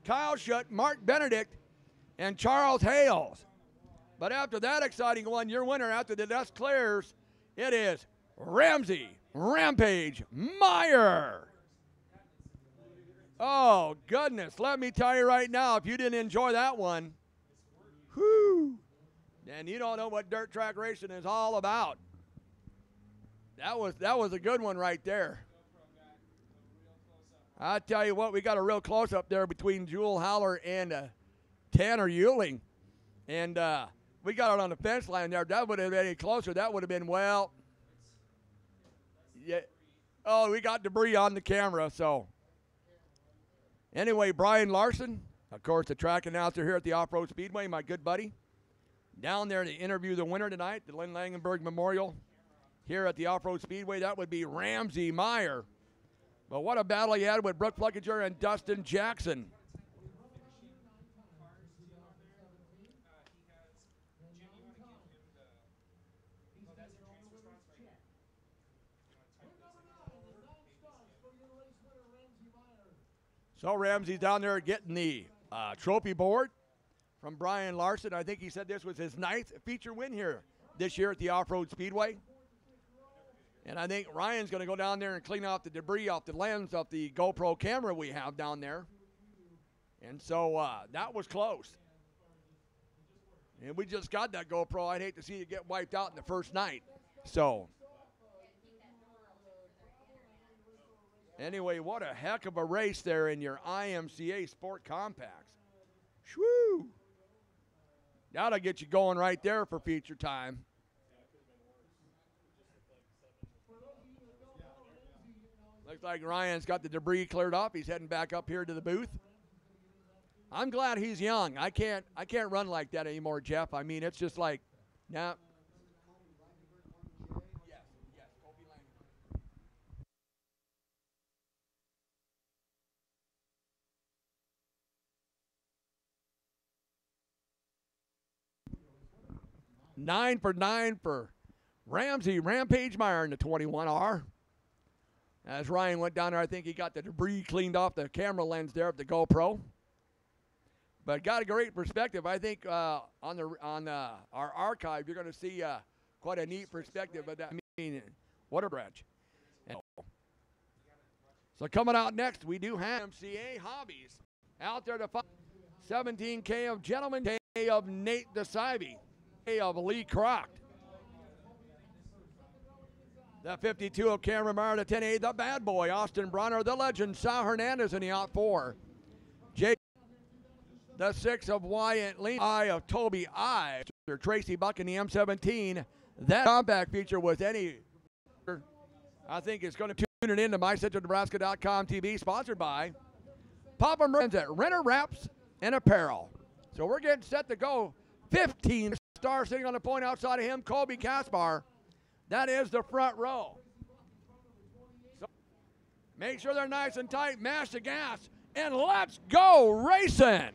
S1: Kyle Schutt, Mark Benedict, and Charles Hales. But after that exciting one, your winner after the dust clears, it is Ramsey Rampage Meyer. Oh, goodness. Let me tell you right now, if you didn't enjoy that one, whoo, then you don't know what dirt track racing is all about. That was a good one right there. I tell you what, we got a real close-up there between Jewel Haller and Tanner Euling. And we got it on the fence line there. That would have been any closer. That would have been, well, yeah. Oh, we got debris on the camera, so. Anyway, Brian Larson, of course, the track announcer here at the Off-Road Speedway, my good buddy, down there to interview the winner tonight, the Lynn Langenberg Memorial here at the Off-Road Speedway. That would be Ramsey Meyer. But what a battle he had with Brooke Flickinger and Dustin Jackson. So Ramsey's down there getting the trophy board from Brian Larson. I think he said this was his 9th feature win here this year at the Off-Road Speedway. And I think Ryan's going to go down there and clean off the debris off the lens of the GoPro camera we have down there. And so that was close. And we just got that GoPro. I'd hate to see it get wiped out in the first night. So anyway, what a heck of a race there in your IMCA Sport Compacts. Shwoo! That'll get you going right there for feature time. Looks like Ryan's got the debris cleared off. He's heading back up here to the booth. I'm glad he's young. I can't run like that anymore, Jeff. I mean, it's just like, nah. 9 for 9 for Ramsey Rampage Meyer in the 21R. As Ryan went down there, I think he got the debris cleaned off the camera lens there of the GoPro. But got a great perspective. I think on our archive, you're going to see quite a neat perspective of that. I mean, what a bridge. So coming out next, we do have MCA Hobbies out there to find 17K of Gentleman, K of Nate DeSivey, K of Lee Croct. The 52 of Cameron Meyer, the 10A, the bad boy, Austin Bronner, the legend, Sal Hernandez in the out 4. The 6 of Wyatt Lee, I of Toby I, Tracy Buck in the M17. That compact feature with any, I think it's going to tune it into MyCentralNebraska.com TV, sponsored by Papa Mervyn's at Renter Wraps and Apparel. So we're getting set to go. 15 stars sitting on the point outside of him, Colby Kaspar. That is the front row. So make sure they're nice and tight, mash the gas, and let's go racing.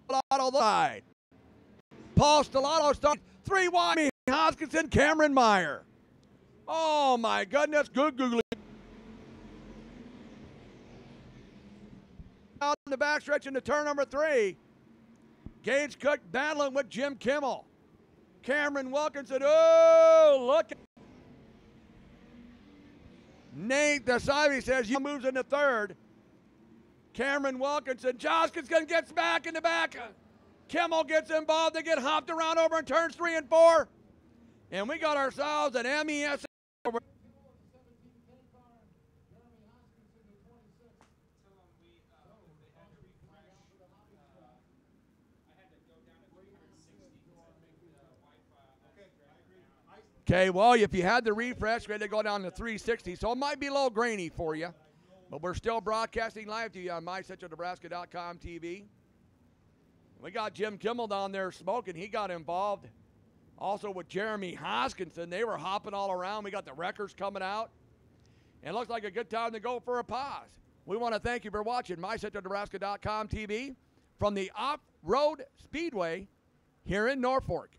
S1: On the side. Paul Stellato starts 3 wide. Hoskinson, Cameron Meyer. Oh my goodness, good googly. Out in the backstretch into turn number 3. Gage Cook battling with Jim Kimmel. Cameron Wilkinson, oh, look. Nate DeSivey says he moves into 3rd. Cameron Wilkinson, Hoskinson gets back in the back. Kimmel gets involved. They get hopped around over in turns 3 and 4. And we got ourselves an MES. Okay, well, if you had the refresh, we had to go down to 360, so it might be a little grainy for you. But we're still broadcasting live to you on MyCentralNebraska.com TV. We got Jim Kimmel down there smoking. He got involved also with Jeremy Hoskinson. They were hopping all around. We got the records coming out. And it looks like a good time to go for a pause. We want to thank you for watching MyCentralNebraska.com TV from the Road Speedway here in Norfolk.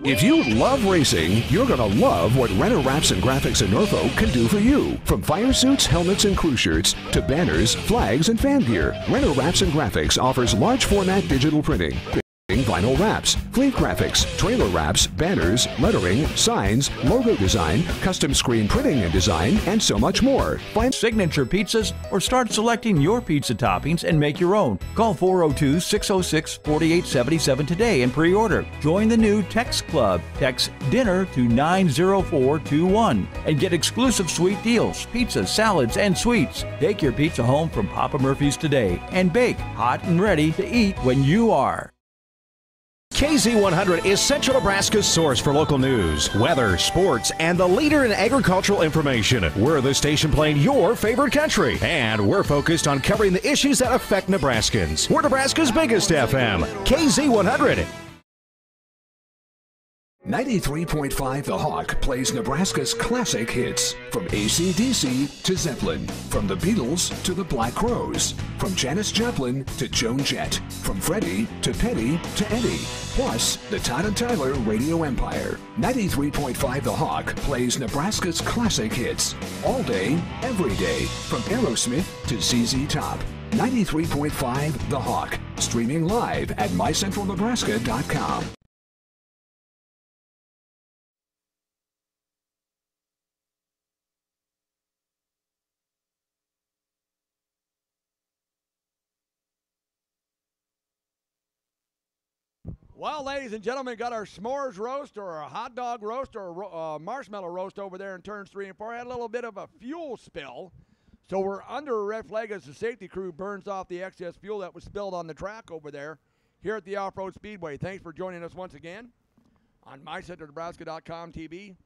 S3: If you love racing, you're going to love what Renter Wraps and Graphics in Norfolk can do for you. From fire suits, helmets, and crew shirts to banners, flags, and fan gear, Renter Wraps and Graphics offers large format digital printing, vinyl wraps, fleet graphics, trailer wraps, banners, lettering, signs, logo design, custom screen printing and design, and so much more.
S4: Find signature pizzas or start selecting your pizza toppings and make your own. Call 402-606-4877 today and pre-order. Join the new Text Club. Text DINNER to 90421 and get exclusive sweet deals, pizzas, salads, and sweets. Take your pizza home from Papa Murphy's today and bake hot and ready to eat when you are.
S5: KZ100 is Central Nebraska's source for local news, weather, sports, and the leader in agricultural information. We're the station playing your favorite country, and we're focused on covering the issues that affect Nebraskans. We're Nebraska's biggest FM, KZ100.
S3: 93.5 The Hawk plays Nebraska's classic hits. From AC/DC to Zeppelin. From the Beatles to the Black Crowes. From Janis Joplin to Joan Jett. From Freddie to Petty to Eddie. Plus, the Todd and Tyler Radio Empire. 93.5 The Hawk plays Nebraska's classic hits. All day, every day. From Aerosmith to ZZ Top. 93.5 The Hawk. Streaming live at MyCentralNebraska.com.
S1: Well, ladies and gentlemen, got our s'mores roast or a hot dog roast or a marshmallow roast over there in turns 3 and 4. Had a little bit of a fuel spill. So we're under a red flag as the safety crew burns off the excess fuel that was spilled on the track over there here at the Off-Road Speedway. Thanks for joining us once again on MyCentralNebraska.com TV.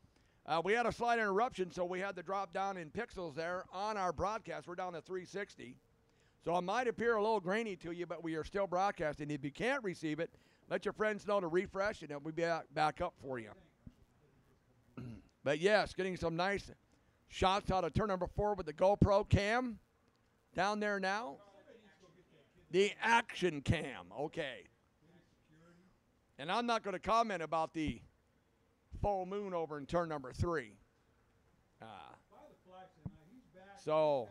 S1: We had a slight interruption, so we had to drop down in pixels there on our broadcast. We're down to 360. So it might appear a little grainy to you, but we are still broadcasting. If you can't receive it, let your friends know to refresh, and it'll be back up for you. But, yes, getting some nice shots out of turn number 4 with the GoPro cam down there now. The action cam, okay. And I'm not going to comment about the full moon over in turn number 3. So,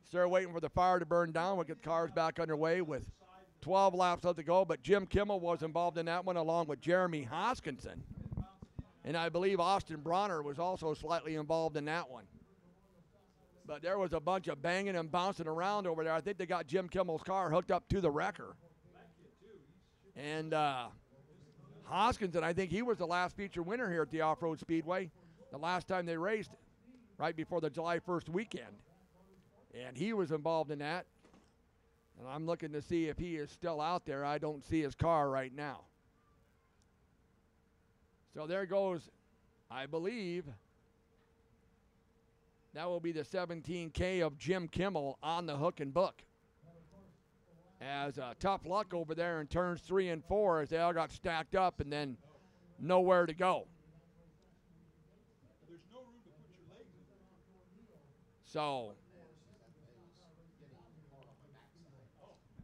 S1: start waiting for the fire to burn down. We'll get cars back underway with 12 laps left to go, but Jim Kimmel was involved in that one along with Jeremy Hoskinson. And I believe Austin Bronner was also slightly involved in that one. But there was a bunch of banging and bouncing around over there. I think they got Jim Kimmel's car hooked up to the wrecker. And Hoskinson, I think he was the last feature winner here at the Off-Road Speedway the last time they raced, right before the July 1st weekend. And he was involved in that. And I'm looking to see if he is still out there. I don't see his car right now. So there goes, I believe, that will be the 17K of Jim Kimmel on the hook and book. As tough luck over there in turns 3 and 4 as they all got stacked up and then nowhere to go.
S9: There's no room to put your legs in.
S1: So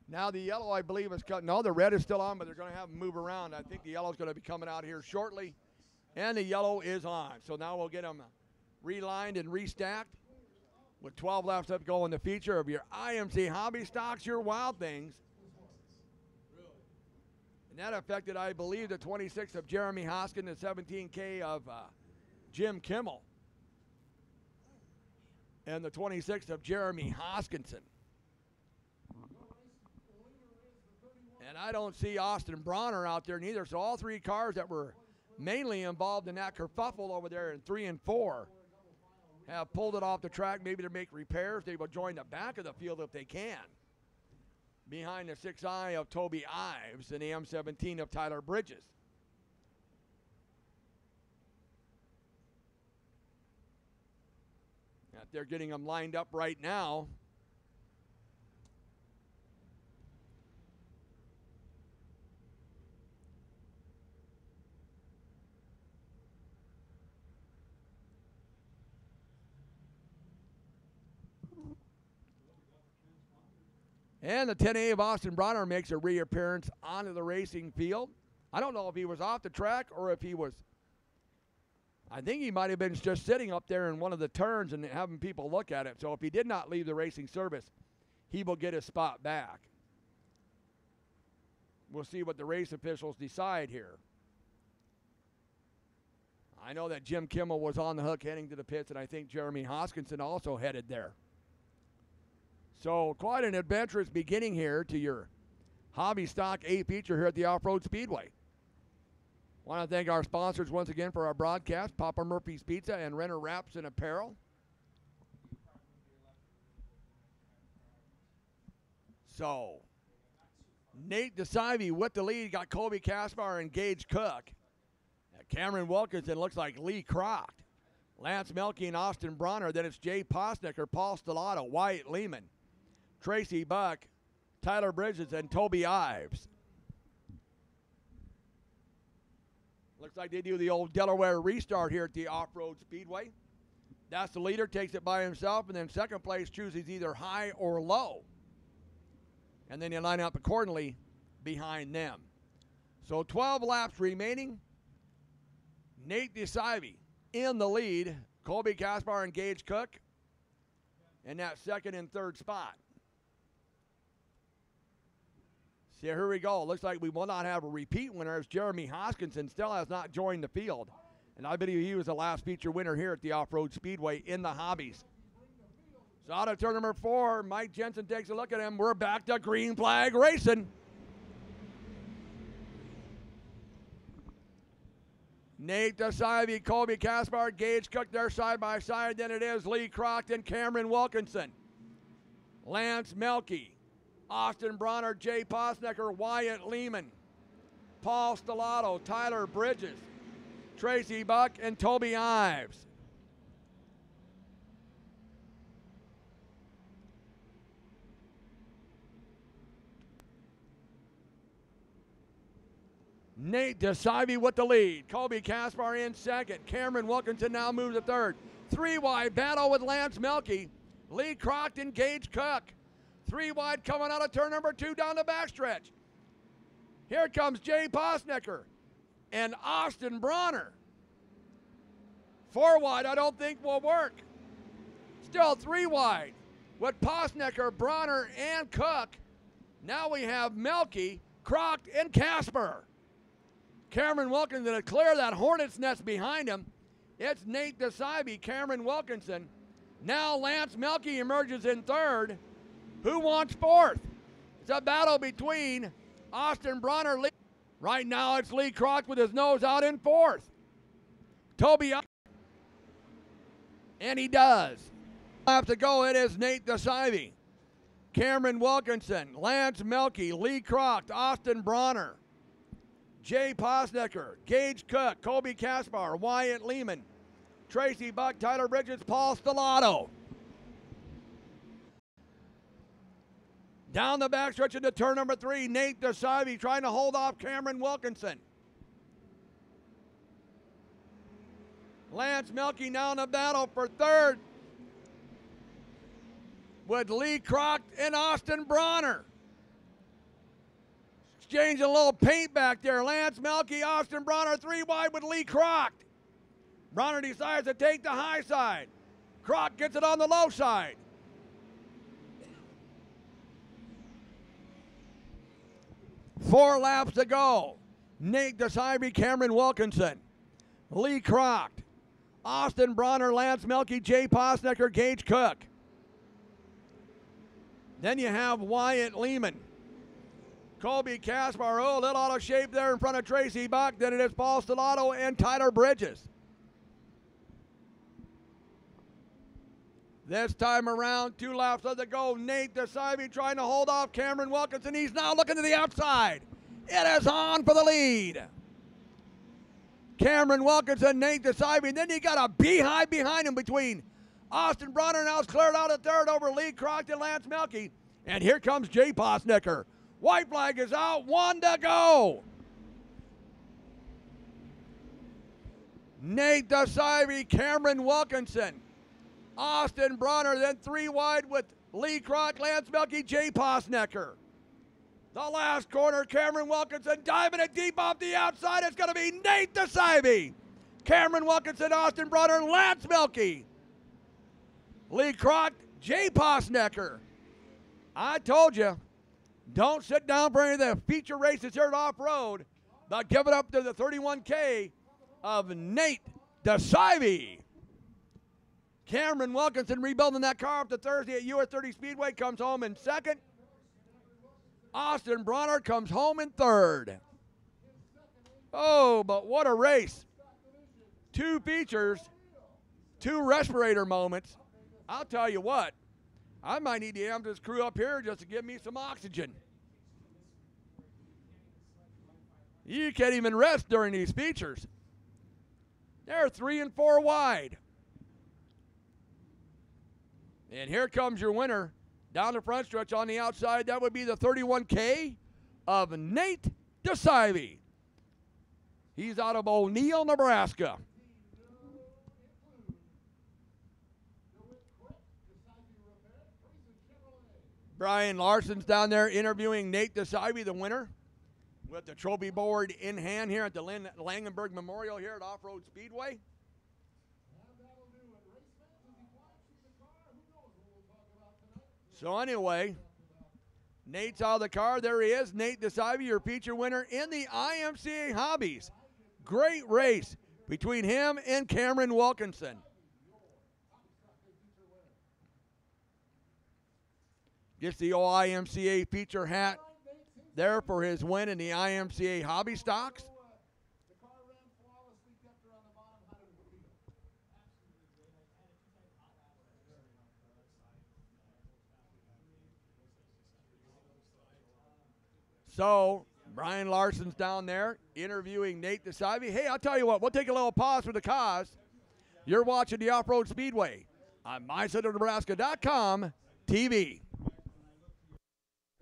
S1: now the yellow, I believe, is cut. No, the red is still on, but they're going to have them move around. I think the yellow is going to be coming out here shortly, and the yellow is on. So now we'll get them relined and restacked with 12 laps up to go in the feature of your IMC Hobby Stocks, your Wild Things. And that affected, I believe, the 26th of Jeremy Hoskin, the 17K of Jim Kimmel, and the 26th of Jeremy Hoskinson. And I don't see Austin Bronner out there neither. So all three cars that were mainly involved in that kerfuffle over there in 3 and 4 have pulled it off the track, maybe to make repairs. They will join the back of the field if they can, behind the 6i of Toby Ives and the M17 of Tyler Bridges. They're getting them lined up right now. And the 10A of Austin Bronner makes a reappearance onto the racing field. I don't know if he was off the track or if he was, I think he might have been just sitting up there in one of the turns and having people look at it. So if he did not leave the racing service, he will get his spot back. We'll see what the race officials decide here. I know that Jim Kimmel was on the hook heading to the pits, and I think Jeremy Hoskinson also headed there. So quite an adventurous beginning here to your Hobby Stock A feature here at the Off-Road Speedway. Want to thank our sponsors once again for our broadcast, Papa Murphy's Pizza and Renner Wraps and Apparel. So Nate DeSivey with the lead, got Colby Caspar and Gage Cook. Cameron Wilkinson looks like Lee Croft. Lance Melke and Austin Bronner. Then it's Jay Posnicker, Paul Stellato, Wyatt Lehman, Tracy Buck, Tyler Bridges, and Toby Ives. Looks like they do the old Delaware restart here at the Off-Road Speedway. That's the leader, takes it by himself, and then second place chooses either high or low. And then you line up accordingly behind them. So 12 laps remaining. Nate DeSivey in the lead. Colby Caspar and Gage Cook in that second and third spot. See, here we go. Looks like we will not have a repeat winner as Jeremy Hoskinson still has not joined the field. And I believe he was the last feature winner here at the Off-Road Speedway in the Hobbies. So out of turn number 4, Mike Jensen takes a look at him. We're back to green flag racing. Nate DeSivey, Colby Caspar, Gage Cook there side by side. Then it is Lee Croft and Cameron Wilkinson. Lance Melke, Austin Bronner, Jay Posnicker, Wyatt Lehman, Paul Stellato, Tyler Bridges, Tracy Buck, and Toby Ives. Nate DeSivey with the lead. Colby Caspar in second. Cameron Wilkinson now moves to third. 3 wide battle with Lance Melke. Lee Croft and Gage Cook. 3 wide coming out of turn number 2 down the backstretch. Here comes Jay Posnicker and Austin Bronner. 4 wide I don't think will work. Still 3 wide with Posnicker, Bronner, and Cook. Now we have Melke, Croft, and Casper. Cameron Wilkinson to clear that hornet's nest behind him. It's Nate DeSivey, Cameron Wilkinson. Now Lance Melke emerges in third. Who wants fourth? It's a battle between Austin Bronner, Right now it's Lee Kroc with his nose out in fourth. Toby up. And he does. Left to go, it is Nate DeSivey, Cameron Wilkinson, Lance Melke, Lee Kroc, Austin Bronner, Jay Posnicker, Gage Cook, Kobe Kaspar, Wyatt Lehman, Tracy Buck, Tyler Bridges, Paul Stellato. Down the backstretch into turn number 3, Nate DeSivey trying to hold off Cameron Wilkinson. Lance Melke now in the battle for third with Lee Kroc and Austin Bronner. Exchanging a little paint back there. Lance Melke, Austin Bronner, 3 wide with Lee Kroc. Bronner decides to take the high side. Kroc gets it on the low side. Four laps to go. Nate DeSivey, Cameron Wilkinson, Lee Kroc, Austin Bronner, Lance Melke, Jay Posnicker, Gage Cook. Then you have Wyatt Lehman, Kobe Kaspar, a little out of shape there in front of Tracy Buck. Then it is Paul Stellato and Tyler Bridges. This time around, 2 laps left to go. Nate DeSivey trying to hold off Cameron Wilkinson. He's now looking to the outside. It is on for the lead. Cameron Wilkinson, Nate DeSivey. Then you got a beehive behind him between Austin Bronner. Now it's cleared out at third over Lee Kroc and Lance Melke. And here comes Jay Posnicker. White flag is out. 1 to go. Nate DeSivey, Cameron Wilkinson, Austin Bronner, then 3 wide with Lee Kroc, Lance Melke, Jay Posnicker. The last corner, Cameron Wilkinson diving it deep off the outside. It's going to be Nate DeSivey, Cameron Wilkinson, Austin Bronner, Lance Melke, Lee Kroc, Jay Posnicker. I told you, don't sit down for any of the feature races here at Off-Road. But give it up to the 31K of Nate DeSivey. Cameron Wilkinson rebuilding that car after Thursday at US 30 Speedway comes home in second. Austin Bronner comes home in third. Oh, but what a race. 2 features, 2 respirator moments. I'll tell you what, I might need the ambulance crew up here just to give me some oxygen. You can't even rest during these features. They're 3 and 4 wide. And here comes your winner down the front stretch on the outside. That would be the 31K of Nate DeSivey. He's out of O'Neill, Nebraska. Brian Larson's down there interviewing Nate DeSivey, the winner, with the trophy board in hand here at the Langenberg Memorial here at Off-Road Speedway. So anyway, Nate's out of the car. There he is, Nate DeSivey, your feature winner in the IMCA Hobbies. Great race between him and Cameron Wilkinson. Gets the old IMCA feature hat there for his win in the IMCA Hobby Stocks. So, Brian Larson's down there interviewing Nate DeSivey. Hey, I'll tell you what, we'll take a little pause for the cause. You're watching the Off-Road Speedway on MySideOfNebraska.com TV.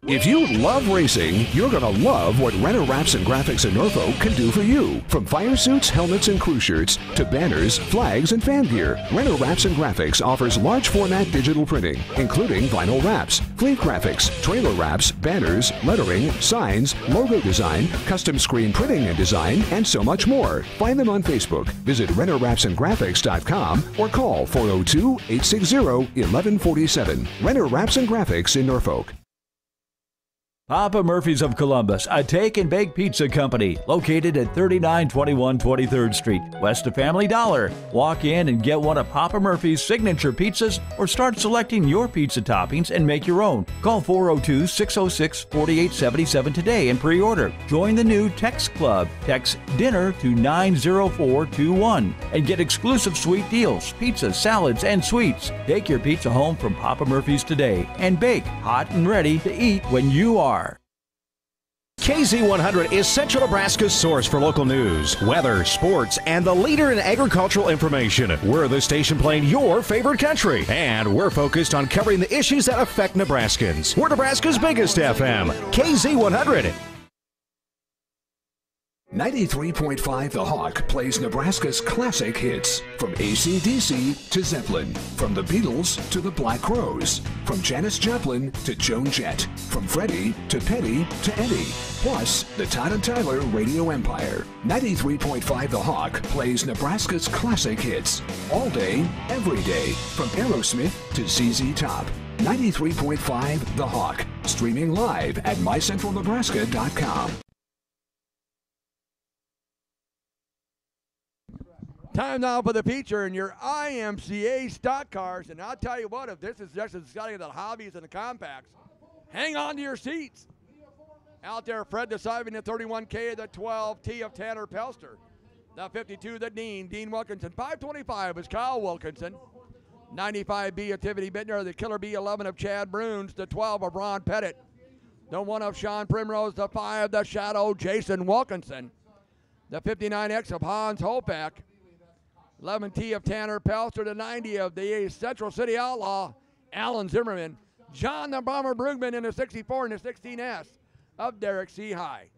S3: If you love racing, you're going to love what Renner Wraps and Graphics in Norfolk can do for you. From fire suits, helmets, and crew shirts to banners, flags, and fan gear, Renner Wraps and Graphics offers large format digital printing, including vinyl wraps, fleet graphics, trailer wraps, banners, lettering, signs, logo design, custom screen printing and design, and so much more. Find them on Facebook. Visit RennerWrapsandGraphics.com or call 402-860-1147. Renner Wraps and Graphics in Norfolk.
S4: Papa Murphy's of Columbus, a take and bake pizza company located at 3921 23rd Street, west of Family Dollar. Walk in and get one of Papa Murphy's signature pizzas or start selecting your pizza toppings and make your own. Call 402-606-4877 today and pre-order. Join the new Text Club. Text DINNER to 90421 and get exclusive sweet deals, pizzas, salads, and sweets. Take your pizza home from Papa Murphy's today and bake hot and ready to eat when you are.
S5: KZ100 is Central Nebraska's source for local news, weather, sports, and the leader in agricultural information. We're the station playing your favorite country, and we're focused on covering the issues that affect Nebraskans. We're Nebraska's biggest FM, KZ100.
S3: 93.5 The Hawk plays Nebraska's classic hits. From AC/DC to Zeppelin. From the Beatles to the Black Crowes. From Janis Joplin to Joan Jett. From Freddie to Petty to Eddie. Plus, the Todd and Tyler Radio Empire. 93.5 The Hawk plays Nebraska's classic hits. All day, every day. From Aerosmith to ZZ Top. 93.5 The Hawk. Streaming live at mycentralnebraska.com.
S1: Time now for the feature in your IMCA stock cars. And I'll tell you what, if this is just as exciting as the hobbies and the compacts, hang on to your seats. Out there, Fred deciding the 31K, the 12T of Tanner Pelster. The 52, the Dean Wilkinson. 525 is Kyle Wilkinson. 95B of Tiffany Bittner, the Killer B11 of Chad Bruns, the 12 of Ron Pettit. The 1 of Sean Primrose, the 5, the Shadow, Jason Wilkinson. The 59X of Hans Holpack. 11T of Tanner Pelster, the 90 of the Central City Outlaw, Alan Zimmerman. John the Bomber Brugman in the 64 and the 16S of Derek C. High.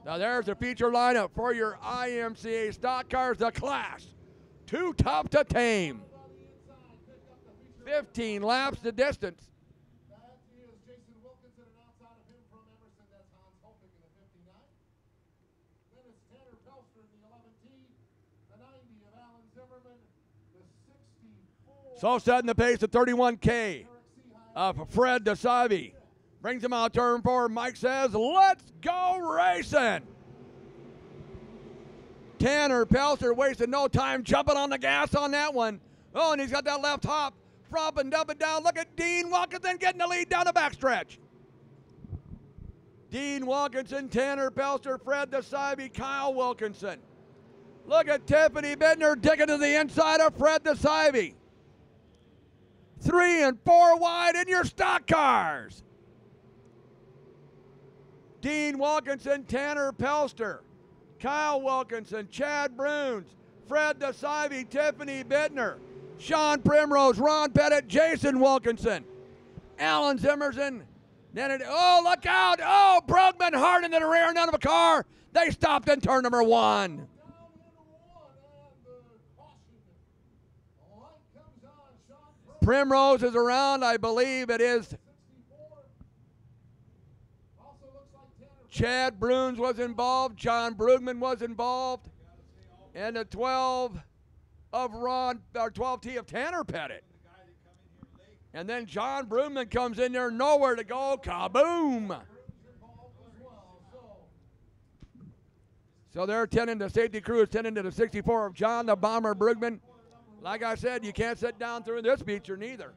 S1: Now there's the feature lineup for your IMCA stock cars, the class. Too tough to tame. 15 laps the distance. So setting the pace at 31K of Fred DeSavi. Brings him out turn 4. Mike says, let's go racing. Tanner Pelster wasted no time jumping on the gas on that one. Oh, and he's got that left hop. Frump and dump it down. Look at Dean Wilkinson getting the lead down the backstretch. Dean Wilkinson, Tanner Pelster, Fred DeSavi, Kyle Wilkinson. Look at Tiffany Bittner digging to the inside of Fred DeSavi. 3 and 4 wide in your stock cars. Dean Wilkinson, Tanner Pelster, Kyle Wilkinson, Chad Bruns, Fred DeSavi, Tiffany Bittner, Sean Primrose, Ron Pettit, Jason Wilkinson, Alan Zimmerson. Oh, look out. Oh, Brugman hard into the rear end of a car. They stopped in turn number 1. Primrose is around, I believe it is. Chad Bruns was involved. John Brugman was involved. And the 12 of 12T of Tanner Pettit. And then John Brugman comes in there, nowhere to go. Kaboom! So they're tending the safety crew is tending to the 64 of John the Bomber Brugman. Like I said, you can't sit down through this feature neither.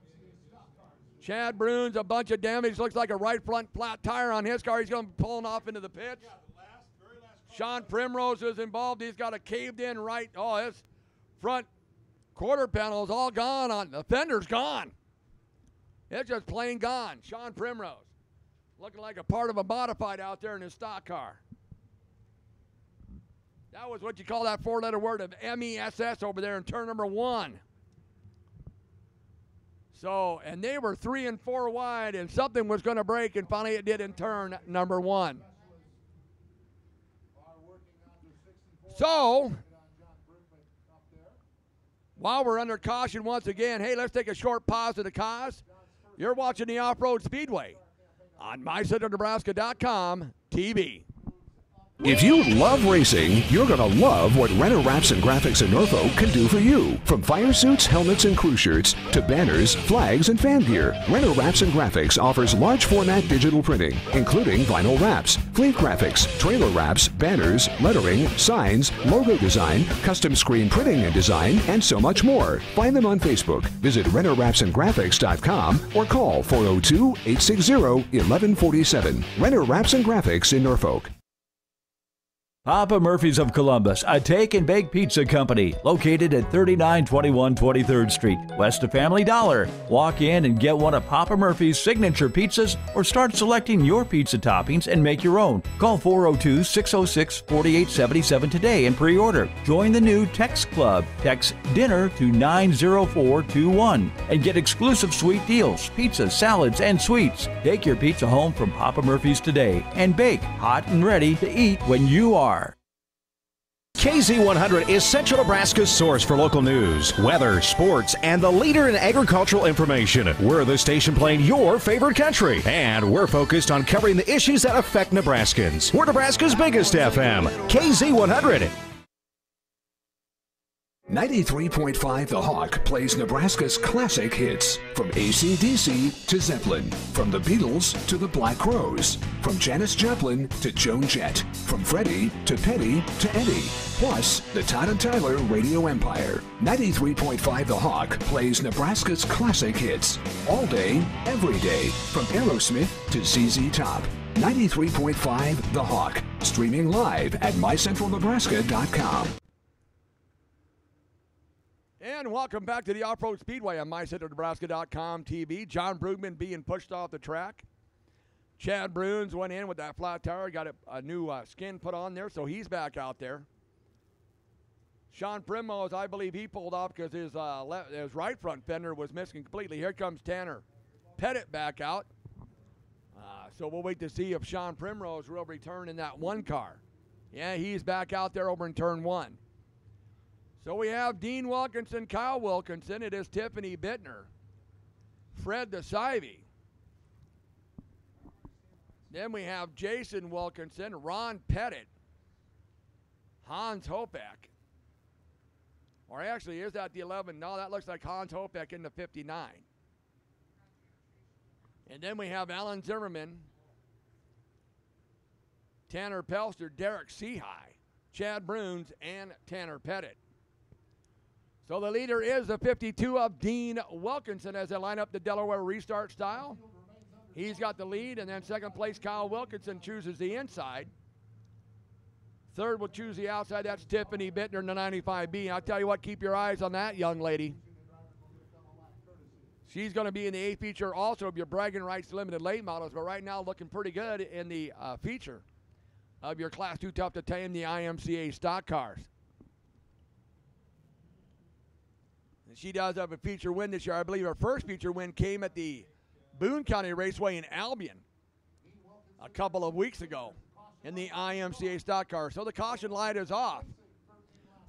S1: Chad Bruns, a bunch of damage. Looks like a right front flat tire on his car. He's going to be pulling off into the pits. Sean Primrose is involved. He's got a caved in right. Oh, his front quarter panel is all gone. On the fender's gone. It's just plain gone. Sean Primrose looking like a part of a modified out there in his stock car. That was what you call that 4-letter word of MESS over there in turn number 1. So, and they were 3 and 4 wide, and something was going to break, and finally it did in turn number 1. So, while we're under caution once again, hey, let's take a short pause at the cause. You're watching the Off-Road Speedway on mycentralnebraska.com TV.
S3: If you love racing, you're going to love what Renner Wraps and Graphics in Norfolk can do for you. From fire suits, helmets, and crew shirts to banners, flags, and fan gear, Renner Wraps and Graphics offers large format digital printing, including vinyl wraps, fleet graphics, trailer wraps, banners, lettering, signs, logo design, custom screen printing and design, and so much more. Find them on Facebook. Visit RennerWrapsandGraphics.com or call 402-860-1147. Renner Wraps and Graphics in Norfolk.
S4: Papa Murphy's of Columbus, a take and bake pizza company located at 3921 23rd Street, west of Family Dollar. Walk in and get one of Papa Murphy's signature pizzas or start selecting your pizza toppings and make your own. Call 402-606-4877 today and pre-order. Join the new Text Club. Text DINNER to 90421 and get exclusive sweet deals, pizzas, salads, and sweets. Take your pizza home from Papa Murphy's today and bake hot and ready to eat when you are.
S5: KZ100 is Central Nebraska's source for local news, weather, sports, and the leader in agricultural information. We're the station playing your favorite country, and we're focused on covering the issues that affect Nebraskans. We're Nebraska's biggest FM, KZ100.
S3: 93.5 The Hawk plays Nebraska's classic hits. From AC/DC to Zeppelin. From the Beatles to the Black Crowes. From Janis Joplin to Joan Jett. From Freddie to Petty to Eddie. Plus, the Todd and Tyler Radio Empire. 93.5 The Hawk plays Nebraska's classic hits. All day, every day. From Aerosmith to ZZ Top. 93.5 The Hawk. Streaming live at mycentralnebraska.com.
S1: And welcome back to the Off-Road Speedway on mycentralnebraska.com TV. John Brugman being pushed off the track. Chad Bruins went in with that flat tire, got a new skin put on there, so he's back out there. Sean Primrose, I believe he pulled off because his right front fender was missing completely. Here comes Tanner Pettit back out. So we'll wait to see if Sean Primrose will return in that one car. Yeah, he's back out there over in turn one. So we have Dean Wilkinson, Kyle Wilkinson. It is Tiffany Bittner, Fred DeSivey. Then we have Jason Wilkinson, Ron Pettit, Hans Hopeck. Or actually, is that the 11? No, that looks like Hans Hopeck in the 59. And then we have Alan Zimmerman, Tanner Pelster, Derek Seahigh, Chad Bruins, and Tanner Pettit. So the leader is the 52 of Dean Wilkinson as they line up the Delaware restart style. He's got the lead, and then second place, Kyle Wilkinson chooses the inside. Third will choose the outside. That's Tiffany Bittner in the 95B. I'll tell you what, keep your eyes on that young lady. She's going to be in the A feature also of your bragging rights limited late models, but right now looking pretty good in the feature of your Class 2 Tough to Tame, the IMCA stock cars. She does have a feature win this year. I believe her first feature win came at the Boone County Raceway in Albion a couple of weeks ago in the IMCA stock car. So the caution light is off.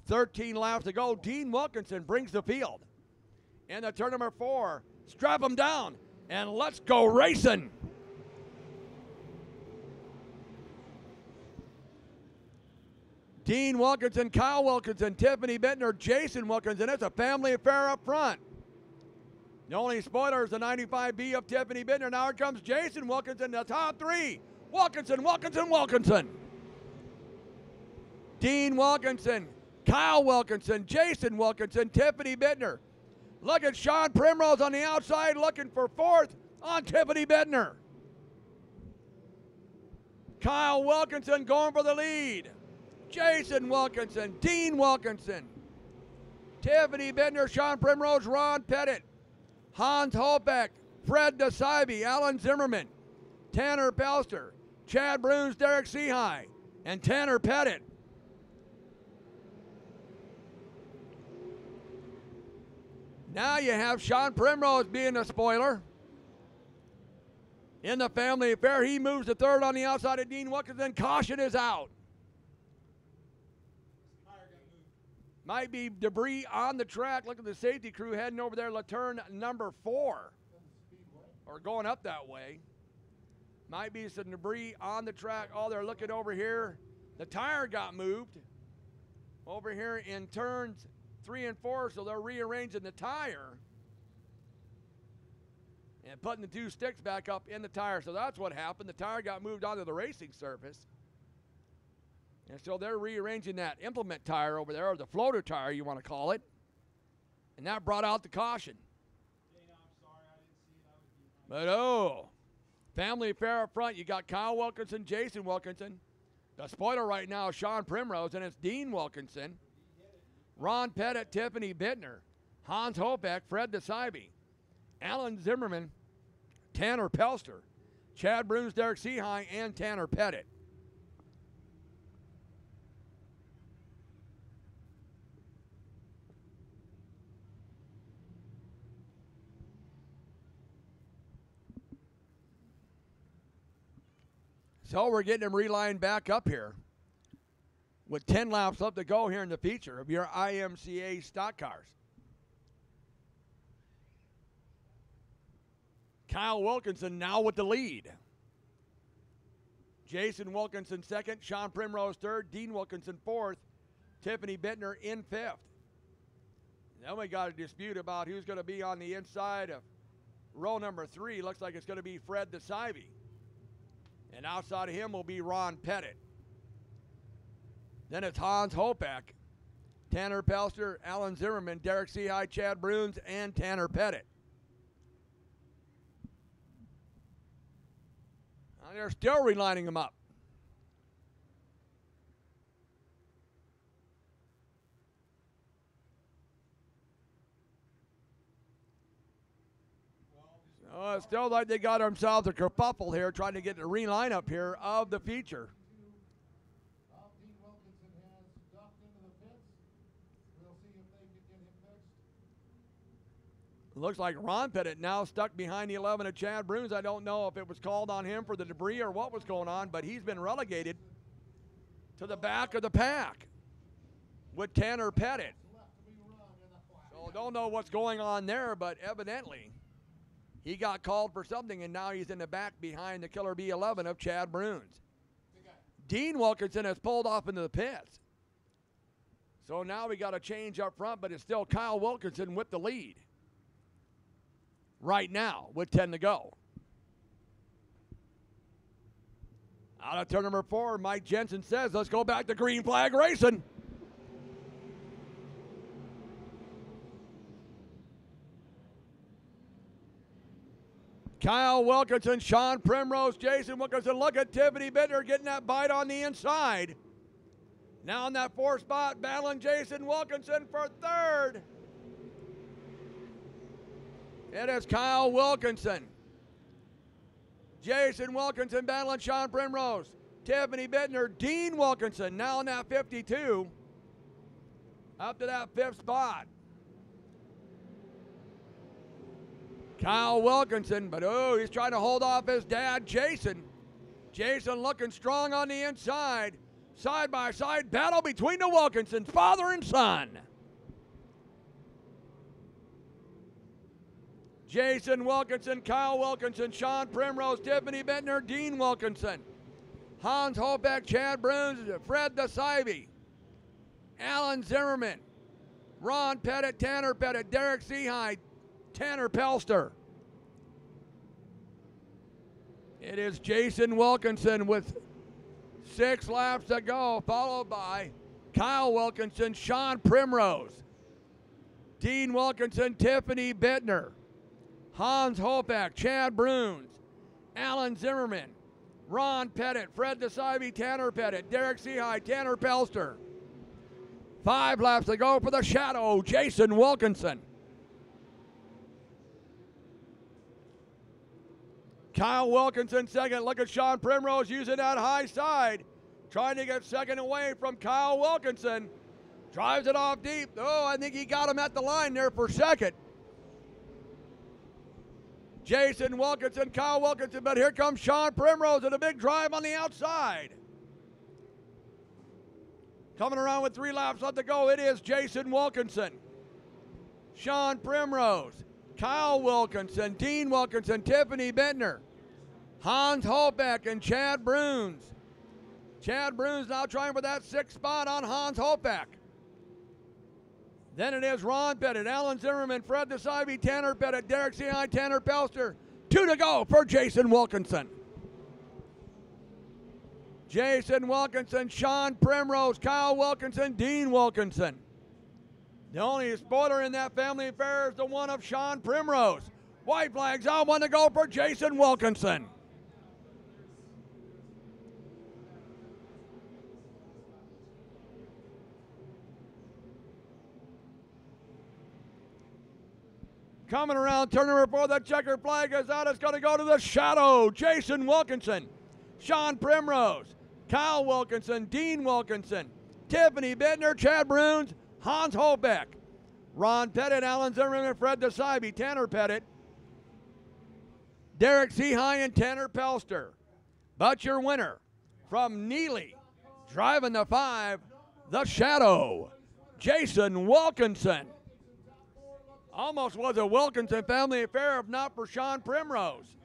S1: 13 laps to go. Dean Wilkinson brings the field. In the turn number 4, strap him down and let's go racing. Dean Wilkinson, Kyle Wilkinson, Tiffany Bittner, Jason Wilkinson. It's a family affair up front. The only spoiler is the 95B of Tiffany Bittner. Now here comes Jason Wilkinson, the top three. Wilkinson, Wilkinson, Wilkinson. Dean Wilkinson, Kyle Wilkinson, Jason Wilkinson, Tiffany Bittner. Look at Sean Primrose on the outside looking for fourth on Tiffany Bittner. Kyle Wilkinson going for the lead. Jason Wilkinson, Dean Wilkinson, Tiffany Bittner, Sean Primrose, Ron Pettit, Hans Hopeck, Fred DeSivey, Alan Zimmerman, Tanner Pelster, Chad Bruins, Derek Seahigh, and Tanner Pettit. Now you have Sean Primrose being a spoiler. In the family affair, he moves to third on the outside of Dean Wilkinson. Caution is out. Might be debris on the track. Look at the safety crew heading over there to turn number 4. Or going up that way. Might be some debris on the track. Oh, they're looking over here The tire got moved over here in turns 3 and 4, so they're rearranging the tire and putting the 2 sticks back up in the tire. So that's what happened. The tire got moved onto the racing surface. And so they're rearranging that implement tire over there, or the floater tire, you want to call it. And that brought out the caution.
S9: Dana, I'm sorry, I didn't see it. I was behind.
S1: But oh, family affair up front. You got Kyle Wilkinson, Jason Wilkinson. The spoiler right now is Sean Primrose, and it's Dean Wilkinson, Ron Pettit, Tiffany Bittner, Hans Hopeck, Fred DeSibe, Alan Zimmerman, Tanner Pelster, Chad Bruns, Derek Seahigh, and Tanner Pettit. So we're getting them relined back up here with 10 laps left to go here in the feature of your IMCA stock cars. Kyle Wilkinson now with the lead. Jason Wilkinson second, Sean Primrose third, Dean Wilkinson fourth, Tiffany Bittner in fifth. Then we got a dispute about who's going to be on the inside of row number 3. Looks like it's going to be Fred DeSibe. And outside of him will be Ron Pettit. Then it's Hans Hopeck, Tanner Pelster, Alan Zimmerman, Derek Seahigh, Chad Bruns, and Tanner Pettit. Now they're still relining them up. It still like they got themselves a kerfuffle here trying to get the reline up here of the feature.
S9: Dean Wilkinson has ducked into the pits. We'll see if they can get him fixed.
S1: Looks like Ron Pettit now stuck behind the 11 of Chad Bruns. I don't know if it was called on him for the debris or what was going on, but he's been relegated to the back of the pack with Tanner Pettit. So don't know what's going on there, but evidently he got called for something, and now he's in the back behind the Killer B11 of Chad Bruns. Dean Wilkinson has pulled off into the pits. So now we got a change up front, but it's still Kyle Wilkinson with the lead right now with 10 to go. Out of turn number 4, Mike Jensen says, let's go back to green flag racing. Kyle Wilkinson, Sean Primrose, Jason Wilkinson. Look at Tiffany Bittner getting that bite on the inside. Now in that 4th spot, battling Jason Wilkinson for 3rd. It is Kyle Wilkinson. Jason Wilkinson battling Sean Primrose. Tiffany Bittner, Dean Wilkinson now in that 52. Up to that 5th spot. Kyle Wilkinson, but oh, he's trying to hold off his dad, Jason. Jason looking strong on the inside. Side-by-side battle between the Wilkinsons, father and son. Jason Wilkinson, Kyle Wilkinson, Sean Primrose, Tiffany Bittner, Dean Wilkinson. Hans Hopeck, Chad Bruns, Fred DeSibe. Alan Zimmerman. Ron Pettit, Tanner Pettit, Derek Seahigh, Tanner Pelster. It is Jason Wilkinson with 6 laps to go, followed by Kyle Wilkinson, Sean Primrose, Dean Wilkinson, Tiffany Bittner, Hans Hopeck, Chad Bruns, Alan Zimmerman, Ron Pettit, Fred DeSibe, Tanner Pettit, Derek Seahigh, Tanner Pelster. 5 laps to go for the Shadow, Jason Wilkinson. Kyle Wilkinson second. Look at Sean Primrose using that high side. Trying to get second away from Kyle Wilkinson. Drives it off deep. Oh, I think he got him at the line there for second. Jason Wilkinson, Kyle Wilkinson, but here comes Sean Primrose with a big drive on the outside. Coming around with 3 laps left to go, it is Jason Wilkinson, Sean Primrose, Kyle Wilkinson, Dean Wilkinson, Tiffany Bittner, Hans Hopeck, and Chad Bruns. Chad Bruns now trying for that 6th spot on Hans Hofeck. Then it is Ron Pettit, Alan Zimmerman, Fred DeSive, Tanner Pettit, Derek C.I., Tanner Pelster. 2 to go for Jason Wilkinson. Jason Wilkinson, Sean Primrose, Kyle Wilkinson, Dean Wilkinson. The only spoiler in that family affair is the one of Sean Primrose. White flags out, 1 to go for Jason Wilkinson. Coming around turn number 4, the checkered flag is out. It's going to go to the shadow. Jason Wilkinson, Sean Primrose, Kyle Wilkinson, Dean Wilkinson, Tiffany Bittner, Chad Bruns, Hans Hofeck, Ron Pettit, Alan Zimmerman, Fred DeSive, Tanner Pettit, Derek Seahigh, and Tanner Pelster. But your winner from Neely, driving the 5, the shadow, Jason Wilkinson. Almost was a Wilkinson family affair if not for Sean Primrose.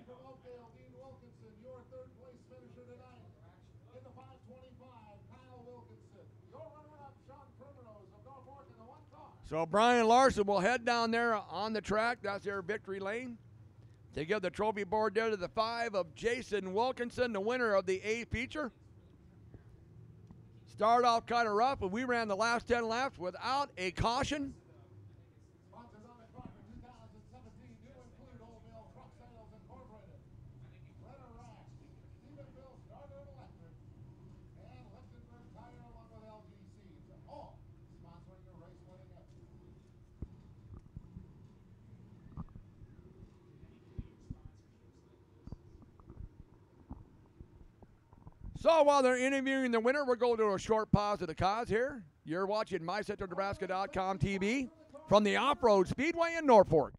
S1: So Brian Larson will head down there on the track. That's their victory lane. They give the trophy board there to the 5 of Jason Wilkinson, the winner of the A feature. Started off kind of rough, but we ran the last 10 laps without a caution. So while they're interviewing the winner, we're going to do a short pause of the cause here. You're watching MyCentralNebraska.com TV from the Off-Road Speedway in Norfolk.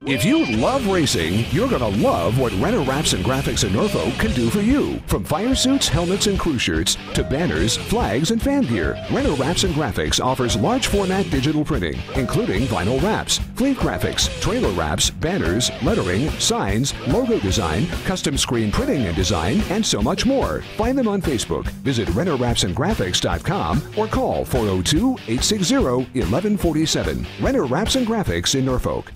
S3: If you love racing, you're going to love what Renner Wraps and Graphics in Norfolk can do for you. From fire suits, helmets, and crew shirts to banners, flags, and fan gear, Renner Wraps and Graphics offers large format digital printing, including vinyl wraps, fleet graphics, trailer wraps, banners, lettering, signs, logo design, custom screen printing and design, and so much more. Find them on Facebook. Visit RennerWrapsandGraphics.com or call 402-860-1147. Renner Wraps and Graphics in Norfolk.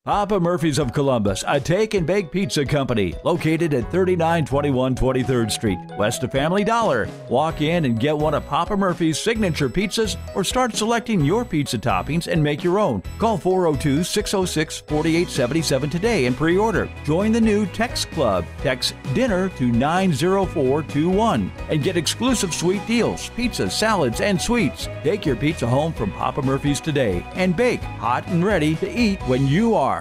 S4: Papa Murphy's of Columbus, a take and bake pizza company located at 3921 23rd Street, west of Family Dollar. Walk in and get one of Papa Murphy's signature pizzas or start selecting your pizza toppings and make your own. Call 402-606-4877 today and pre-order. Join the new Text Club. Text DINNER to 90421 and get exclusive sweet deals, pizzas, salads, and sweets. Take your pizza home from Papa Murphy's today and bake hot and ready to eat when you are.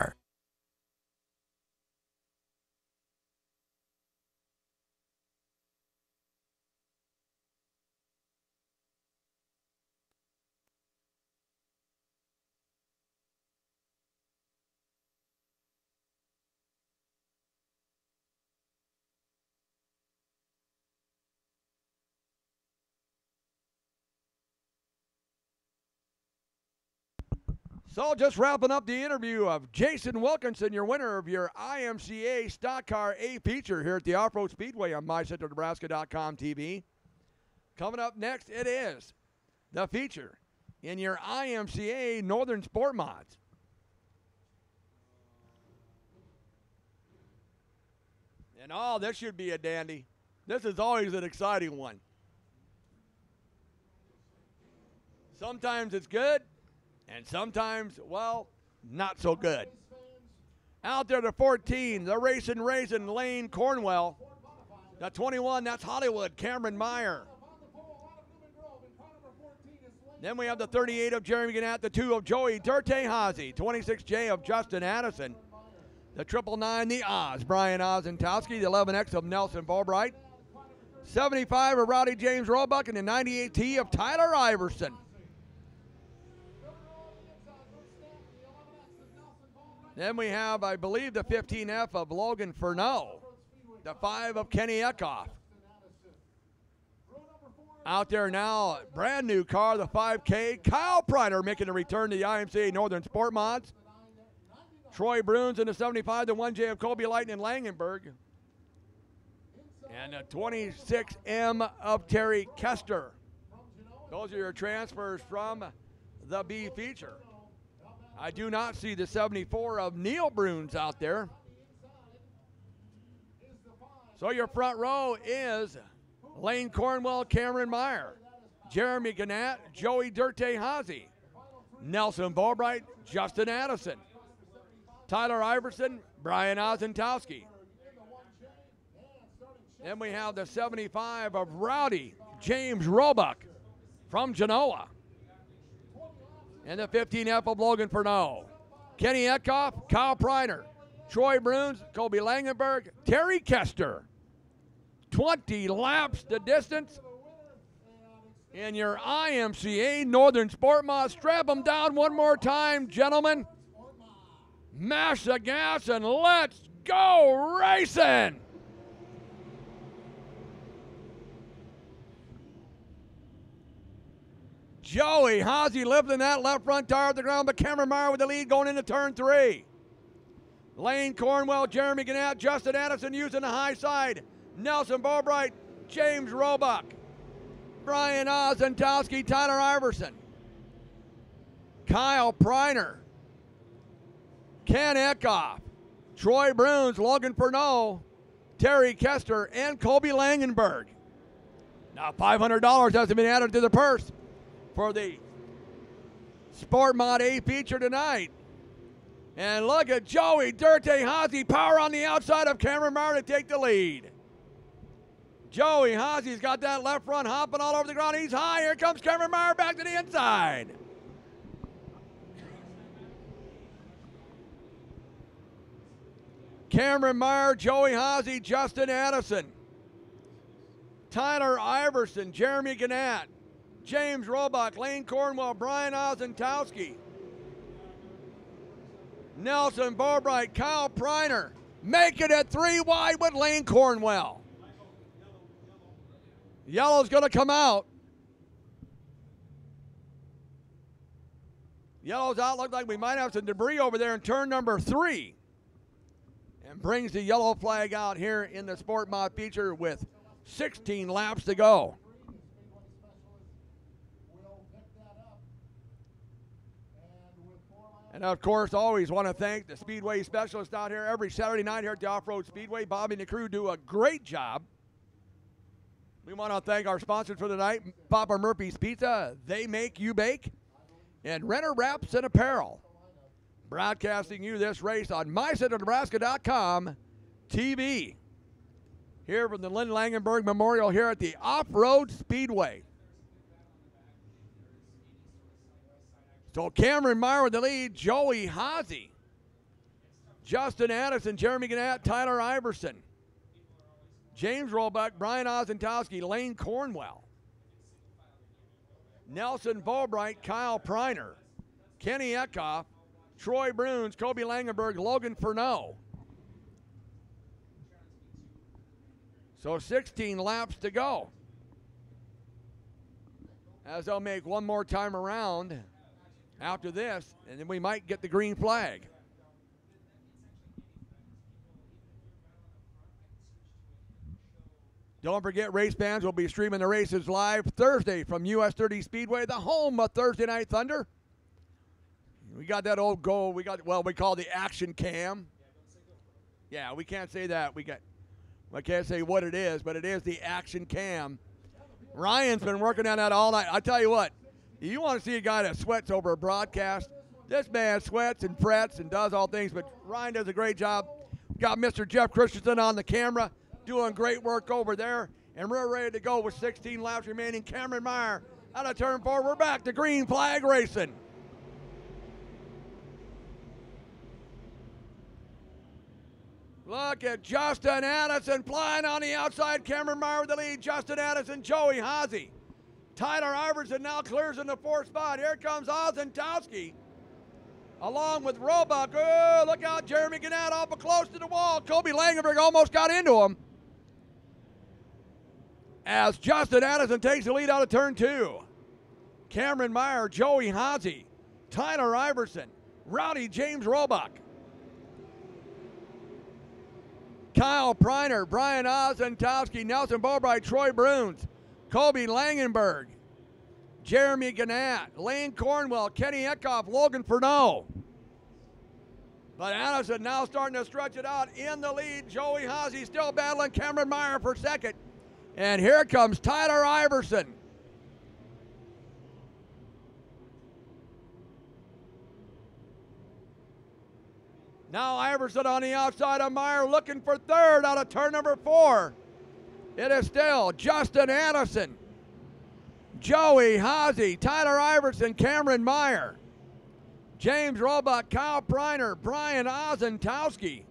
S1: So just wrapping up the interview of Jason Wilkinson, your winner of your IMCA Stock Car A feature here at the Off-Road Speedway on MyCentralNebraska.com TV. Coming up next, it is the feature in your IMCA Northern Sport Mods. And oh, this should be a dandy. This is always an exciting one. Sometimes it's good. And sometimes, well, not so good. Out there to 14, the Racing Lane Cornwell. The 21, that's Hollywood, Cameron Meyer. Then we have the 38 of Jeremy Gannett, the 2 of Joey Durte-Hazy, 26J of Justin Addison, the 999, the Oz, Brian Ozentowski, the 11X of Nelson Fulbright, 75 of Rowdy James Roebuck, and the 98T of Tyler Iverson. Then we have, I believe, the 15F of Logan Furneaux, the 5 of Kenny Eckhoff. Out there now, brand new car, the 5K. Kyle Pryder making a return to the IMCA Northern Sport Mods. Troy Bruns in the 75, the 1J of Kobe Lighton and Langenberg. And a 26M of Terry Kester. Those are your transfers from the B feature. I do not see the 74 of Neil Bruns out there. So your front row is Lane Cornwell, Cameron Meyer, Jeremy Gannett, Joey Dirte Hazy, Nelson Bobright, Justin Addison, Tyler Iverson, Brian Ozentowski. Then we have the 75 of Rowdy, James Roebuck from Genoa. And the 15F of Logan Furneaux. Kenny Etkoff, Kyle Preiner, Troy Bruns, Kobe Langenberg, Terry Kester. 20 laps the distance. In your IMCA Northern Sport Mod. Strap them down one more time, gentlemen. Mash the gas and let's go racing. Joey Hazy lifting that left front tire at the ground, but Cameron Meyer with the lead going into turn 3. Lane Cornwell, Jeremy Gannett, Justin Addison using the high side. Nelson Bobright, James Roebuck, Brian Ozentowski, Tyler Iverson, Kyle Preiner, Ken Etkoff, Troy Bruns, Logan Furneaux, Terry Kester, and Kobe Langenberg. Now $500 has been added to the purse for the Sport Mod A feature tonight. And look at Joey Dirte Hazy, power on the outside of Cameron Meyer to take the lead. Joey Hazy's got that left front hopping all over the ground. He's high. Here comes Cameron Meyer back to the inside. Cameron Meyer, Joey Hazy, Justin Addison, Tyler Iverson, Jeremy Gannett, James Roebuck, Lane Cornwell, Brian Ozentowski, Nelson Bobright, Kyle Preiner. Make it at 3 wide with Lane Cornwell. Yellow's going to come out. Yellow's out. Looks like we might have some debris over there in turn number 3. And brings the yellow flag out here in the Sport Mod feature with 16 laps to go. And of course, always want to thank the Speedway specialists out here every Saturday night here at the Off-Road Speedway. Bobby and the crew do a great job. We want to thank our sponsors for the night, Papa Murphy's Pizza, They Make You Bake, and Renner Wraps and Apparel. Broadcasting you this race on MyCentralNebraska.com TV. Here from the Lynn Langenberg Memorial here at the Off-Road Speedway. So Cameron Meyer with the lead, Joey Hazy, Justin Addison, Jeremy Gannett, Tyler Iverson, James Roebuck, Brian Ozentowski, Lane Cornwell, Nelson Bobright, Kyle Preiner, Kenny Etkoff, Troy Bruns, Kobe Langenberg, Logan Furneaux. So 16 laps to go. As they'll make one more time around after this, and then we might get the green flag. Don't forget, race fans will be streaming the races live Thursday from US 30 Speedway, the home of Thursday Night Thunder. We got that old goal. We call the action cam. Yeah, we can't say that. I can't say what it is, but it is the action cam. Ryan's been working on that all night. I tell you what, you want to see a guy that sweats over a broadcast. This man sweats and frets and does all things, but Ryan does a great job. Got Mr. Jeff Christensen on the camera, doing great work over there, and we're ready to go with 16 laps remaining. Cameron Meyer out of turn 4. We're back to green flag racing. Look at Justin Addison flying on the outside. Cameron Meyer with the lead. Justin Addison, Joey Hazy. Tyler Iverson now clears in the 4th spot. Here comes Ozentowski along with Roebuck. Oh, look out, Jeremy Gannett awful close to the wall. Kobe Langenberg almost got into him. As Justin Addison takes the lead out of turn 2. Cameron Meyer, Joey Hazy, Tyler Iverson, Rowdy James Roebuck, Kyle Preiner, Brian Ozentowski, Nelson Bobright, Troy Bruns, Colby Langenberg, Jeremy Gannett, Lane Cornwell, Kenny Eckhoff, Logan Furneaux. But Addison now starting to stretch it out in the lead. Joey Haase still battling Cameron Meyer for second. And here comes Tyler Iverson. Now Iverson on the outside of Meyer looking for third out of turn number 4. It is still Justin Addison, Joey Haase, Tyler Iverson, Cameron Meyer, James Roebuck, Kyle Preiner, Brian Ozentowski.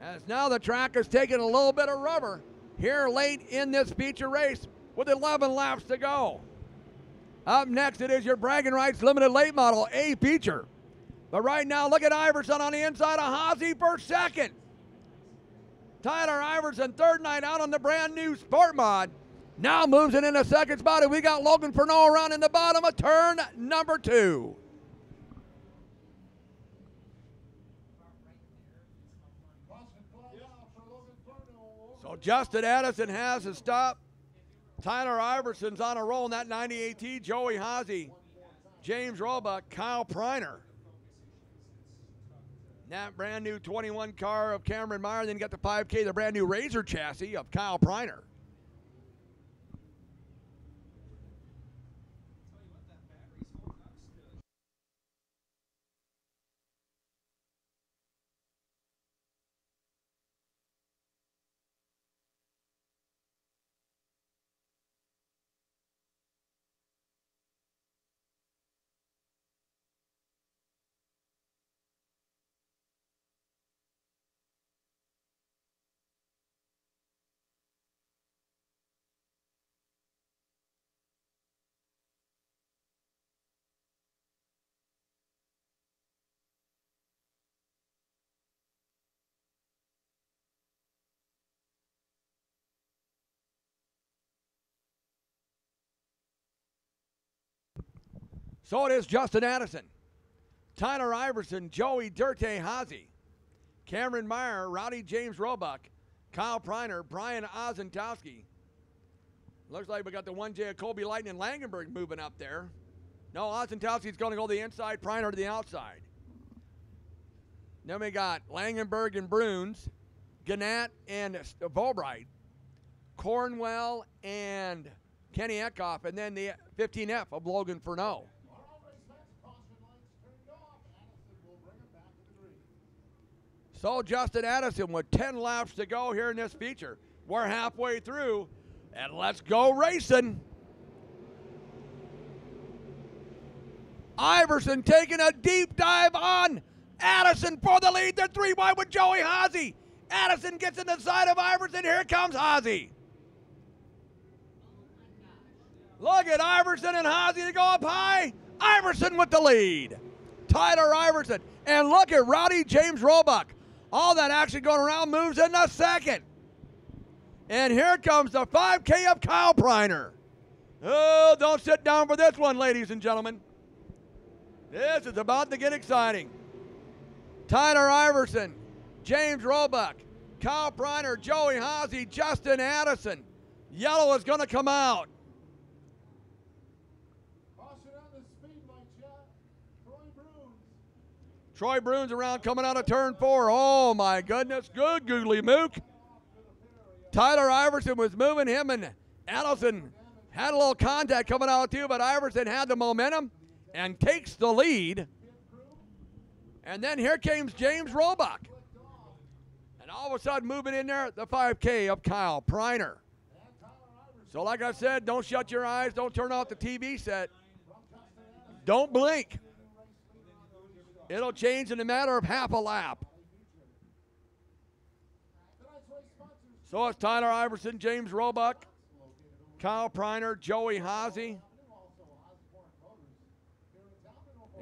S1: As now the track is taking a little bit of rubber here late in this feature race with 11 laps to go. Up next, it is your bragging rights limited late model A feature. But right now, look at Iverson on the inside of Haase for second. Tyler Iverson, third night out on the brand new Sport Mod. Now moves it into second spot, and we got Logan Furneaux around in the bottom of turn number 2. So Justin Addison has a stop. Tyler Iverson's on a roll in that 98T. Joey Haase, James Roebuck, Kyle Preiner. That brand new 21 car of Cameron Meyer. Then you got the 5K, the brand new Razor chassis of Kyle Preiner. So it is Justin Addison, Tyler Iverson, Joey Dirte Haase, Cameron Meyer, Rowdy James Roebuck, Kyle Preiner, Brian Ozentowski. Looks like we got the 1J of Colby Lightning Langenberg moving up there. No, Ozentowski's going to go to the inside, Preiner to the outside. Then we got Langenberg and Bruns, Gannett and Bobright, Cornwell and Kenny Eckhoff, and then the 15F of Logan Furneaux. So Justin Addison with 10 laps to go here in this feature. We're halfway through, and let's go racing. Iverson taking a deep dive on Addison for the lead. They're 3 wide with Joey Haase. Addison gets in the side of Iverson. Here comes Haase. Look at Iverson and Haase to go up high. Iverson with the lead. Tyler Iverson. And look at Rowdy James Roebuck. All that action going around, moves in the second. And here comes the 5K of Kyle Preiner. Oh, don't sit down for this one, ladies and gentlemen. This is about to get exciting. Tyler Iverson, James Roebuck, Kyle Preiner, Joey Haase, Justin Addison. Yellow is going to come out. Troy Bruns around coming out of turn 4. Oh, my goodness. Good googly mook. Tyler Iverson was moving him, and Addison had a little contact coming out too, but Iverson had the momentum and takes the lead. And then here comes James Roebuck. And all of a sudden moving in there, the 5K of Kyle Preiner. So like I said, don't shut your eyes. Don't turn off the TV set. Don't blink. It'll change in a matter of half a lap. So it's Tyler Iverson, James Roebuck, Kyle Preiner, Joey Haase.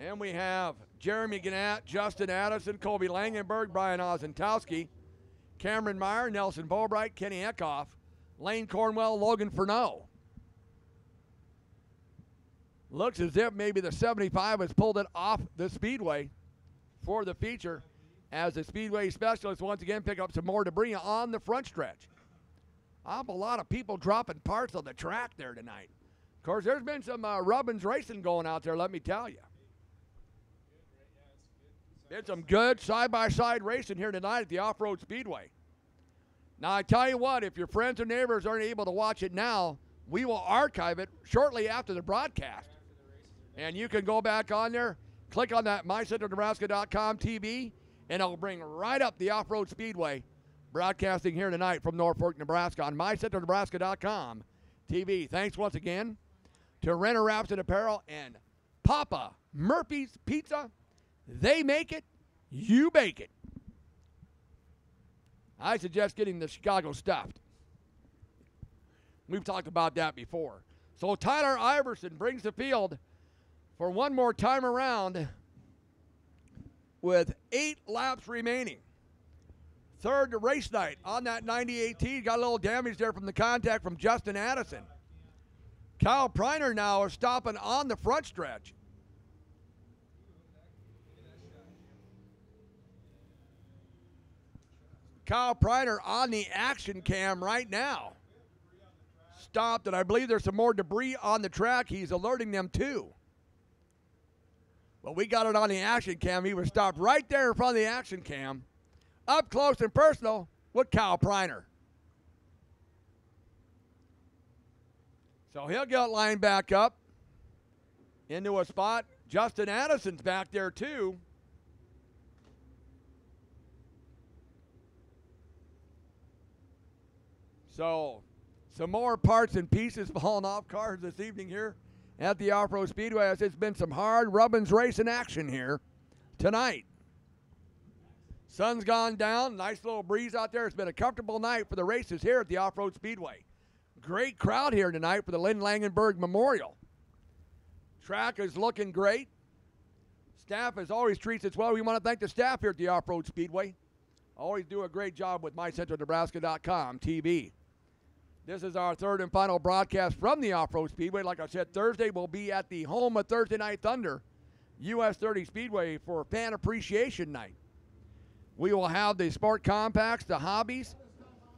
S1: And we have Jeremy Gannett, Justin Addison, Colby Langenberg, Brian Ozentowski, Cameron Meyer, Nelson Bobright, Kenny Eckhoff, Lane Cornwell, Logan Furneaux. Looks as if maybe the 75 has pulled it off the speedway for the feature. as the Speedway specialists once again pick up some more debris on the front stretch. A lot of people dropping parts on the track there tonight. Of course, there's been some rubbins racing going out there, let me tell you. Been some good side-by-side racing here tonight at the Off-Road Speedway. Now, I tell you what, if your friends or neighbors aren't able to watch it now, we will archive it shortly after the broadcast. And you can go back on there, click on that mycentralnebraska.com TV, and it'll bring right up the Off-Road Speedway broadcasting here tonight from Norfolk, Nebraska on mycentralnebraska.com TV. Thanks once again to Renner Wraps and Apparel and Papa Murphy's Pizza. They make it, you bake it. I suggest getting the Chicago stuffed. We've talked about that before. So Tyler Iverson brings the field for one more time around with 8 laps remaining. Third race night on that 98T. Got a little damage there from the contact from Justin Addison. Kyle Preiner now is stopping on the front stretch. Kyle Preiner on the action cam right now. Stopped, and I believe there's some more debris on the track he's alerting them to. But we got it on the action cam. He was stopped right there in front of the action cam, up close and personal with Kyle Preiner. So he'll get lined back up into a spot. Justin Addison's back there too. So some more parts and pieces falling off cars this evening here at the Off-Road Speedway, as it's been some hard rubbins racing action here tonight. Sun's gone down, nice little breeze out there. It's been a comfortable night for the races here at the Off-Road Speedway. Great crowd here tonight for the Lynn Langenberg Memorial. Track is looking great. Staff as always treats us well. We want to thank the staff here at the Off-Road Speedway. Always do a great job with mycentralnebraska.com TV. This is our third and final broadcast from the Off-Road Speedway. Like I said, Thursday we'll be at the home of Thursday Night Thunder, US 30 Speedway, for Fan Appreciation Night. We will have the sport compacts, the hobbies,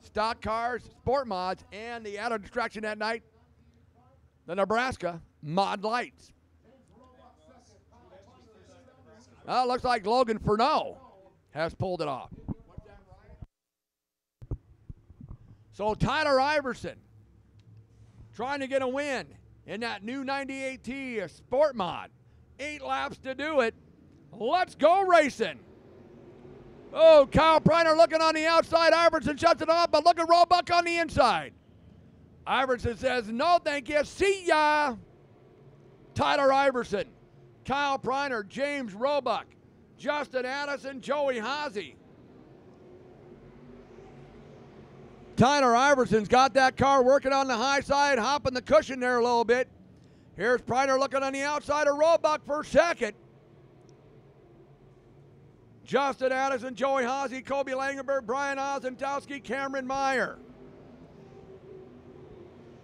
S1: stock cars, sport mods, and the added attraction that night, the Nebraska Mod Lights. Well, looks like Logan Furneaux has pulled it off. So Tyler Iverson trying to get a win in that new 98T Sport Mod. 8 laps to do it. Let's go racing. Oh, Kyle Preiner looking on the outside. Iverson shuts it off, but look at Roebuck on the inside. Iverson says, no, thank you. See ya. Tyler Iverson, Kyle Preiner, James Roebuck, Justin Addison, Joey Haase. Tyler Iverson's got that car working on the high side, hopping the cushion there a little bit. Here's Preiner looking on the outside of Roebuck for second. Justin Addison, Joey Haase, Kobe Langenberg, Brian Ozentowski, Cameron Meyer.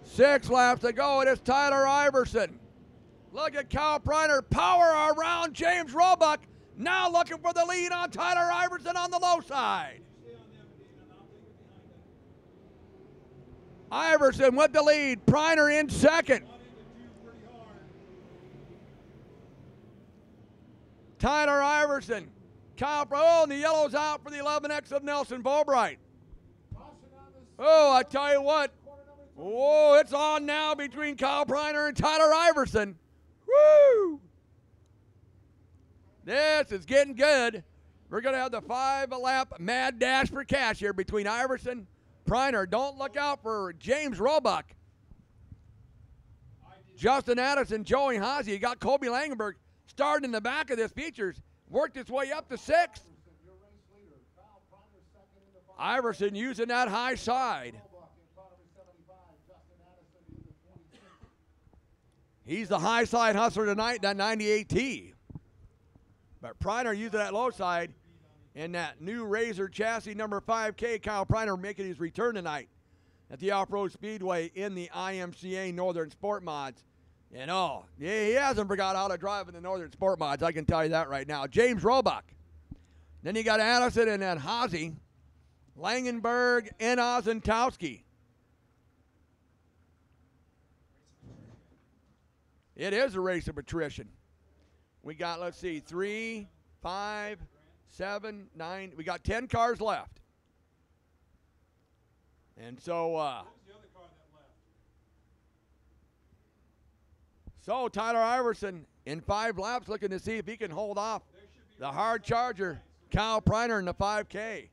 S1: 6 laps to go, and it's Tyler Iverson. Look at Kyle Preiner, power around James Roebuck. Now looking for the lead on Tyler Iverson on the low side. Iverson with the lead, Preiner in second. Tyler Iverson, Kyle, oh, and the yellow's out for the 11X of Nelson Bobright. Oh, I tell you what, whoa, it's on now between Kyle Preiner and Tyler Iverson. Woo! This is getting good. We're going to have the 5-lap mad dash for cash here between Iverson, Preiner. Don't look out for James Roebuck. Justin Addison, Joey Haase. You got Kobe Langenberg starting in the back of this features. Worked its way up to 6th. Iverson using that high side. He's the high side hustler tonight, that 98T. But Preiner using that low side in that new Razor chassis number 5K. Kyle Preiner making his return tonight at the Off-Road Speedway in the IMCA Northern Sport Mods. And oh, yeah, he hasn't forgot how to drive in the Northern Sport Mods, I can tell you that right now. James Roebuck Then you got Addison and then Haase, Langenberg, and Ozentowski. It is a race of attrition. We got, let's see, 3, 5, 7, 9. We got 10 cars left. And so, Tyler Iverson in 5 laps looking to see if he can hold off the hard charger, Kyle Preiner, in the 5K.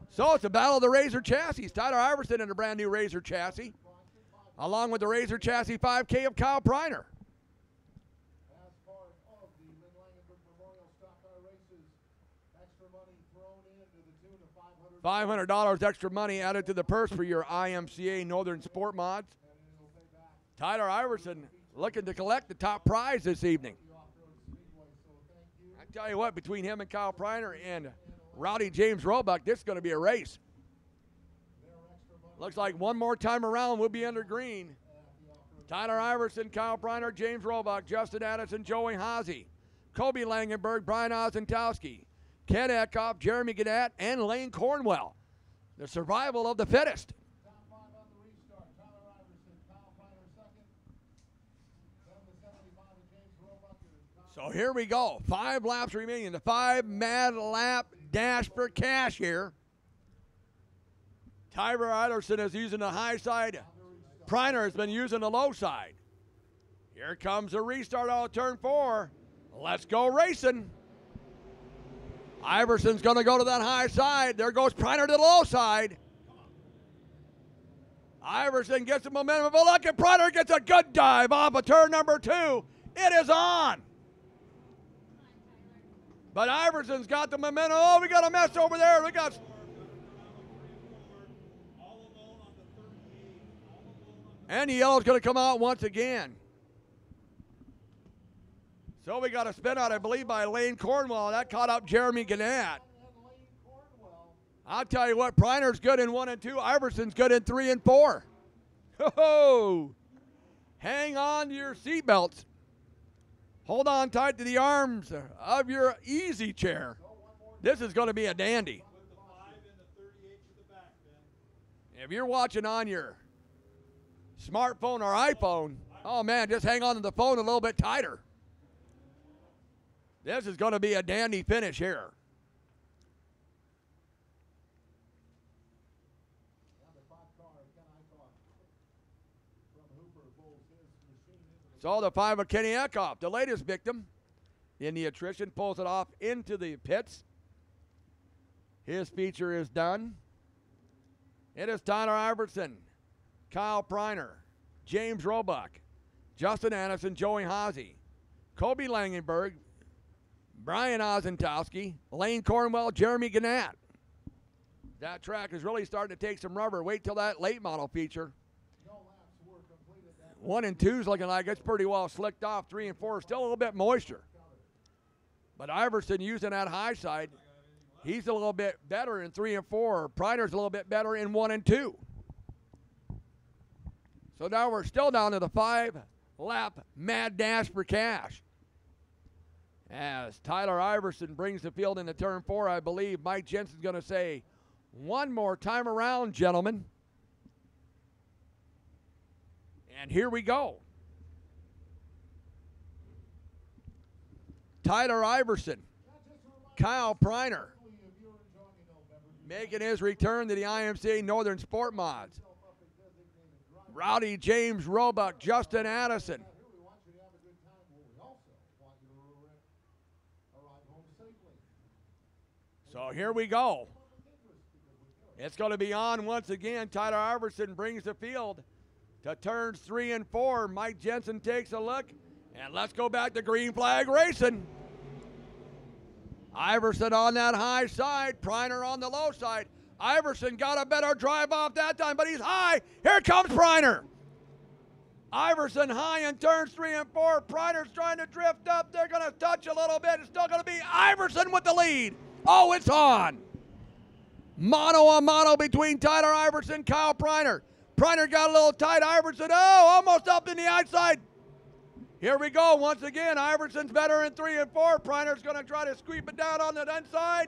S1: So it's a battle of the Razor chassis. Tyler Iverson in a brand new Razor chassis, along with the Razor chassis 5K of Kyle Preiner.
S9: As part of the Lynn Langenberg Memorial Stock Car Races, extra money thrown in to the tune of
S1: $500 extra money added to the purse for your IMCA Northern Sport Mods. Tyler Iverson looking to collect the top prize this evening. I tell you what, between him and Kyle Preiner and Rowdy James Roebuck, this is going to be a race. Looks like one more time around we'll be under green. Tyler Iverson, Kyle Preiner, James Roebuck, Justin Addison, Joey Haase, Kobe Langenberg, Brian Ozentowski, Ken Eckhoff, Jeremy Gannett, and Lane Cornwell. The survival of the fittest. So here we go. 5 laps remaining. The 5 mad lap dash for cash here. Tyler Iverson is using the high side. Preiner has been using the low side. Here comes a restart on turn 4. Let's go racing. Iverson's going to go to that high side. There goes Preiner to the low side. Iverson gets the momentum, but look at Preiner gets a good dive off of turn number 2. It is on. But Iverson's got the momentum. Oh, we got a mess over there. We got. And the yellow's going to come out once again. So we got a spin out, I believe, by Lane Cornwell. That caught up Jeremy Gannett. I'll tell you what, Preiner's good in 1 and 2. Iverson's good in 3 and 4. Ho-ho! Hang on to your seatbelts. Hold on tight to the arms of your easy chair. This is going to be a dandy. If you're watching on your smartphone or iPhone, oh man, just hang on to the phone a little bit tighter. This is going to be a dandy finish here. So the 5 of Kenny Eckhoff, the latest victim in the attrition, pulls it off into the pits. His feature is done. It is Tyler Iverson, Kyle Preiner, James Roebuck, Justin Addison, Joey Haase, Kobe Langenberg, Brian Ozentowski, Lane Cornwell, Jeremy Gannett. That track is really starting to take some rubber. Wait till that late model feature. 1 and 2's looking like it's pretty well slicked off. 3 and 4 still a little bit moisture. But Iverson using that high side, he's a little bit better in 3 and 4. Preiner's a little bit better in 1 and 2. So now we're still down to the 5 lap mad dash for cash. As Tyler Iverson brings the field into turn 4, I believe Mike Jensen's going to say, one more time around, gentlemen. And here we go. Tyler Iverson, Kyle Preiner, making his return to the IMCA Northern Sport Mods. Rowdy James Roebuck, Justin Addison. So here we go. It's going to be on once again. Tyler Iverson brings the field to turns 3 and 4. Mike Jensen takes a look, and let's go back to green flag racing. Iverson on that high side, Preiner on the low side. Iverson got a better drive off that time, but he's high. Here comes Preiner. Iverson high in turns 3 and 4. Preiner's trying to drift up. They're going to touch a little bit. It's still going to be Iverson with the lead. Oh, it's on. Mano-a-mano between Tyler Iverson and Kyle Preiner. Preiner got a little tight. Iverson, almost up in the outside. Here we go. Once again, Iverson's better in 3 and 4. Preiner's going to try to sweep it down on the inside.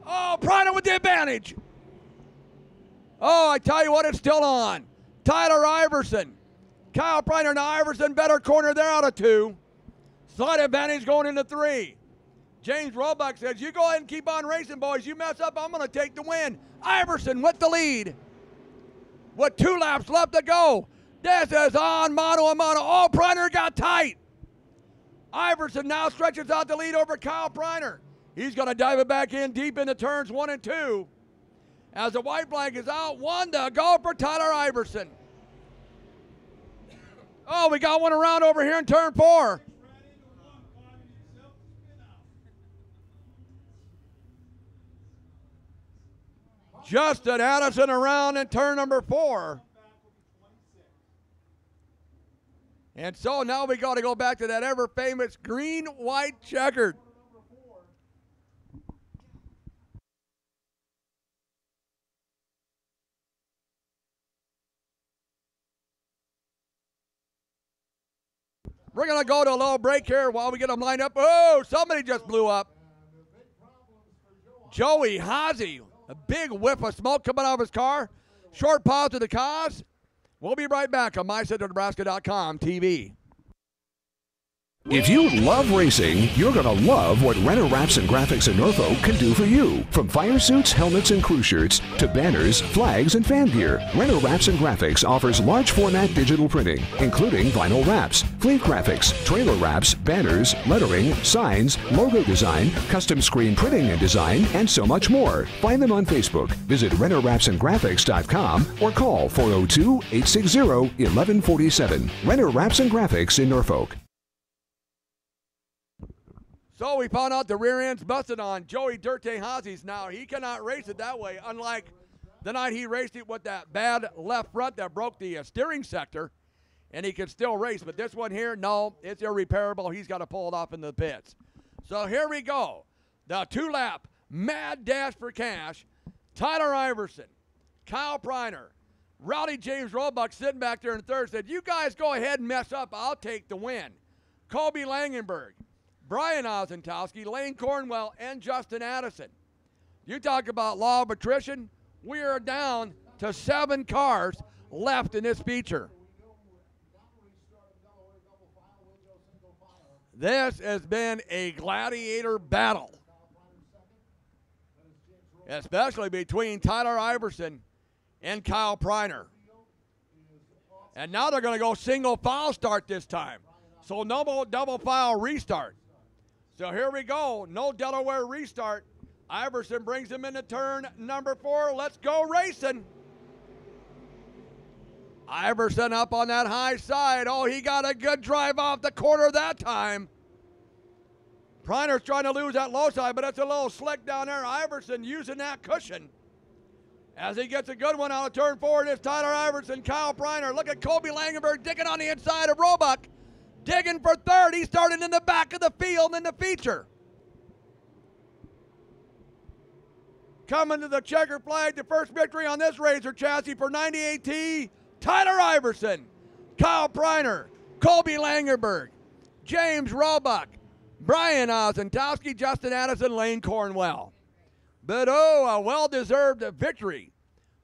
S1: Oh, Preiner with the advantage. Oh, I tell you what, it's still on. Tyler Iverson. Kyle Preiner. Now Iverson better corner there out of 2. Slight advantage going into 3. James Roebuck says, you go ahead and keep on racing, boys. You mess up, I'm going to take the win. Iverson with the lead. With 2 laps left to go. This is on mano-a-mano. Oh, Preiner got tight. Iverson now stretches out the lead over Kyle Preiner. He's going to dive it back in deep into turns 1 and 2. As the white flag is out, 1 to go for Tyler Iverson. Oh, we got one around over here in turn 4. Justin Addison around in turn number 4. And so now we got to go back to that ever-famous green-white checkered. We're going to go to a little break here while we get them lined up. Oh, somebody just blew up. Joey Hazy. A big whiff of smoke coming out of his car. Short pause to the cause. We'll be right back on MyCentralNebraska.com TV.
S3: If you love racing, you're going to love what Renner Wraps and Graphics in Norfolk can do for you. From fire suits, helmets, and crew shirts to banners, flags, and fan gear, Renner Wraps and Graphics offers large format digital printing, including vinyl wraps, fleet graphics, trailer wraps, banners, lettering, signs, logo design, custom screen printing and design, and so much more. Find them on Facebook. Visit RennerWrapsandGraphics.com or call 402-860-1147. Renner Wraps and Graphics in Norfolk.
S1: So we found out the rear end's busted on Joey Dirte Hazy's now. He cannot race it that way, unlike the night he raced it with that bad left front that broke the steering sector, and he can still race. But this one here, no, it's irreparable. He's got to pull it off into the pits. So here we go. The 2-lap mad dash for cash. Tyler Iverson, Kyle Preiner, Rowdy James Roebuck sitting back there in third said, you guys go ahead and mess up. I'll take the win. Colby Langenberg, Brian Ozentowski, Lane Cornwell, and Justin Addison. You talk about law of attrition. We are down to 7 cars left in this feature. This has been a gladiator battle, especially between Tyler Iverson and Kyle Preiner. And now they're going to go single file start this time. So no double file restart. So here we go. No Delaware restart. Iverson brings him into turn number 4. Let's go racing. Iverson up on that high side. Oh, he got a good drive off the corner that time. Preiner's trying to lose that low side, but it's a little slick down there. Iverson using that cushion. As he gets a good one out of turn 4, it's Tyler Iverson, Kyle Preiner. Look at Colby Langenberg digging on the inside of Roebuck. Digging for third. He started in the back of the field in the feature. Coming to the checker flag, the first victory on this Razor chassis for 98T, Tyler Iverson, Kyle Preiner, Colby Langenberg, James Roebuck, Brian Ozentowski, Justin Addison, Lane Cornwell. But a well-deserved victory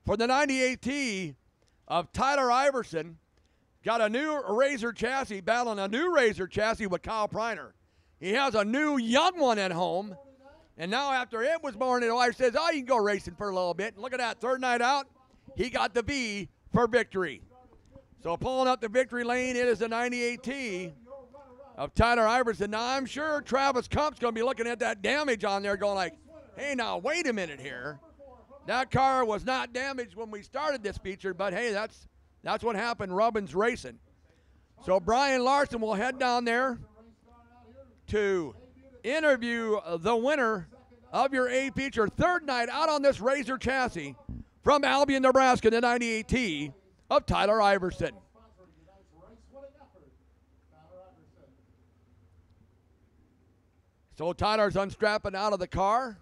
S1: for the 98T of Tyler Iverson. Got a new Razor chassis, battling a new Razor chassis with Kyle Preiner. He has a new young one at home. And now after it was born, his wife says, oh, you can go racing for a little bit. And look at that, third night out, he got the V for victory. So pulling up the victory lane, it is the 98T of Tyler Iverson. Now I'm sure Travis Kump's going to be looking at that damage on there going like, hey, now wait a minute here. That car was not damaged when we started this feature, but hey, that's what happened, Robbins Racing. So Brian Larson will head down there to interview the winner of your A feature. Third night out on this Razor chassis from Albion, Nebraska, the 98T of Tyler Iverson. So Tyler's unstrapping out of the car.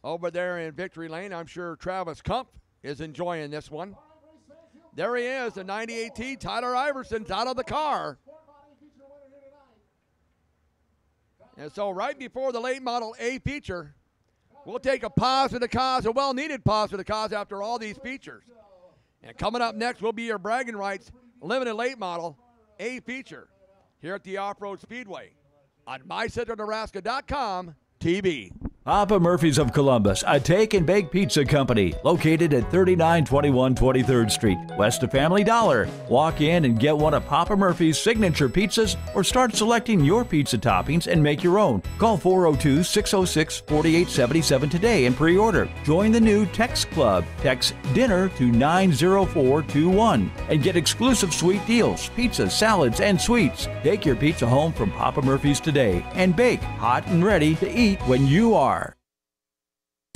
S1: over there in Victory Lane. I'm sure Travis Kumpf is enjoying this one. There he is, the 98T. Tyler Iverson's out of the car. And so right before the late model A feature, we'll take a pause for the cause, a well-needed pause for the cause after all these features. And coming up next will be your bragging rights limited late model A feature here at the Off-Road Speedway on MyCentralNebraska.com TV.
S4: Papa Murphy's of Columbus, a take and bake pizza company located at 3921 23rd Street, west of Family Dollar. Walk in and get one of Papa Murphy's signature pizzas or start selecting your pizza toppings and make your own. Call 402-606-4877 today and pre-order. Join the new Text Club. Text DINNER to 90421 and get exclusive sweet deals, pizzas, salads, and sweets. Take your pizza home from Papa Murphy's today and bake hot and ready to eat when you are.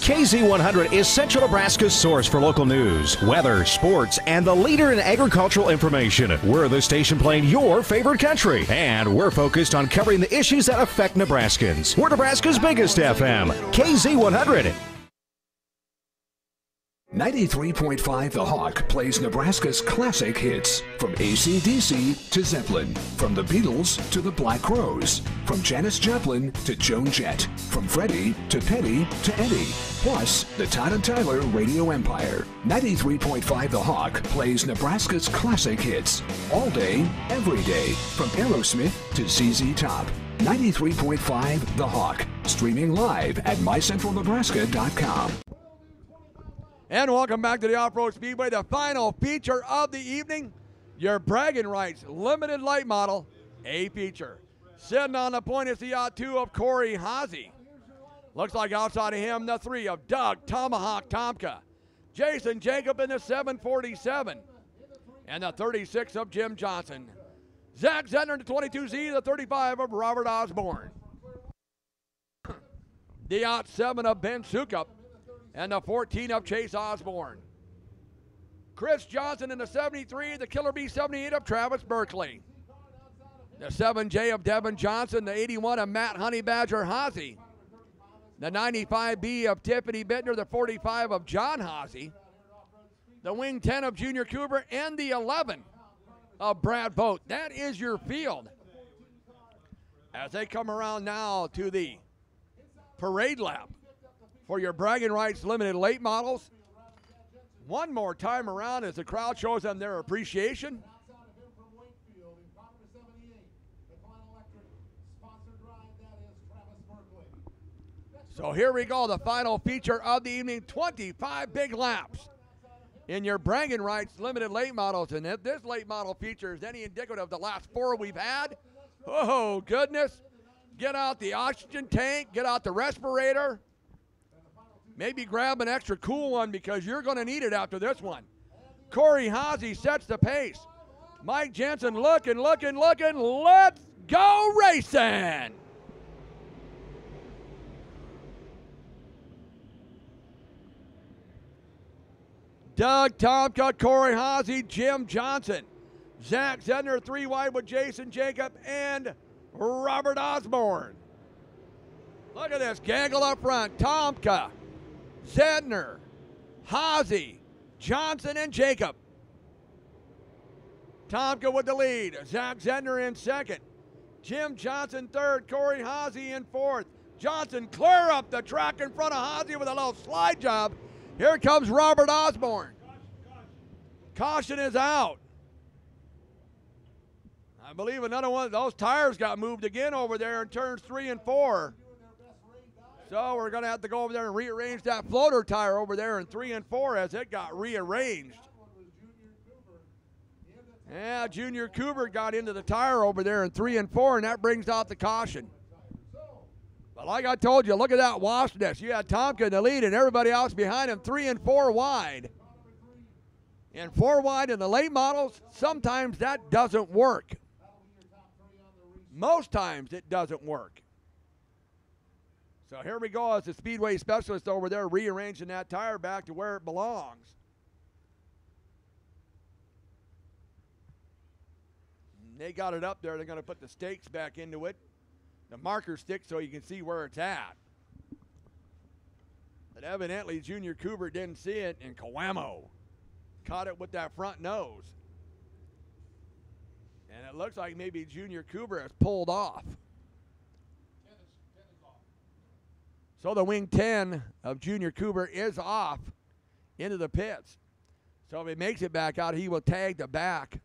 S5: KZ100 is Central Nebraska's source for local news, weather, sports, and the leader in agricultural information. We're the station playing your favorite country, and we're focused on covering the issues that affect Nebraskans. We're Nebraska's biggest FM, KZ100.
S3: 93.5 The Hawk plays Nebraska's classic hits. From AC/DC to Zeppelin. From the Beatles to the Black Crowes. From Janis Joplin to Joan Jett. From Freddie to Petty to Eddie. Plus, the Todd and Tyler Radio Empire. 93.5 The Hawk plays Nebraska's classic hits. All day, every day. From Aerosmith to ZZ Top. 93.5 The Hawk. Streaming live at mycentralnebraska.com.
S1: And welcome back to the Off-Road Speedway, the final feature of the evening, your bragging rights limited light model A feature. Sitting on the point is the yacht 2 of Corey Haase. Looks like outside of him, the 3 of Doug Tomahawk Tomka. Jason Jacob in the 747. And the 36 of Jim Johnson. Zach Zentner in the 22Z, the 35 of Robert Osborne. The yacht 7 of Ben Sukup. And the 14 of Chase Osborne. Chris Johnson in the 73, the Killer Bee 78 of Travis Berkeley. The 7J of Devin Johnson, the 81 of Matt Honey Badger Haase. The 95B of Tiffany Bittner, the 45 of John Haase. The wing 10 of Junior Cooper, and the 11 of Brad Vogt. That is your field. As they come around now to the parade lap for your bragging rights limited late models. One more time around as the crowd shows them their appreciation. So here we go, the final feature of the evening, 25 big laps in your bragging rights limited late models. And if this late model feature is any indicative of the last 4 we've had, oh goodness, get out the oxygen tank, get out the respirator. Maybe grab an extra cool one because you're going to need it after this one. Corey Haase sets the pace. Mike Jensen looking. Let's go racing. Doug Tomka, Corey Haase, Jim Johnson. Zach Zentner 3 wide with Jason Jacob and Robert Osborne. Look at this gaggle up front. Tomka, Zentner, Haase, Johnson, and Jacob. Tomka with the lead. Zach Zentner in second. Jim Johnson third. Corey Haase in fourth. Johnson clear up the track in front of Haase with a little slide job. Here comes Robert Osborne. Caution is out. I believe another one of those tires got moved again over there in turns 3 and 4. So we're going to have to go over there and rearrange that floater tire over there in 3 and 4 as it got rearranged. Yeah, Junior Cooper got into the tire over there in 3 and 4, and that brings out the caution. But like I told you, look at that wasp nest. You had Tomka in the lead and everybody else behind him 3 and 4 wide. And 4 wide in the late models, sometimes that doesn't work. Most times it doesn't work. So here we go as the Speedway specialist over there rearranging that tire back to where it belongs. And they got it up there. They're going to put the stakes back into it, the marker stick, so you can see where it's at. But evidently Junior Cooper didn't see it, and Kawamo caught it with that front nose. And it looks like maybe Junior Cooper has pulled off. So the wing 10 of Junior Cooper is off into the pits. So if he makes it back out, he will tag the back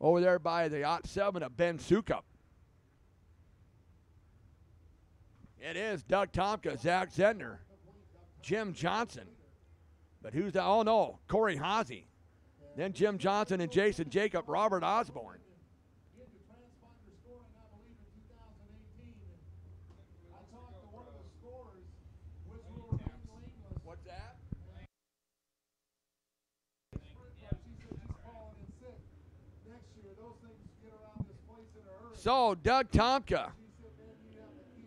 S1: over there by the Ot 7 of Ben Sukup. It is Doug Tomka, Zach Zentner, Jim Johnson. But who's that? Oh, no, Corey Haase. Then Jim Johnson and Jason Jacob, Robert Osborne. What's that? So, Doug Tomka,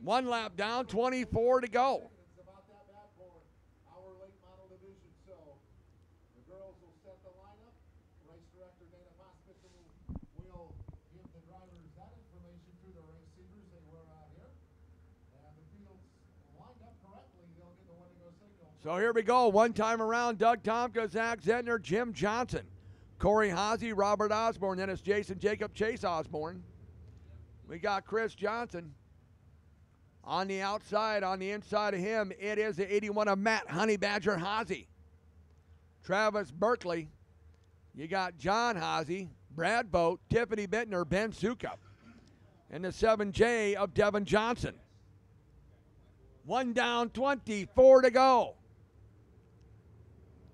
S1: 1 lap down, 24 to go. So here we go. One time around, Doug Tomka, Zach Zentner, Jim Johnson, Corey Haase, Robert Osborne. Then it's Jason Jacob, Chase Osborne. We got Chris Johnson on the outside. On the inside of him, it is the 81 of Matt Honey Badger Haase. Travis Berkeley. You got John Haase, Brad Boat, Tiffany Bittner, Ben Sukup. And the 7J of Devin Johnson. 1 down, 24 to go.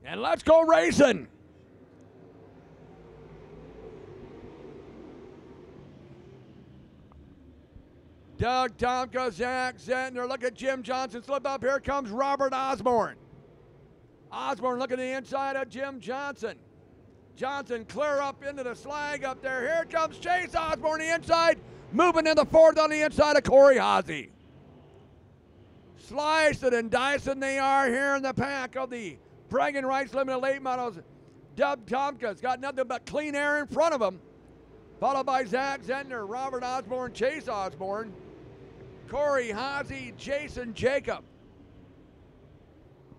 S1: And let's go racing. Doug Tomka, Zach Zentner. Look at Jim Johnson slip up. Here comes Robert Osborne. Osborne looking at the inside of Jim Johnson. Johnson clear up into the slag up there. Here comes Chase Osborne the inside. Moving in the fourth on the inside of Corey Haase. Slicing and dicing they are here in the pack of the Bragging Rights Limited Late Models. Doug Tomka's got nothing but clean air in front of him. Followed by Zach Zentner, Robert Osborne, Chase Osborne, Corey Haase, Jason Jacob,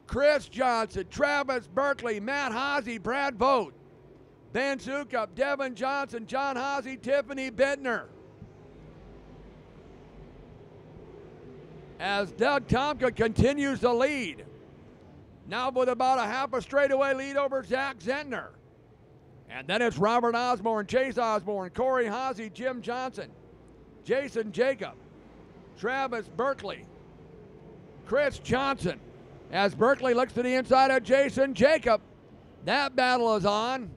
S1: Chris Johnson, Travis Berkeley, Matt Haase, Brad Vogt, Ben Sukup, Devin Johnson, John Haase, Tiffany Bittner. As Doug Tomka continues to lead. Now with about a half a straightaway lead over Zach Zentner. And then it's Robert Osborne, Chase Osborne, Corey Haase, Jim Johnson, Jason Jacob, Travis Berkeley, Chris Johnson. As Berkeley looks to the inside of Jason Jacob, that battle is on.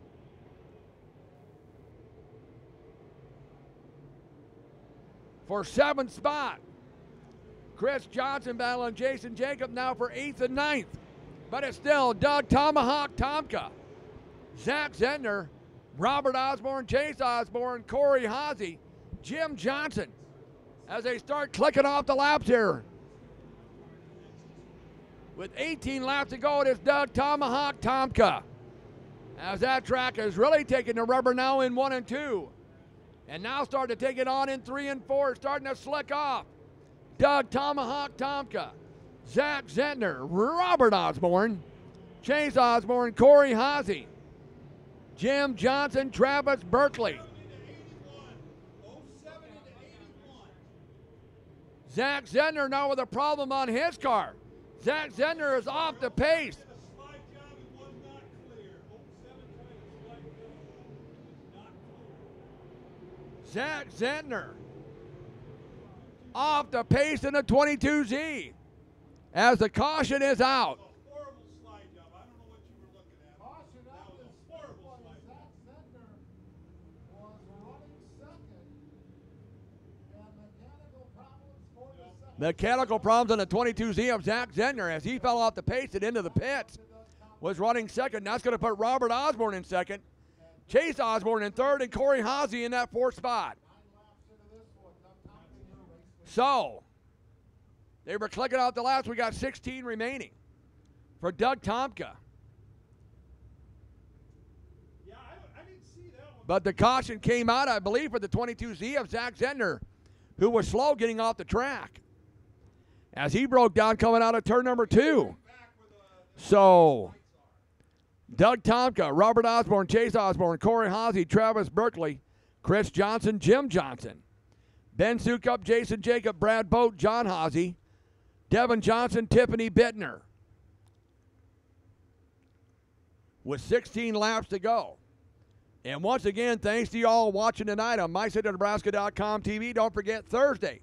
S1: For 7th spot. Chris Johnson battling Jason Jacob now for 8th and 9th. But it's still Doug Tomahawk Tomka, Zach Zentner, Robert Osborne, Chase Osborne, Corey Haase, Jim Johnson as they start clicking off the laps here. With 18 laps to go, it is Doug Tomahawk Tomka. As that track is really taking the rubber now in 1 and 2. And now starting to take it on in 3 and 4, starting to slick off. Doug Tomahawk Tomka, Zach Zentner, Robert Osborne, Chase Osborne, Corey Haase, Jim Johnson, Travis Berkeley. Zach Zentner now with a problem on his car. Zach Zentner is off the pace. Zach Zentner off the pace in the 22Z as the caution is out. Mechanical problems on the 22Z of Zach Zentner as he fell off the pace and into the pits. Was running second. That's going to put Robert Osborne in second. Chase Osborne in third and Corey Haase in that 4th spot. So, they were clicking out the laps. We got 16 remaining for Doug Tomka.
S9: Yeah, I didn't see that one.
S1: But the caution came out, I believe, for the 22Z of Zach Zentner, who was slow getting off the track. As he broke down coming out of turn number 2.
S9: Back with
S1: So, Doug Tomka, Robert Osborne, Chase Osborne, Corey Haase, Travis Berkeley, Chris Johnson, Jim Johnson, Ben Sukup, Jason Jacob, Brad Boat, John Haase, Devin Johnson, Tiffany Bittner. With 16 laps to go. And once again, thanks to you all watching tonight on MyCityNebraska.com TV. Don't forget, Thursday,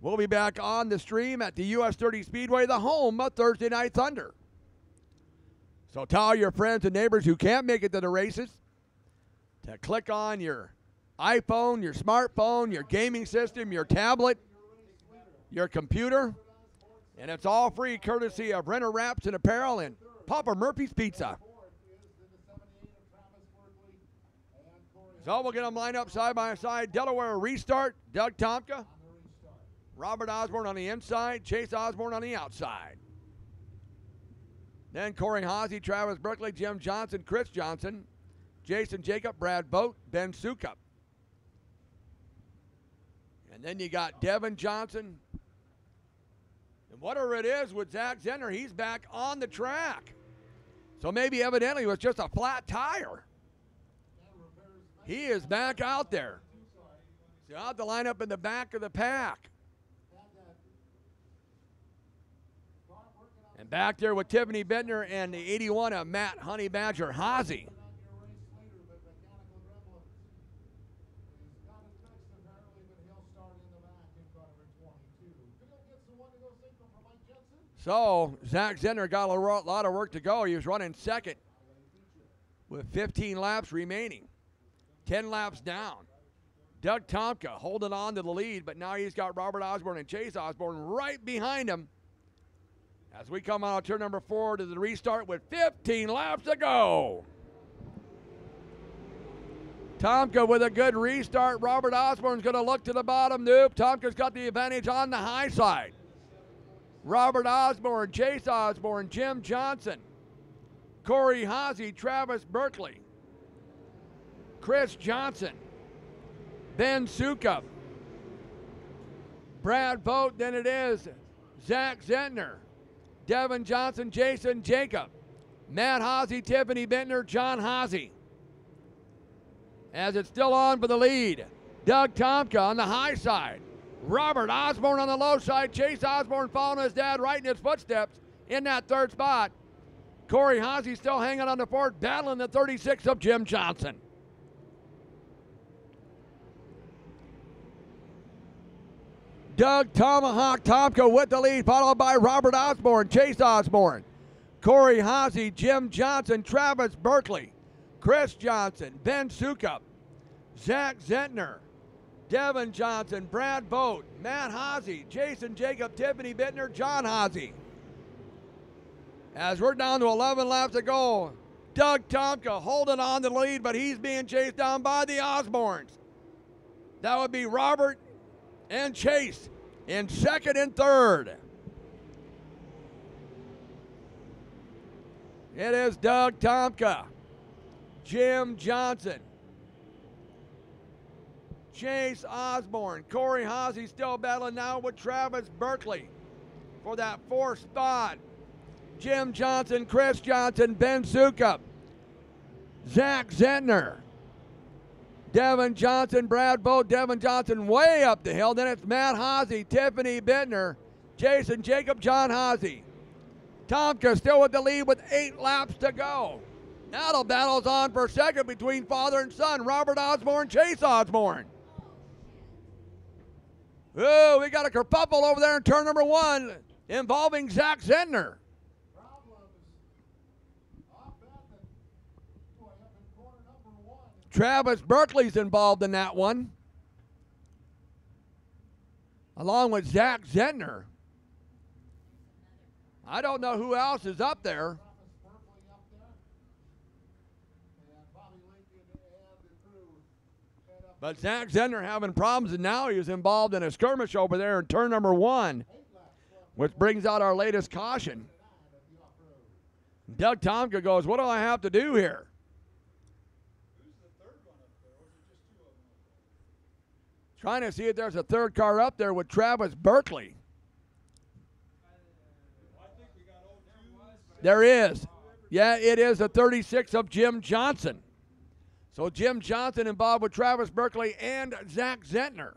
S1: we'll be back on the stream at the US 30 Speedway, the home of Thursday Night Thunder. So tell all your friends and neighbors who can't make it to the races to click on your iPhone, your smartphone, your gaming system, your tablet, your computer, and it's all free courtesy of Renner Wraps and Apparel and Papa Murphy's Pizza. So we'll get them lined up side by side. Delaware restart, Doug Tomka, Robert Osborne on the inside, Chase Osborne on the outside. Then Corey Haase, Travis Berkeley, Jim Johnson, Chris Johnson, Jason Jacob, Brad Boat, Ben Sukup. And then you got Devin Johnson. And whatever it is with Zach Zentner, he's back on the track. So maybe evidently it was just a flat tire. He is back out there. So out the lineup in the back of the pack. And back there with Tiffany Bittner and the 81 of Matt Honey Badger Haase. So Zach Zentner got a lot of work to go. He was running second with 15 laps remaining. 10 laps down. Doug Tomka holding on to the lead, but now he's got Robert Osborne and Chase Osborne right behind him as we come out of turn number 4 to the restart with 15 laps to go. Tomka with a good restart. Robert Osborne's going to look to the bottom. Nope, Tomka's got the advantage on the high side. Robert Osborne, Chase Osborne, Jim Johnson, Corey Haase, Travis Berkeley, Chris Johnson, Ben Sukup, Brad Boat, then it is Zach Zentner, Devin Johnson, Jason Jacob, Matt Haase, Tiffany Bittner, John Haase. As it's still on for the lead, Doug Tomka on the high side, Robert Osborne on the low side, Chase Osborne following his dad right in his footsteps in that third spot. Corey Haase still hanging on the fourth, battling the 36 of Jim Johnson. Doug Tomahawk Tomka with the lead, followed by Robert Osborne, Chase Osborne, Corey Haase, Jim Johnson, Travis Berkeley, Chris Johnson, Ben Sukup, Zach Zentner, Devin Johnson, Brad Boat, Matt Haase, Jason Jacob, Tiffany Bittner, John Haase. As we're down to 11 laps to go, Doug Tomka holding on to the lead, but he's being chased down by the Osbornes. That would be Robert and Chase in second and third. It is Doug Tomka, Jim Johnson, Chase Osborne, Corey Haase still battling now with Travis Berkeley for that fourth spot. Jim Johnson, Chris Johnson, Ben Sukup, Zach Zentner, Devin Johnson, Brad Boat, Devin Johnson way up the hill. Then it's Matt Haase, Tiffany Bittner, Jason Jacob, John Haase. Tomka still with the lead with 8 laps to go. Now the battle's on for second between father and son, Robert Osborne, Chase Osborne. Oh, we got a kerfuffle over there in turn number 1 involving Zach Zentner. Travis Berkeley's involved in that one, along with Zach Zentner. I don't know who else is up there. But Zach Zentner having problems, and now he's involved in a skirmish over there in turn number 1, which brings out our latest caution. Doug Tomka goes, what do I have to do here? Trying to see if there's a third car up there with Travis Berkeley. There is. Yeah, it is the 36 of Jim Johnson. So Jim Johnson involved with Travis Berkeley and Zach Zentner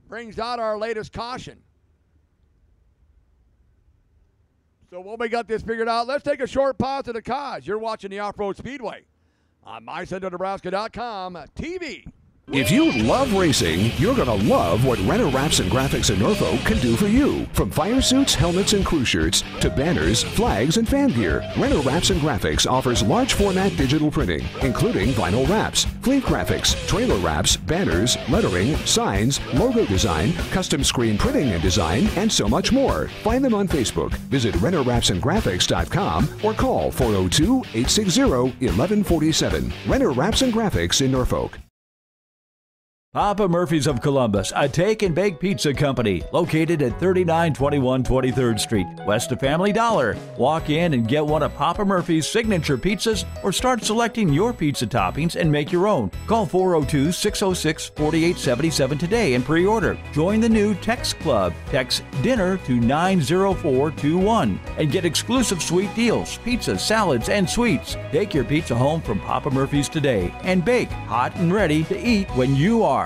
S1: brings out our latest caution. So when we got this figured out, let's take a short pause to the cause. You're watching the Off-Road Speedway on MyCenterNebraska.com TV.
S3: If you love racing, you're going to love what Renner Wraps and Graphics in Norfolk can do for you. From fire suits, helmets, and crew shirts to banners, flags, and fan gear, Renner Wraps and Graphics offers large format digital printing, including vinyl wraps, fleet graphics, trailer wraps, banners, lettering, signs, logo design, custom screen printing and design, and so much more. Find them on Facebook. Visit RennerWrapsandGraphics.com or call 402-860-1147. Renner Wraps and Graphics in Norfolk.
S4: Papa Murphy's of Columbus, a take and bake pizza company located at 3921 23rd Street, west of Family Dollar. Walk in and get one of Papa Murphy's signature pizzas or start selecting your pizza toppings and make your own. Call 402-606-4877 today and pre-order. Join the new Text Club. Text DINNER to 90421 and get exclusive sweet deals, pizzas, salads, and sweets. Take your pizza home from Papa Murphy's today and bake hot and ready to eat when you are.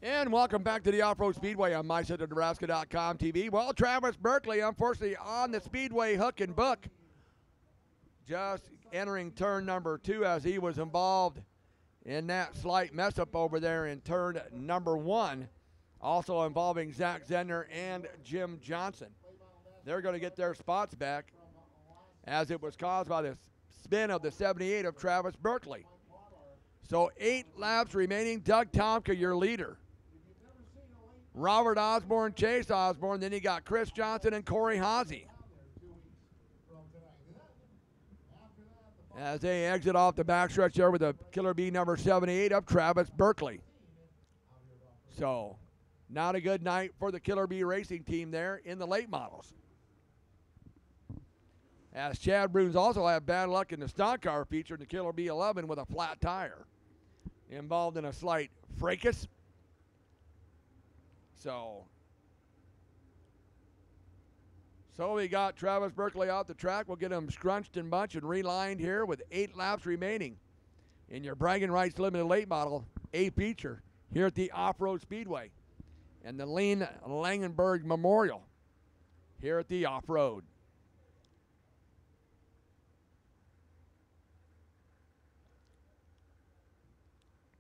S1: And welcome back to the Off-Road Speedway on MyCenterNebraska.com TV. Well, Travis Berkeley, unfortunately, on the Speedway hook and book, just entering turn number 2 as he was involved in that slight mess-up over there in turn number 1, also involving Zach Zentner and Jim Johnson. They're going to get their spots back as it was caused by the spin of the 78 of Travis Berkeley. So 8 laps remaining. Doug Tomka, your leader. Robert Osborne, Chase Osborne. Then you got Chris Johnson and Corey Haase as they exit off the backstretch there with the Killer Bee number 78 of Travis Berkeley. So not a good night for the Killer Bee racing team there in the late models. As Chad Bruns also had bad luck in the stock car feature in the Killer Bee 11 with a flat tire, involved in a slight fracas. So we got Travis Berkeley off the track. We'll get him scrunched and bunched and relined here with 8 laps remaining in your Bragging Rights Limited Late Model A feature here at the Off-Road Speedway and the Lean Langenberg Memorial here at the Off-Road.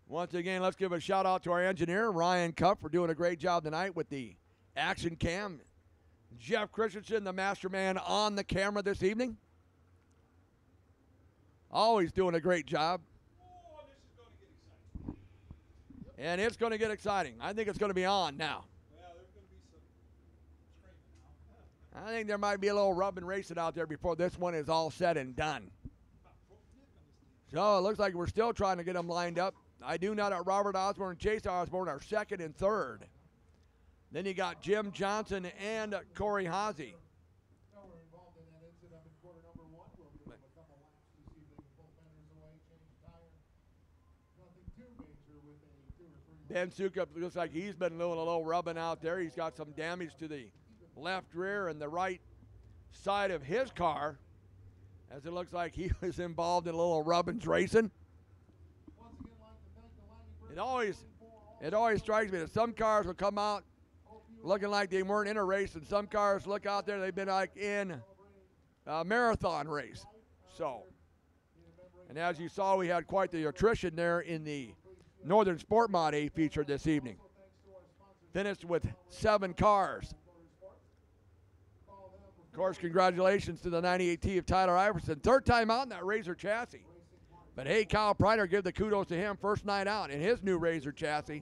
S1: Once again, let's give a shout out to our engineer, Ryan Cup, for doing a great job tonight with the action cam. Jeff Christensen, the master man on the camera this evening. Always doing a great job. And it's going to get exciting. I think it's going to be on now. I think there might be a little rubbing racing out there before this one is all said and done. So it looks like we're still trying to get them lined up. I do know that Robert Osborne and Chase Osborne are 2nd and 3rd. Then you got Jim Johnson and Corey Haase. Ben Sukup looks like he's been doing a little rubbing out there. He's got some damage to the left rear and the right side of his car, as it looks like he was involved in a little rubbings racing. It always strikes me that some cars will come out looking like they weren't in a race, and some cars look out there, they've been like in a marathon race. So, and as you saw, we had quite the attrition there in the Northern Sport Mod A feature this evening. Finished with 7 cars. Of course, congratulations to the 98T of Tyler Iverson. 3rd time out in that Razor chassis. But hey, Kyle Preiner, give the kudos to him. First night out in his new Razor chassis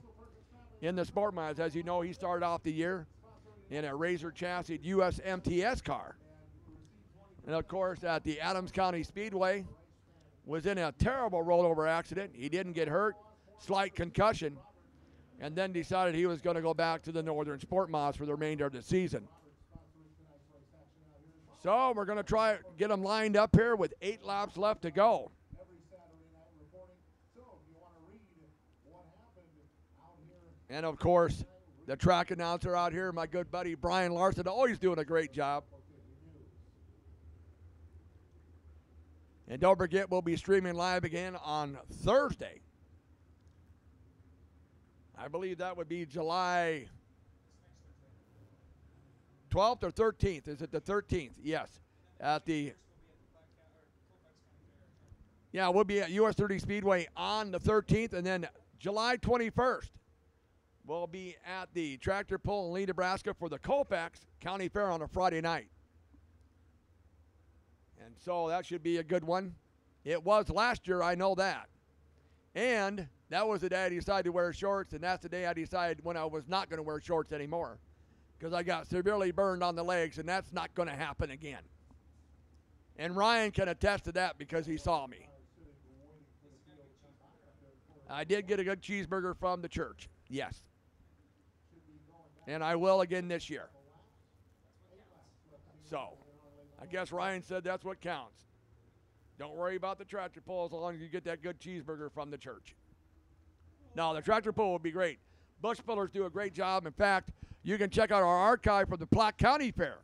S1: in the Sport Mods. As you know, he started off the year in a Razor chassis US MTS car. And of course, at the Adams County Speedway, was in a terrible rollover accident. He didn't get hurt, slight concussion, and then decided he was going to go back to the Northern Sport Mods for the remainder of the season. So we're going to try get him lined up here with 8 laps left to go. And of course, the track announcer out here, my good buddy Brian Larson, always doing a great job. And don't forget, we'll be streaming live again on Thursday. I believe that would be July 12th or 13th. Is it the 13th? Yes. At the we'll be at US 30 Speedway on the 13th, and then July 21st, we'll be at the Tractor Pull in Lee, Nebraska for the Colfax County Fair on a Friday night. And so that should be a good one. It was last year, I know that. And that was the day I decided to wear shorts, and that's the day I decided when I was not going to wear shorts anymore, because I got severely burned on the legs, and that's not going to happen again. And Ryan can attest to that because he saw me. I did get a good cheeseburger from the church, yes. And I will again this year. So, I guess Ryan said that's what counts. Don't worry about the tractor pull as long as you get that good cheeseburger from the church. No, the tractor pull would be great. Bush Pullers do a great job. In fact, you can check out our archive from the Platte County Fair,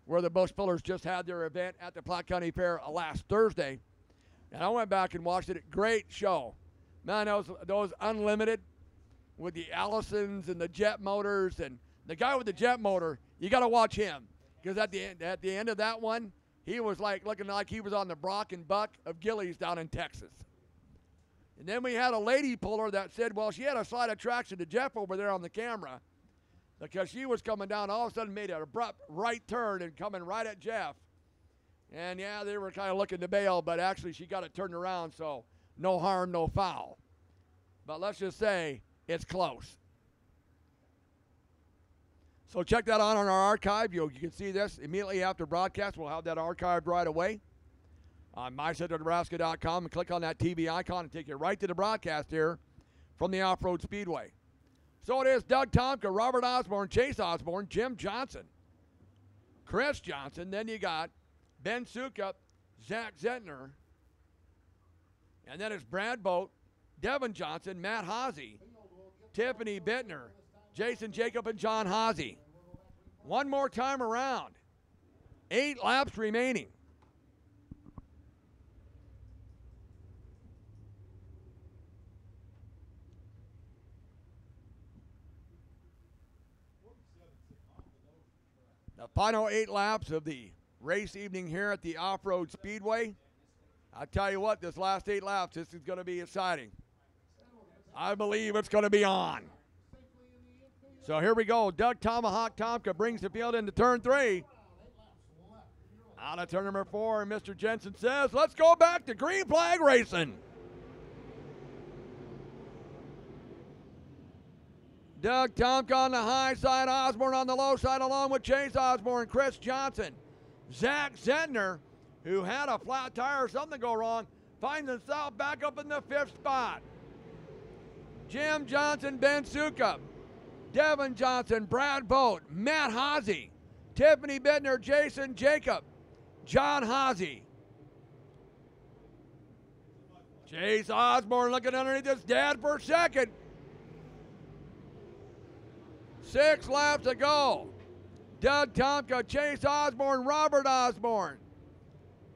S1: where the Bush Pullers just had their event at the Platte County Fair last Thursday. And I went back and watched it. Great show. Man, those Unlimited with the Allisons and the jet motors, and the guy with the jet motor, you got to watch him, because at the end of that one, he was like looking like he was on the Brock and Buck of Gillies down in Texas. And then we had a lady puller that said, well, she had a slight attraction to Jeff over there on the camera, because she was coming down, all of a sudden made an abrupt right turn and coming right at Jeff. And yeah, they were kind of looking to bail, but actually she got it turned around, so no harm, no foul. But let's just say it's close. So check that out on our archive. You can see this immediately after broadcast. We'll have that archived right away on mycenternebraska.com, and click on that TV icon and take you right to the broadcast here from the Off-Road Speedway. So it is Doug Tomka, Robert Osborne, Chase Osborne, Jim Johnson, Chris Johnson. Then you got Ben Sukup, Zach Zentner. And then it's Brad Boat, Devin Johnson, Matt Haase, Tiffany Bittner, Jason Jacob, and John Haase. One more time around. 8 laps remaining. The final 8 laps of the race evening here at the Off-Road Speedway. I tell you what, this last 8 laps, this is going to be exciting. I believe it's going to be on. So here we go. Doug Tomahawk Tomka brings the field into turn 3. Out of turn number 4, and Mr. Jensen says, let's go back to green flag racing. Doug Tomka on the high side, Osborne on the low side, along with Chase Osborne, Chris Johnson. Zach Zentner, who had a flat tire or something go wrong, finds himself back up in the 5th spot. Jim Johnson, Ben Sukup, Devin Johnson, Brad Boat, Matt Haase, Tiffany Bittner, Jason Jacob, John Haase. Chase Osborne looking underneath his dad for a second. 6 laps to go. Doug Tomka, Chase Osborne, Robert Osborne,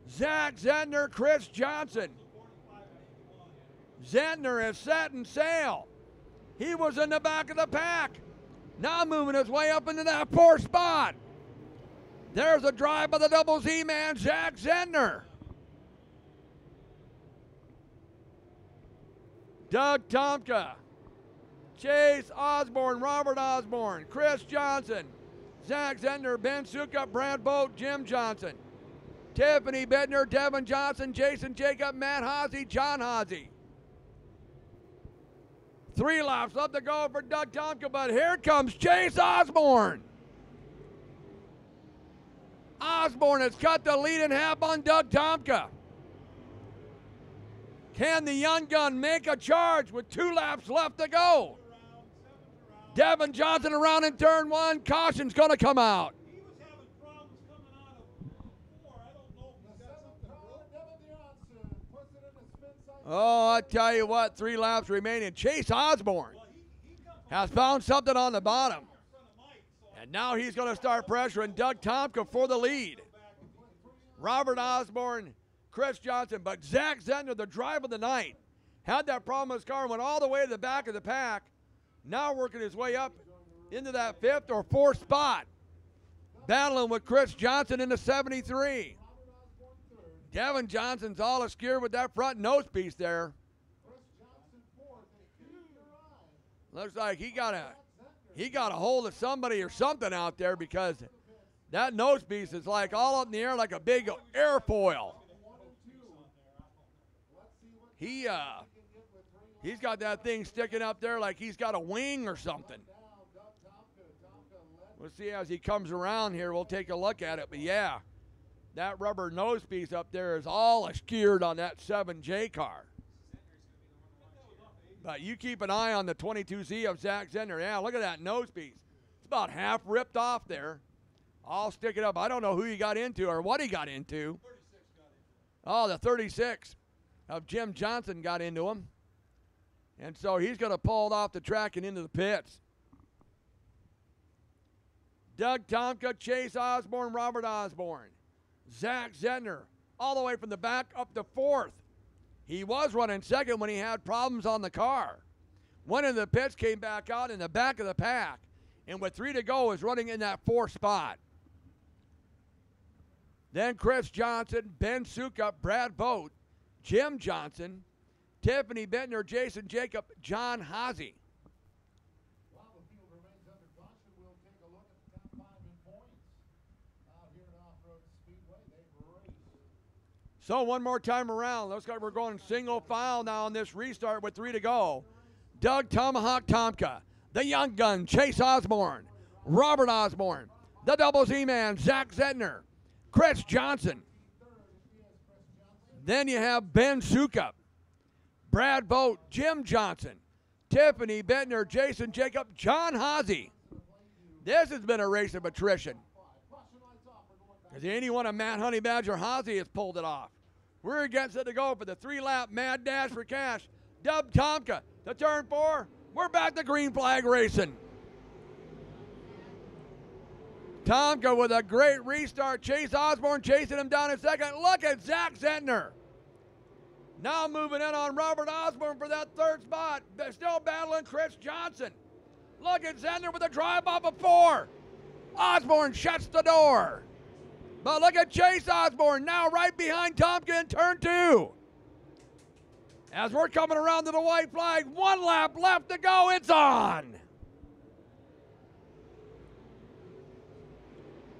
S1: Zach Zentner, Chris Johnson. Zentner is setting sail. He was in the back of the pack. Now moving his way up into that 4th spot. There's a drive by the Double Z man, Zach Zentner. Doug Tomka, Chase Osborne, Robert Osborne, Chris Johnson, Zach Zentner, Ben Sukup, Brad Boat, Jim Johnson, Tiffany Bittner, Devin Johnson, Jason Jacob, Matt Haase, John Haase. 3 laps left to go for Doug Tomka, but here comes Chase Osborne. Osborne has cut the lead in half on Doug Tomka. Can the young gun make a charge with 2 laps left to go? Devin Johnson around in turn 1. Caution's going to come out.
S9: He was having problems coming out of 4. I don't know if he's got something wrong.
S1: Oh, I tell you what, 3 laps remaining. Chase Osborne has found something on the bottom. And now he's going to start pressuring Doug Tomka for the lead. Robert Osborne, Chris Johnson, but Zach Zentner, the drive of the night, had that problem with his car and went all the way to the back of the pack. Now working his way up into that 5th or 4th spot. Battling with Chris Johnson in the 73. Devin Johnson's all askew with that front nose piece there. Looks like he got a hold of somebody or something out there, because that nose piece is like all up in the air like a big airfoil. He's got that thing sticking up there like he's got a wing or something. We'll see as he comes around here. We'll take a look at it. But yeah, that rubber nose piece up there is all askewered on that 7J car. But you keep an eye on the 22Z of Zach Zentner. Yeah, look at that nose piece. It's about half ripped off there. I'll stick it up. I don't know who he got into or what he got into. Oh, the 36 of Jim Johnson got into him. And so he's going to pull it off the track and into the pits. Doug Tomka, Chase Osborne, Robert Osborne, Zach Zentner, all the way from the back up to 4th. He was running 2nd when he had problems on the car. Went into the pits, came back out in the back of the pack, and with 3 to go is running in that 4th spot. Then Chris Johnson, Ben Sukup, Brad Boat, Jim Johnson, Tiffany Bittner, Jason Jacob, John Haase.
S9: While the field remains under caution, we'll take a look at the top 5 in points out here at Road Speedway. They've raced.
S1: So one more time around. Looks like we're going single file now on this restart with 3 to go. Doug Tomahawk Tomka, the young gun, Chase Osborne, Robert Osborne, the Double Z man, Zach Zentner, Chris Johnson. Then you have Ben Sukup, Brad Boat, Jim Johnson, Tiffany Bittner, Jason Jacob, John Haase. This has been a race of attrition, because any one of Matt Honey Badger Haase has pulled it off. We're against it to go for the 3-lap mad dash for cash. Doug Tomka to turn 4. We're back to green flag racing. Tomka with a great restart. Chase Osborne chasing him down in 2nd. Look at Zach Zentner. Now moving in on Robert Osborne for that 3rd spot. They're still battling Chris Johnson. Look at Zentner with a drive off of 4. Osborne shuts the door. But look at Chase Osborne now right behind Tomka in turn 2. As we're coming around to the white flag, 1 lap left to go. It's on.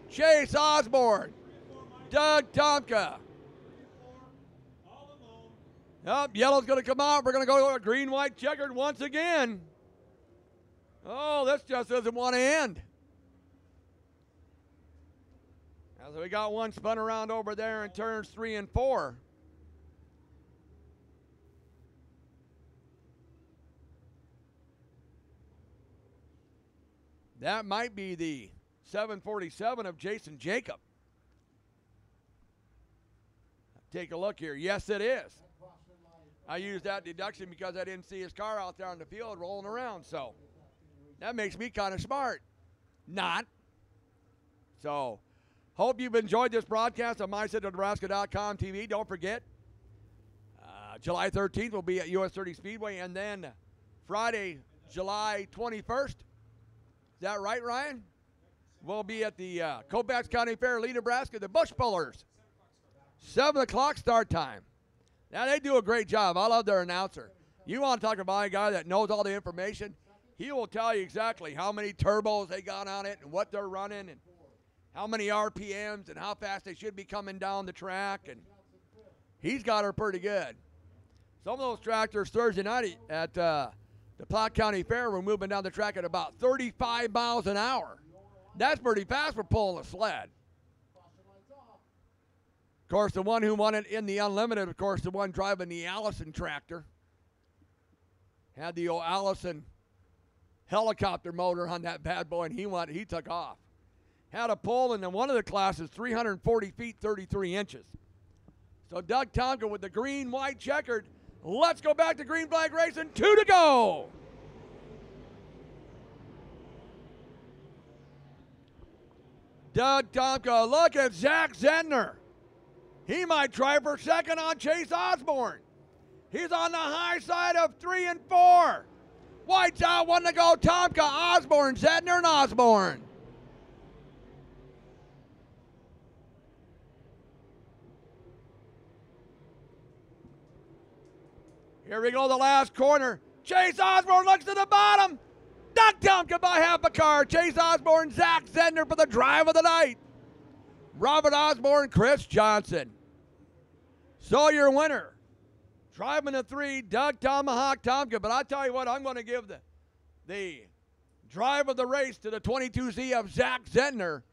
S1: Chase Osborne, Doug Tomka. Yep, yellow's going to come out. We're going to go to a green, white, checkered once again. Oh, this just doesn't want to end. As we got one spun around over there in turns 3 and 4. That might be the 747 of Jason Jacob. Take a look here. Yes, it is. I used that deduction because I didn't see his car out there on the field rolling around. So That makes me kind of smart. Not. So, hope you've enjoyed this broadcast on MyCentralNebraska.com TV. Don't forget, July 13th will be at US 30 Speedway, and then Friday, July 21st. Is that right, Ryan? We'll be at the Colfax County Fair, Lee, Nebraska, the Bush Pullers. 7 o'clock start time. Now, they do a great job. I love their announcer. You want to talk about a guy that knows all the information? He will tell you exactly how many turbos they got on it and what they're running and how many RPMs and how fast they should be coming down the track. And he's got her pretty good. Some of those tractors Thursday night at the Platte County Fair were moving down the track at about 35 miles an hour. That's pretty fast for pulling a sled. Of course, the one who won it in the Unlimited, of course, the one driving the Allison tractor, had the old Allison helicopter motor on that bad boy, and he took off. Had a pull in one of the classes, 340 feet, 33 inches. So Doug Tonka with the green, white, checkered. Let's go back to green flag racing. 2 to go. Doug Tonka, look at Zach Zedner. He might try for second on Chase Osborne. He's on the high side of 3 and 4. White's out, 1 to go. Tonka, Osborne, Zedner, and Osborne. Here we go, the last corner. Chase Osborne looks to the bottom. Doug Tonka by half a car. Chase Osborne, Zach Zedner for the drive of the night. Robert Osborne, Chris Johnson. So your winner, driving the 3, Doug Tomahawk Tonka. But I tell you what, I'm going to give the drive of the race to the 22Z of Zach Zedner,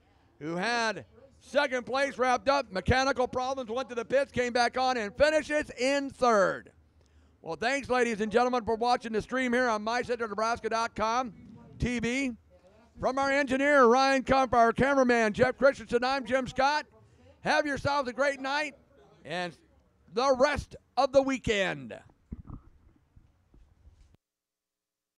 S1: who had second place wrapped up. Mechanical problems, went to the pits, came back on, and finishes in 3rd. Well, thanks, ladies and gentlemen, for watching the stream here on MyCentralNebraska.com TV. From our engineer, Ryan Kump, our cameraman, Jeff Christensen, I'm Jim Scott. Have yourselves a great night and the rest of the weekend.